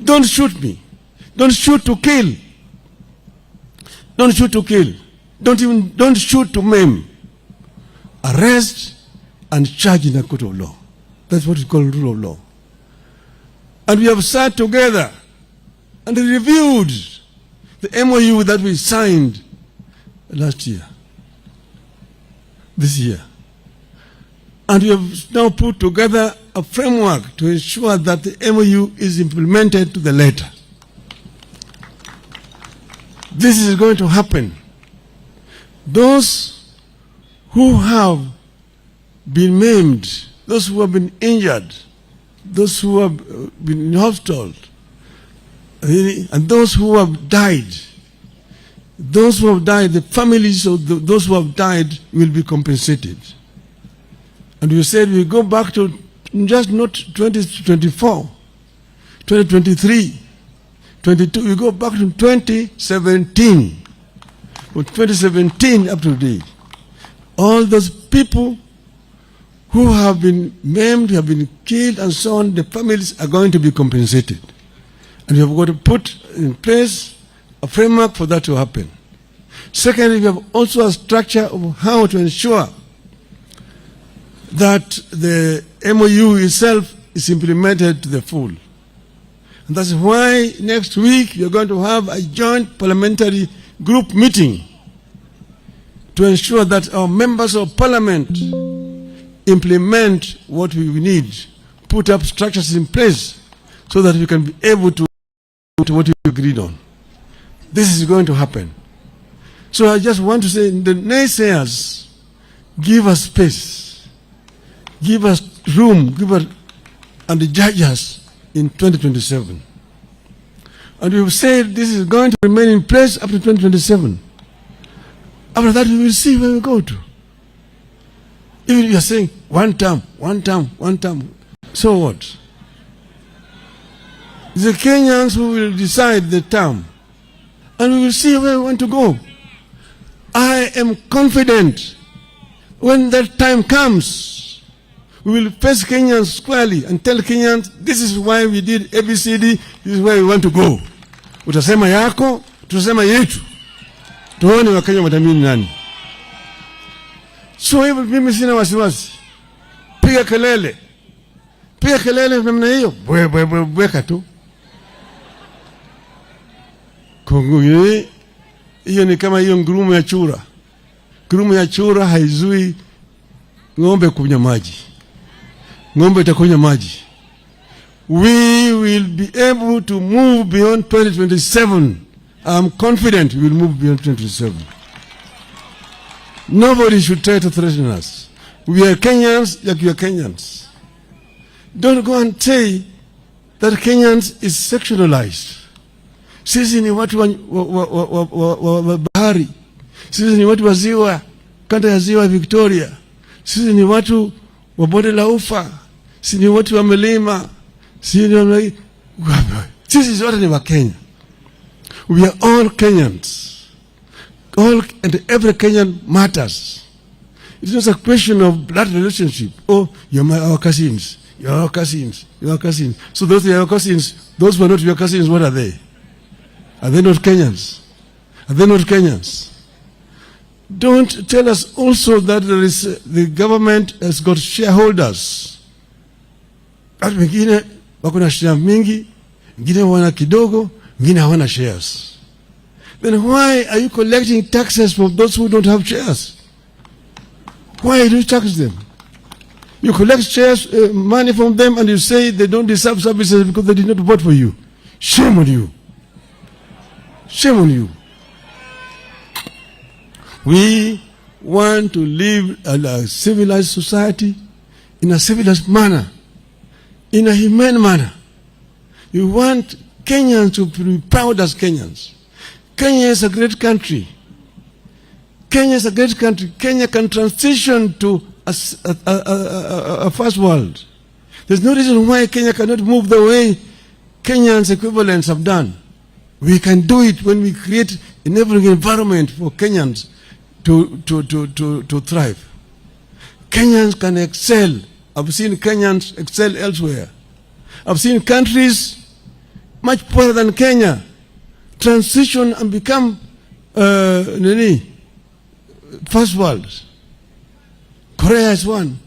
Don't shoot me. Don't shoot to kill. Don't shoot to kill. Don't shoot to maim. Arrest and charge in a court of law. That's what is called rule of law. And we have sat together and reviewed the MOU that we signed last year, this year. And we have now put together a framework to ensure that the MOU is implemented to the letter. This is going to happen. Those who have been maimed, those who have been injured, those who have been in hospital, and those who have died, the families of those who have died will be compensated. And we said we go back to just not 2024, 2023, 22, we go back to 2017. From 2017 up to date, all those people who have been maimed, have been killed and so on, the families are going to be compensated. And we have got to put in place a framework for that to happen. Secondly, we have also a structure of how to ensure that the MOU itself is implemented to the full. And that's why next week we are going to have a joint parliamentary group meeting to ensure that our members of parliament implement what we need, put up structures in place so that we can be able to what we agreed on. This is going to happen. So I just want to say, the naysayers, give us space, give us room, and judge us in 2027. And we've said this is going to remain in place up to 2027. After that, we will see where we go to. Even if you are saying one term, so what? The Kenyans who will decide the term, and we will see where we want to go. I am confident when that time comes, we will face Kenyans squarely and tell Kenyans, this is why we did ABCD, this is where we want to go. Utasema yako, tutasema yetu. Tuone Wakenya watamini nani. So hivyo mimi sina wasiwasi. Piga kelele. Piga kelele namna hiyo. Bweka tu. Kongo hiyo ni kama hiyo ngurumo ya chura. Ngurumo ya chura haizui ng'ombe kunywa maji. Ng'ombe itakunywa maji. We will be able to move beyond 2027. I'm confident we will move beyond 2027. Nobody should try to threaten us. We are Kenyans like you are Kenyans. Don't go and say that Kenyans is sectionalized. Sisi ni watu wa bahari. Sisi ni watu wa ziwa, kanda ya ziwa Victoria. Sisi ni watu wa bonde la ufa. Sisi ni watu wa milima. Sisi zote ni wa Kenya. We are all Kenyans. All and every Kenyan matters. It's not a question of blood relationship. Oh, you're our cousins. You're our cousins. You're our cousins. So those are your cousins. Those who are not your cousins, what are they? Are they not Kenyans? Are they not Kenyans? Don't tell us also that there is the government has got shareholders. Watu wengine wako na share mingi, wengine wana kidogo, wengine hawana shares. Then why are you collecting taxes from those who don't have shares? Why do you tax them? You collect shares, money from them, and you say they don't deserve services because they did not vote for you. Shame on you. Shame on you. We want to live a civilized society in a civilized manner, in a humane manner. We want Kenyans to be proud as Kenyans. Kenya is a great country. Kenya is a great country. Kenya can transition to a first world. There's no reason why Kenya cannot move the way Kenyans equivalents have done. We can do it when we create enabling environment for Kenyans to thrive. Kenyans can excel. I've seen Kenyans excel elsewhere. I've seen countries much poorer than Kenya transition and become first world. Korea is one.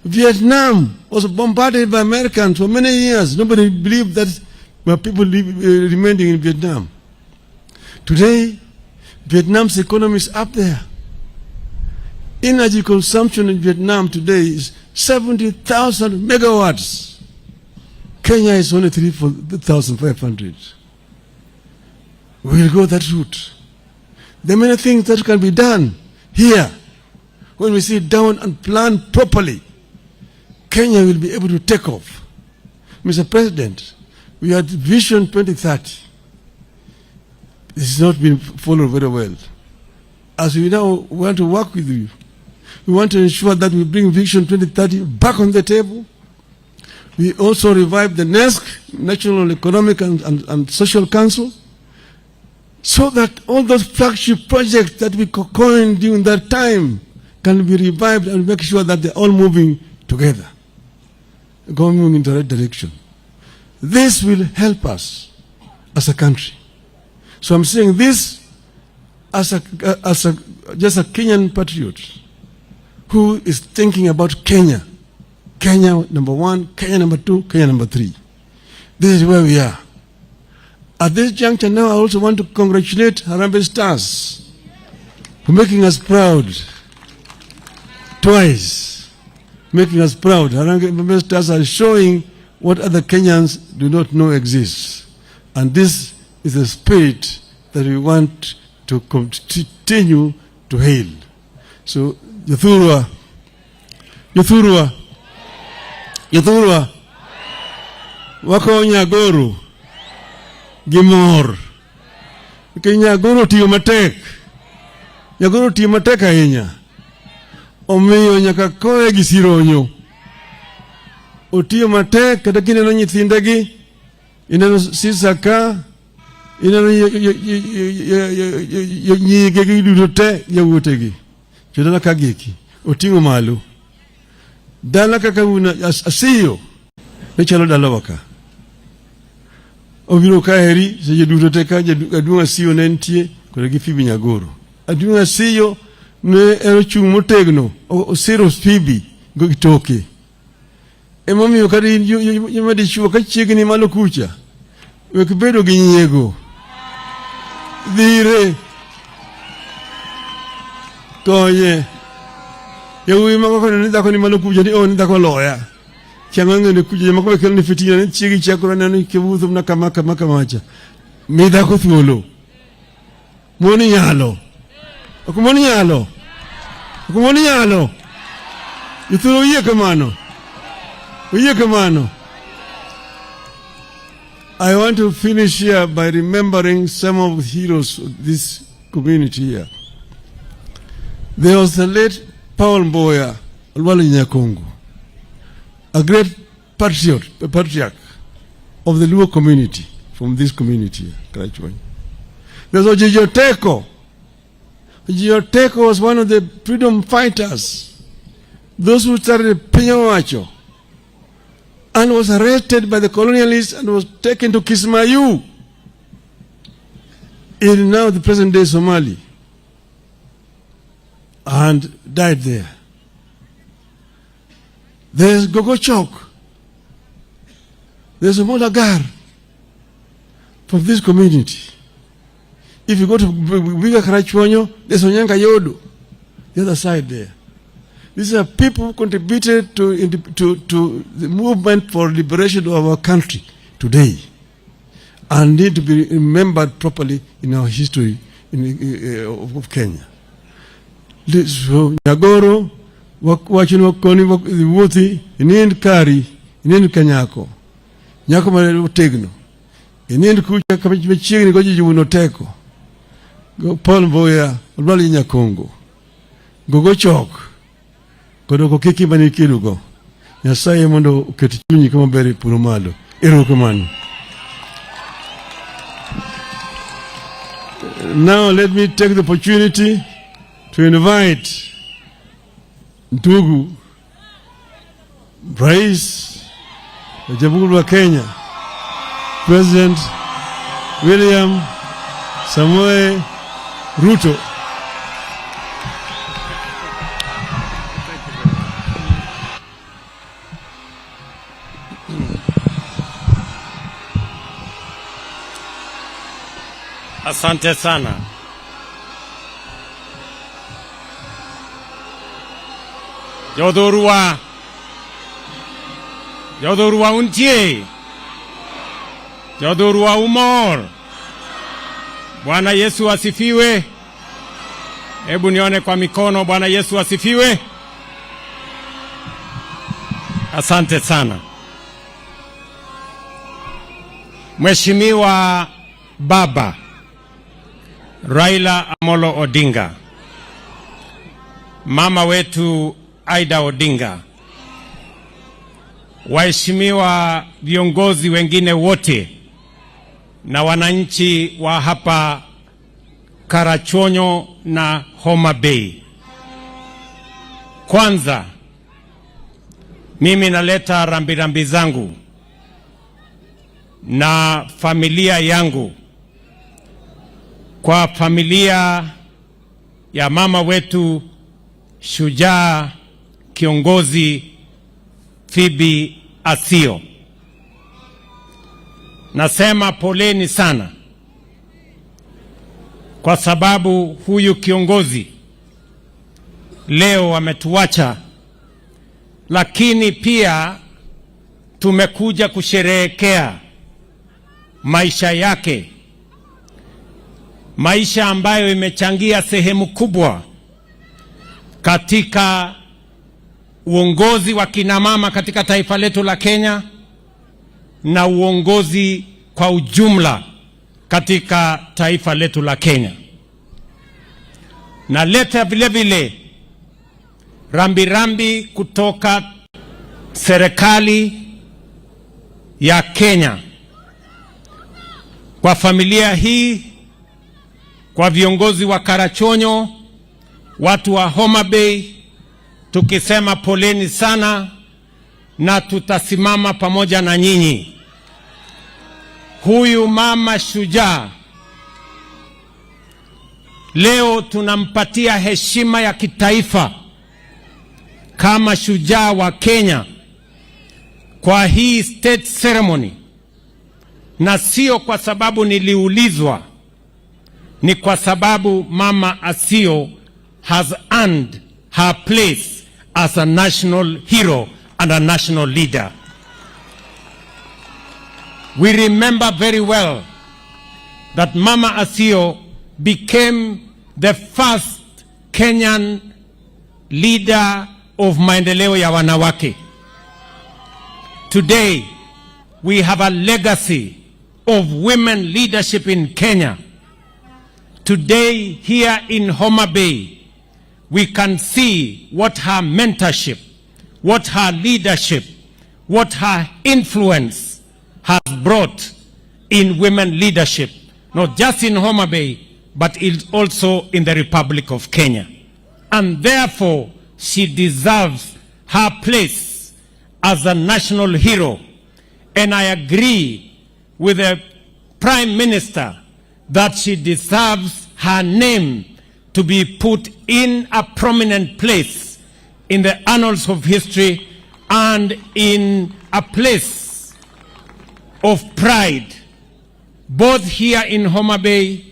Vietnam was bombarded by Americans for many years. Nobody believed that people remaining in Vietnam. Today, Vietnam's economy is up there. Energy consumption in Vietnam today is 70,000 megawatts. Kenya is only 3,500. We will go that route. There are many things that can be done here. When we sit down and plan properly, Kenya will be able to take off. Mr. President, we had Vision 2030. This has not been followed very well. As we now want to work with you, we want to ensure that we bring Vision 2030 back on the table. We also revive the NESC, National Economic and Social Council, so that all those flagship projects that we coined during that time can be revived and make sure that they're all moving together, going in the right direction. This will help us as a country. So I'm saying this as just a Kenyan patriot who is thinking about Kenya. Kenya number 1, Kenya number 2, Kenya number 3. This is where we are. At this juncture now, I also want to congratulate Harambee Stars for making us proud twice. Making us proud. Harambee Stars are showing what other Kenyans do not know exists. And this is the spirit that we want to continue to hail. So, Yathurwa, wako Nyagoro, Gimor. Nyagoro tiyo matek. Nyagoro tiyo matek ahinya. Omiyo nyaka koe gi sironyo. Otiyo matek kata kineno nyithindegi, ineno sisaka, ineno nyigegi duto te yawuotegi. Chodala kageki. Otingo malo. Dala kaka una Asiyo. Nechalo dala waka. Obiro kaheri seje duto te ka aduong' Asiyo ne nitie kod gi Phoebe Nyagoro. Aduong' Asiyo ne erochung' motegno osiro Phoebe go gitoke. Emomiyo kata yima dichuo ka chiegni malo kucha. Wek bedo gi nyiego. Dhire. Konye. Yawuoyi mako kono ni dhako ni malo kucha ni ni dhako loya. Chiang'ang'e ni kucha mako wekelo ni fitina ni chiegi chakura ni kiwudhu mna kamacha. Mi dhako thuolo. Mwoni nyalo. Okumoni nyalo. Okumoni nyalo. Yuthulo uye kamano. Uye kamano. I want to finish here by remembering some of the heroes of this community here. There was the late Paul Mboya, Alwali Nyakongo, a great patriarch of the Luo community, from this community here, Karachuonyo. There was Ojijo Teko. Ojijo Teko was one of the freedom fighters, those who started Pinyawacho, and was arrested by the colonialists and was taken to Kismayu, in now the present-day Somali, and died there. There's Gogo Chok. There's a Molagar from this community. If you go to bigger Karachuonyo, there's Onyanka Yodo, the other side there. These are people who contributed to the movement for liberation of our country today and need to be remembered properly in our history of Kenya. So, Nyagoro, wachino koni wuthi, inind kari, inind kanyako. Nyako mare tegno. Inind kucha kapichiegni goji juno teko. Go Paul Mboya, Olwali Nyakongo. Gogo chok. Kodoko kiki manikirugo. Nyasaye mondo uketi chunyi kama beri purumalo. Erokamano. Now let me take the opportunity to invite ndugu Rais wa Jamhuri ya Kenya, President William Samoei Ruto. Asante sana. Jodorua untie. Jodorua umor. Bwana Yesu asifiwe. Hebu nione kwa mikono. Bwana Yesu asifiwe. Asante sana. Mheshimiwa Baba Raila Amolo Odinga, mama wetu Aida Odinga, waheshimiwa viongozi wengine wote na wananchi wa hapa Karachuonyo na Homa Bay. Kwanza, mimi naleta rambirambi zangu na familia yangu kwa familia ya mama wetu shujaa kiongozi Phoebe Asiyo. Nasema poleni sana kwa sababu huyu kiongozi leo ametuacha, lakini pia tumekuja kusherehekea maisha yake, maisha ambayo imechangia sehemu kubwa katika uongozi wa kina mama katika taifa letu la Kenya na uongozi kwa ujumla katika taifa letu la Kenya. Na leta vile vile rambirambi kutoka serikali ya Kenya kwa familia hii, kwa viongozi wa Karachuonyo, watu wa Homa Bay, tukisema poleni sana na tutasimama pamoja na nyinyi. Huyu mama shujaa leo tunampatia heshima ya kitaifa kama shujaa wa Kenya kwa hii state ceremony, na sio kwa sababu niliulizwa, ni kwa sababu mama Asiyo has earned her place as a national hero and a national leader. We remember very well that Mama Asiyo became the first Kenyan leader of maendeleo ya wanawake. Today, we have a legacy of women leadership in Kenya. Today, here in Homa Bay, we can see what her mentorship, what her leadership, what her influence has brought in women leadership, not just in Homa Bay, but also in the Republic of Kenya. And therefore, she deserves her place as a national hero. And I agree with the Prime Minister that she deserves her name to be put in a prominent place in the annals of history and in a place of pride, both here in Homa Bay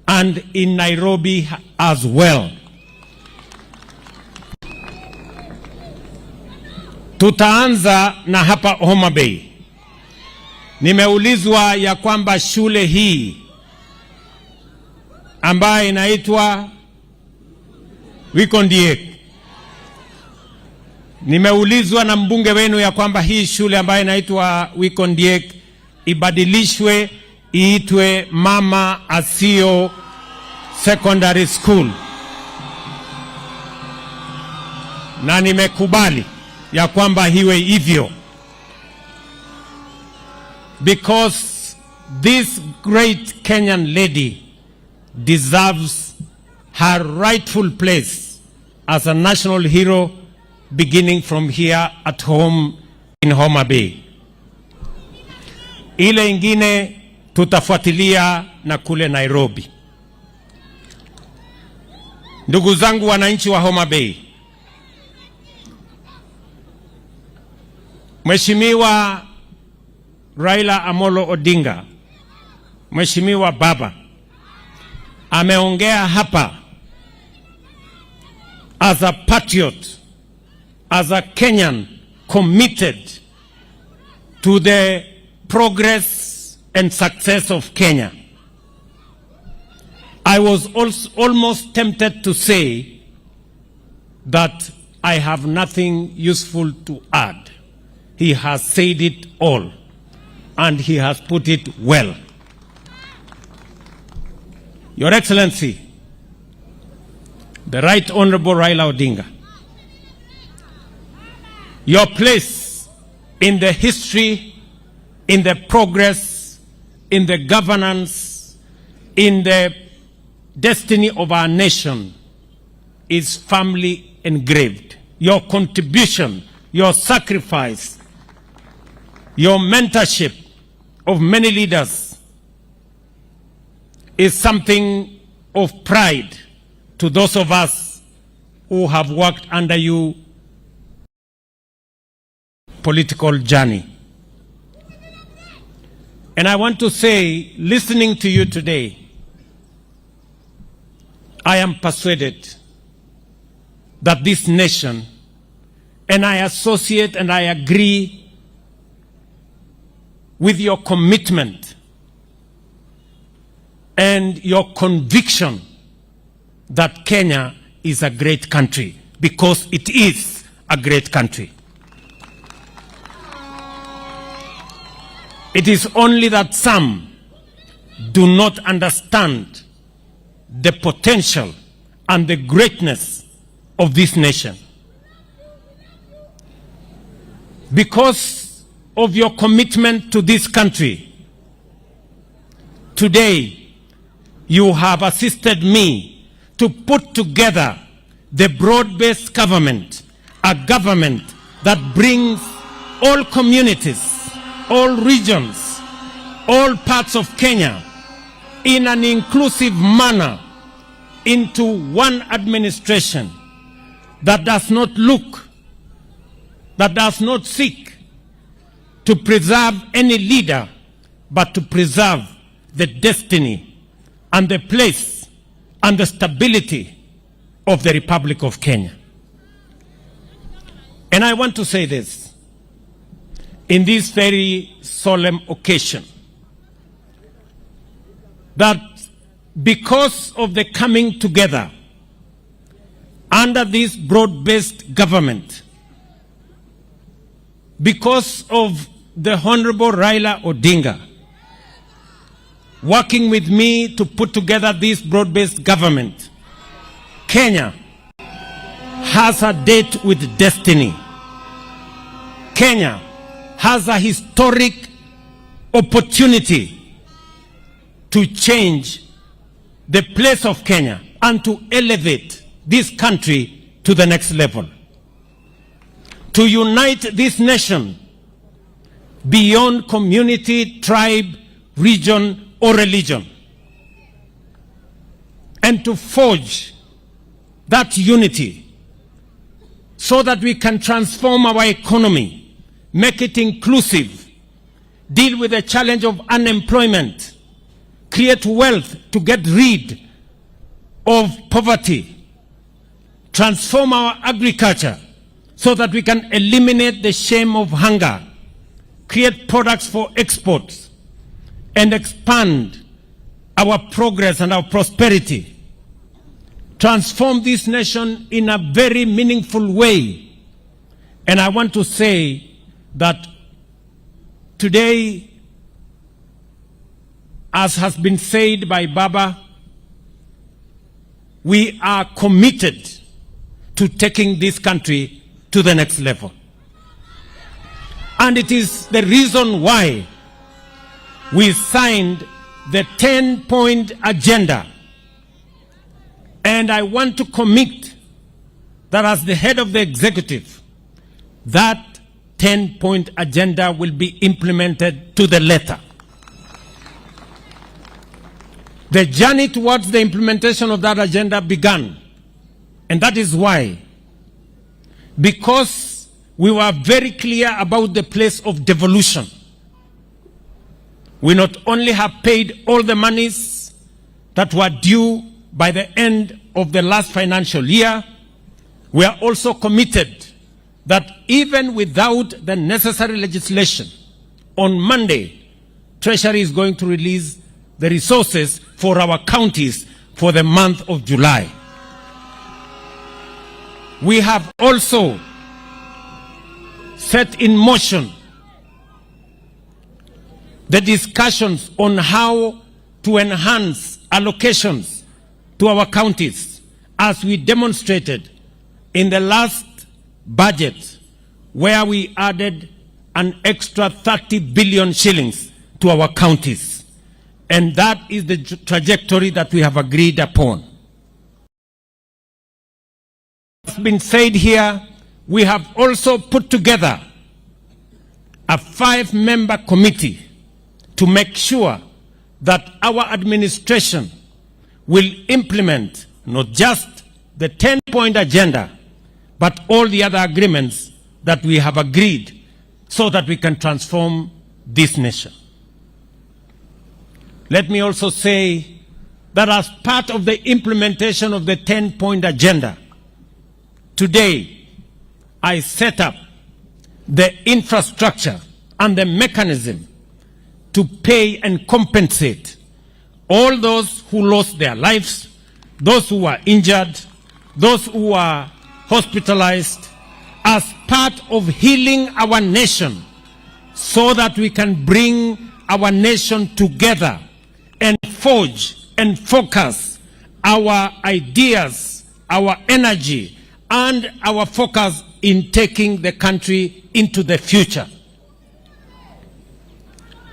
and in Nairobi as well. Tutaanza na hapa Homa Bay. Nimeulizwa ya kwamba shule hii ambayo inaitwa Wikondiek, nimeulizwa na mbunge wenu ya kwamba hii shule ambayo inaitwa Wikondiek ibadilishwe iitwe Mama Asiyo Secondary School, na nimekubali ya kwamba hiwe hivyo, because this great Kenyan lady deserves her rightful place as a national hero, beginning from here at home in Homa Bay. Ile ingine tutafuatilia na kule Nairobi. Ndugu zangu wananchi wa Homa Bay, Mheshimiwa Raila Amolo Odinga, Mheshimiwa Baba, ameongea hapa as a patriot, as a Kenyan committed to the progress and success of Kenya. I was also almost tempted to say that I have nothing useful to add. He has said it all, and he has put it well. Your Excellency, the Right Honorable Raila Odinga, your place in the history, in the progress, in the governance, in the destiny of our nation is firmly engraved. Your contribution, your sacrifice, your mentorship of many leaders is something of pride to those of us who have worked under you political journey. And I want to say, listening to you today, I am persuaded that this nation, and I associate and I agree with your commitment and your conviction that Kenya is a great country, because it is a great country. It is only that some do not understand the potential and the greatness of this nation. Because of your commitment to this country, today you have assisted me to put together the broad-based government, a government that brings all communities, all regions, all parts of Kenya in an inclusive manner into one administration that does not look, that does not seek to preserve any leader, but to preserve the destiny and the place and the stability of the Republic of Kenya. And I want to say this in this very solemn occasion, that because of the coming together under this broad-based government, because of the Honorable Raila Odinga working with me to put together this broad-based government, Kenya has a date with destiny. Kenya has a historic opportunity to change the place of Kenya and to elevate this country to the next level. To unite this nation beyond community, tribe, region, or religion. And to forge that unity so that we can transform our economy, make it inclusive, deal with the challenge of unemployment, create wealth to get rid of poverty, transform our agriculture so that we can eliminate the shame of hunger, create products for exports, and expand our progress and our prosperity. Transform this nation in a very meaningful way. And I want to say that today, as has been said by Baba, we are committed to taking this country to the next level. And it is the reason why we signed the 10-point agenda. And I want to commit that as the head of the executive, that 10-point agenda will be implemented to the letter. The journey towards the implementation of that agenda began. And that is why, because we were very clear about the place of devolution, we not only have paid all the monies that were due by the end of the last financial year, we are also committed that even without the necessary legislation, on Monday, Treasury is going to release the resources for our counties for the month of July. We have also set in motion the discussions on how to enhance allocations to our counties, as we demonstrated in the last budget, where we added an extra 30 billion shillings to our counties. And that is the trajectory that we have agreed upon. As been said here, we have also put together a 5-member committee to make sure that our administration will implement not just the 10-point agenda, but all the other agreements that we have agreed so that we can transform this nation. Let me also say that as part of the implementation of the 10-point agenda, today I set up the infrastructure and the mechanism to pay and compensate all those who lost their lives, those who were injured, those who were hospitalized, as part of healing our nation, so that we can bring our nation together and forge and focus our ideas, our energy, and our focus in taking the country into the future.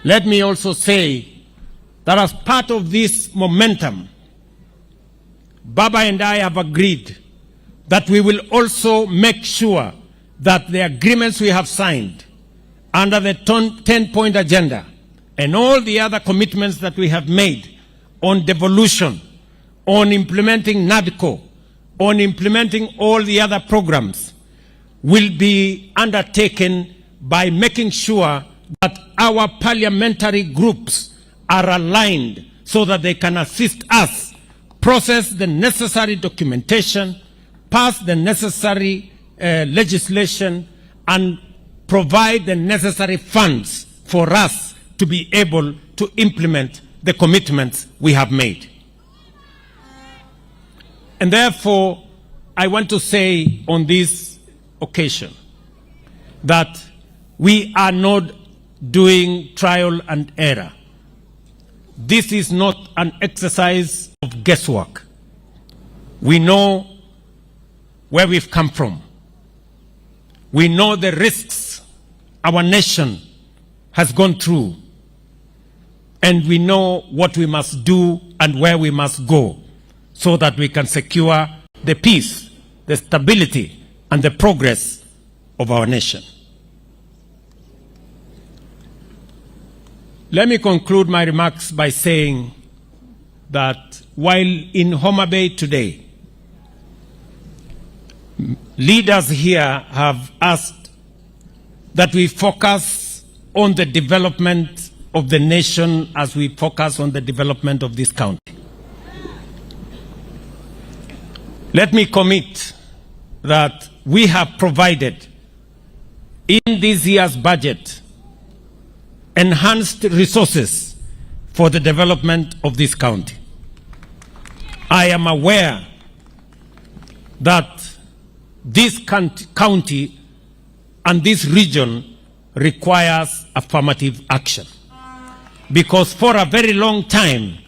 Let me also say that as part of this momentum, Baba and I have agreed that we will also make sure that the agreements we have signed under the 10-point agenda and all the other commitments that we have made on devolution, on implementing NADCO, on implementing all the other programs, will be undertaken by making sure that our parliamentary groups are aligned so that they can assist us process the necessary documentation, pass the necessary legislation, and provide the necessary funds for us to be able to implement the commitments we have made. And therefore, I want to say on this occasion that we are not doing trial and error. This is not an exercise of guesswork. We know where we've come from. We know the risks our nation has gone through. And we know what we must do and where we must go so that we can secure the peace, the stability, and the progress of our nation. Let me conclude my remarks by saying that while in Homa Bay today, leaders here have asked that we focus on the development of the nation as we focus on the development of this county. Let me commit that we have provided in this year's budget enhanced resources for the development of this county. I am aware that this county and this region requires affirmative action, because for a very long time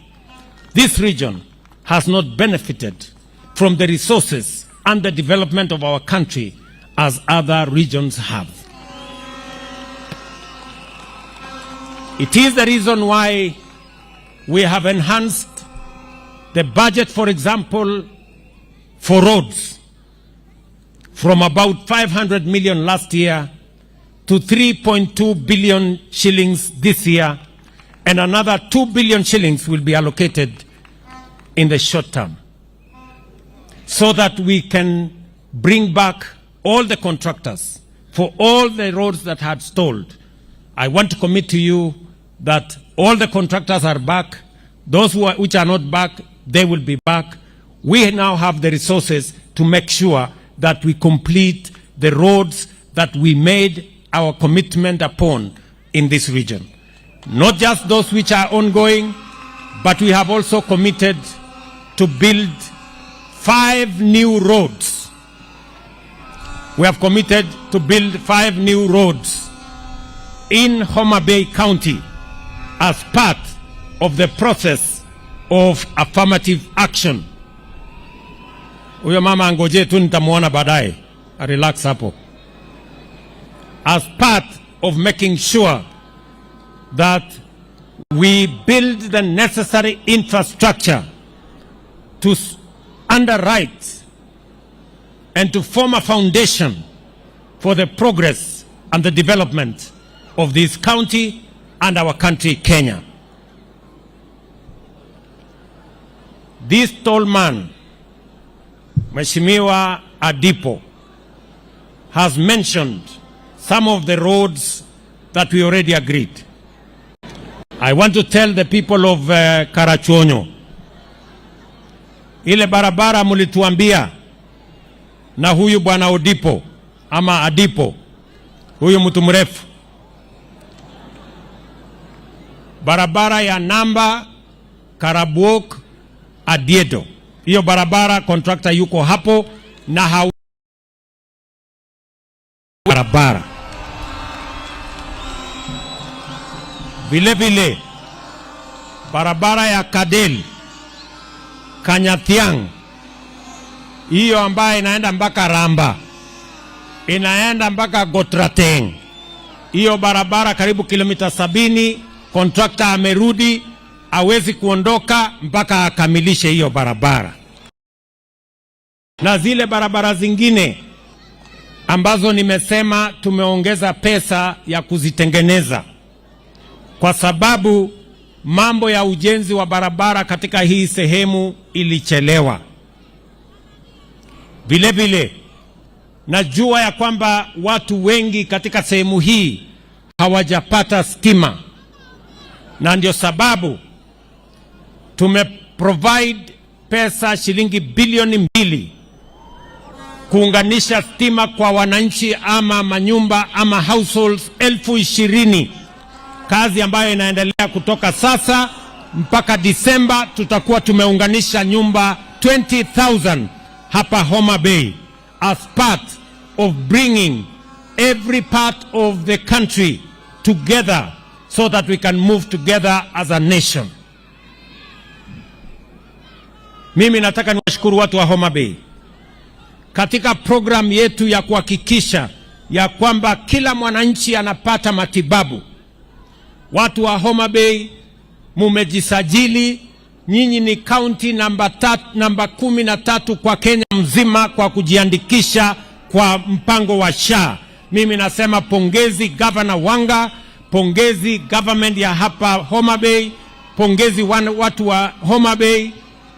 this region has not benefited from the resources and the development of our country as other regions have. It is the reason why we have enhanced the budget, for example, for roads from about 500 million last year to 3.2 billion shillings this year, and another 2 billion shillings will be allocated in the short term, so that we can bring back all the contractors for all the roads that had stalled. I want to commit to you that all the contractors are back. Those which are not back, they will be back. We now have the resources to make sure that we complete the roads that we made our commitment upon in this region. Not just those which are ongoing, but we have also committed to build 5 new roads. We have committed to build 5 new roads in Homa Bay County as part of the process of affirmative action. Huyo mama angoje tu nitamuona baadaye. Relax hapo. As part of making sure that we build the necessary infrastructure to underwrite and to form a foundation for the progress and the development of this county and our country, Kenya. This tall man, Mheshimiwa Adipo, has mentioned some of the roads that we already agreed. I want to tell the people of Karachuonyo, ile barabara mulituambia na huyu bwana Odipo ama Adipo, huyu mtu mrefu, barabara ya Namba Karabuok Adiedo, hiyo barabara contractor yuko hapo na barabara. Vile vile barabara ya Kadel Kanyathiang, hiyo ambayo inaenda mpaka Ramba, inaenda mpaka Gotrateng, hiyo barabara karibu kilomita 70, contractor amerudi, hawezi kuondoka mpaka akamilishe hiyo barabara. Na zile barabara zingine ambazo nimesema tumeongeza pesa ya kuzitengeneza, kwa sababu mambo ya ujenzi wa barabara katika hii sehemu ilichelewa. Vile vile najua ya kwamba watu wengi katika sehemu hii hawajapata stima, na ndio sababu tumeprovide pesa shilingi bilioni 2 kuunganisha stima kwa wananchi ama manyumba ama households 20,000, kazi ambayo inaendelea kutoka sasa mpaka Disemba. Tutakuwa tumeunganisha nyumba 20,000 hapa Homa Bay as part of bringing every part of the country together so that we can move together as a nation. Mimi nataka niwashukuru watu wa Homa Bay katika program yetu ya kuhakikisha ya kwamba kila mwananchi anapata matibabu. Watu wa Homa Bay mumejisajili, nyinyi ni county namba 13 kwa Kenya mzima kwa kujiandikisha kwa mpango wa SHA. Mimi nasema pongezi Governor Wanga, pongezi government ya hapa Homa Bay, pongezi watu wa Homa Bay,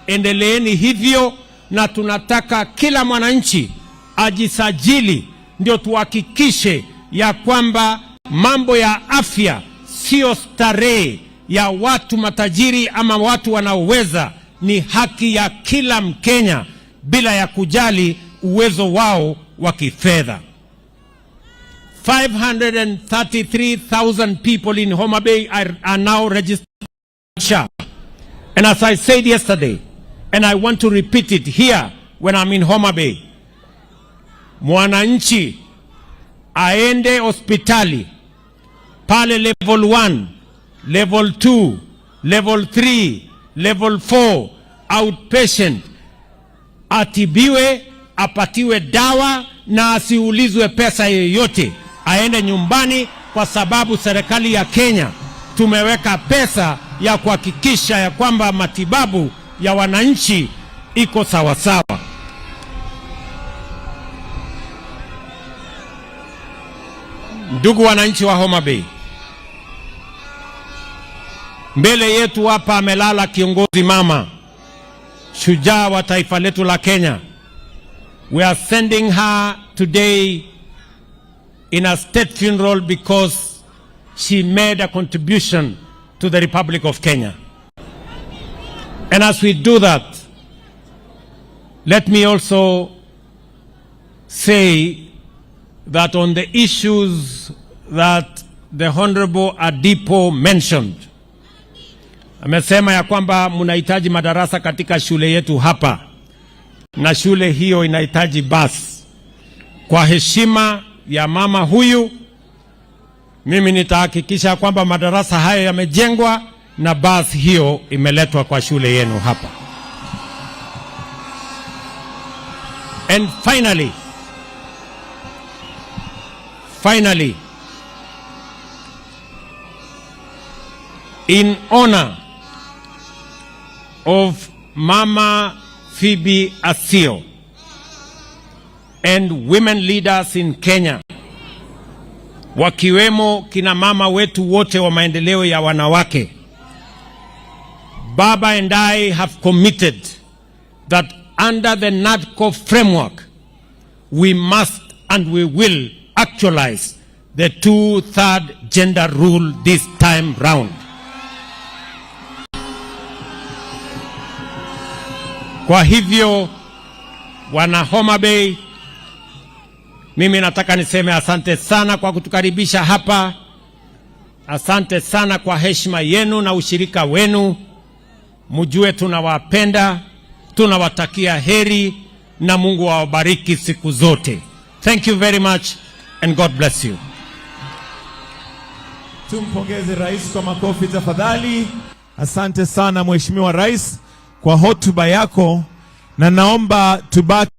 endeleeni hivyo, na tunataka kila mwananchi ajisajili ndio tuhakikishe ya kwamba mambo ya afya sio starehe ya watu matajiri ama watu wanaoweza, ni haki ya kila Mkenya bila ya kujali uwezo wao wa kifedha. 533,000 people in Homa Bay are now registered SHA. And as I said yesterday, and I want to repeat it here when I'm in Homa Bay, mwananchi aende hospitali pale level 1, level 2, level 3, level 4, outpatient, atibiwe, apatiwe dawa na asiulizwe pesa yoyote, aende nyumbani, kwa sababu serikali ya Kenya tumeweka pesa ya kuhakikisha ya kwamba matibabu ya wananchi iko sawa sawa. Ndugu wananchi wa Homa Bay, mbele yetu hapa amelala kiongozi mama, shujaa wa taifa letu la Kenya. We are sending her today in a state funeral because she made a contribution to the Republic of Kenya. And as we do that, let me also say that on the issues that the Honorable Adipo mentioned, amesema ya kwamba mnahitaji madarasa katika shule yetu hapa, na shule hiyo inahitaji basi. Kwa heshima ya mama huyu, mimi nitahakikisha kwamba madarasa hayo yamejengwa na basi hiyo imeletwa kwa shule yenu hapa. And finally, in honor of Mama Phoebe Asiyo and women leaders in Kenya, wakiwemo kina mama wetu wote wa maendeleo ya wanawake, Baba and I have committed that under the NADCO framework, we must and we will actualize the 2/3 gender rule this time round. Kwa hivyo, wana Homa Bay, mimi nataka niseme asante sana kwa kutukaribisha hapa. Asante sana kwa heshima yenu na ushirika wenu. Mjue tunawapenda, tunawatakia heri na Mungu awabariki siku zote. Thank you very much and God bless you. Tumpongeze rais kwa makofi tafadhali. Asante sana Mheshimiwa Rais kwa hotuba yako, na naomba tubaki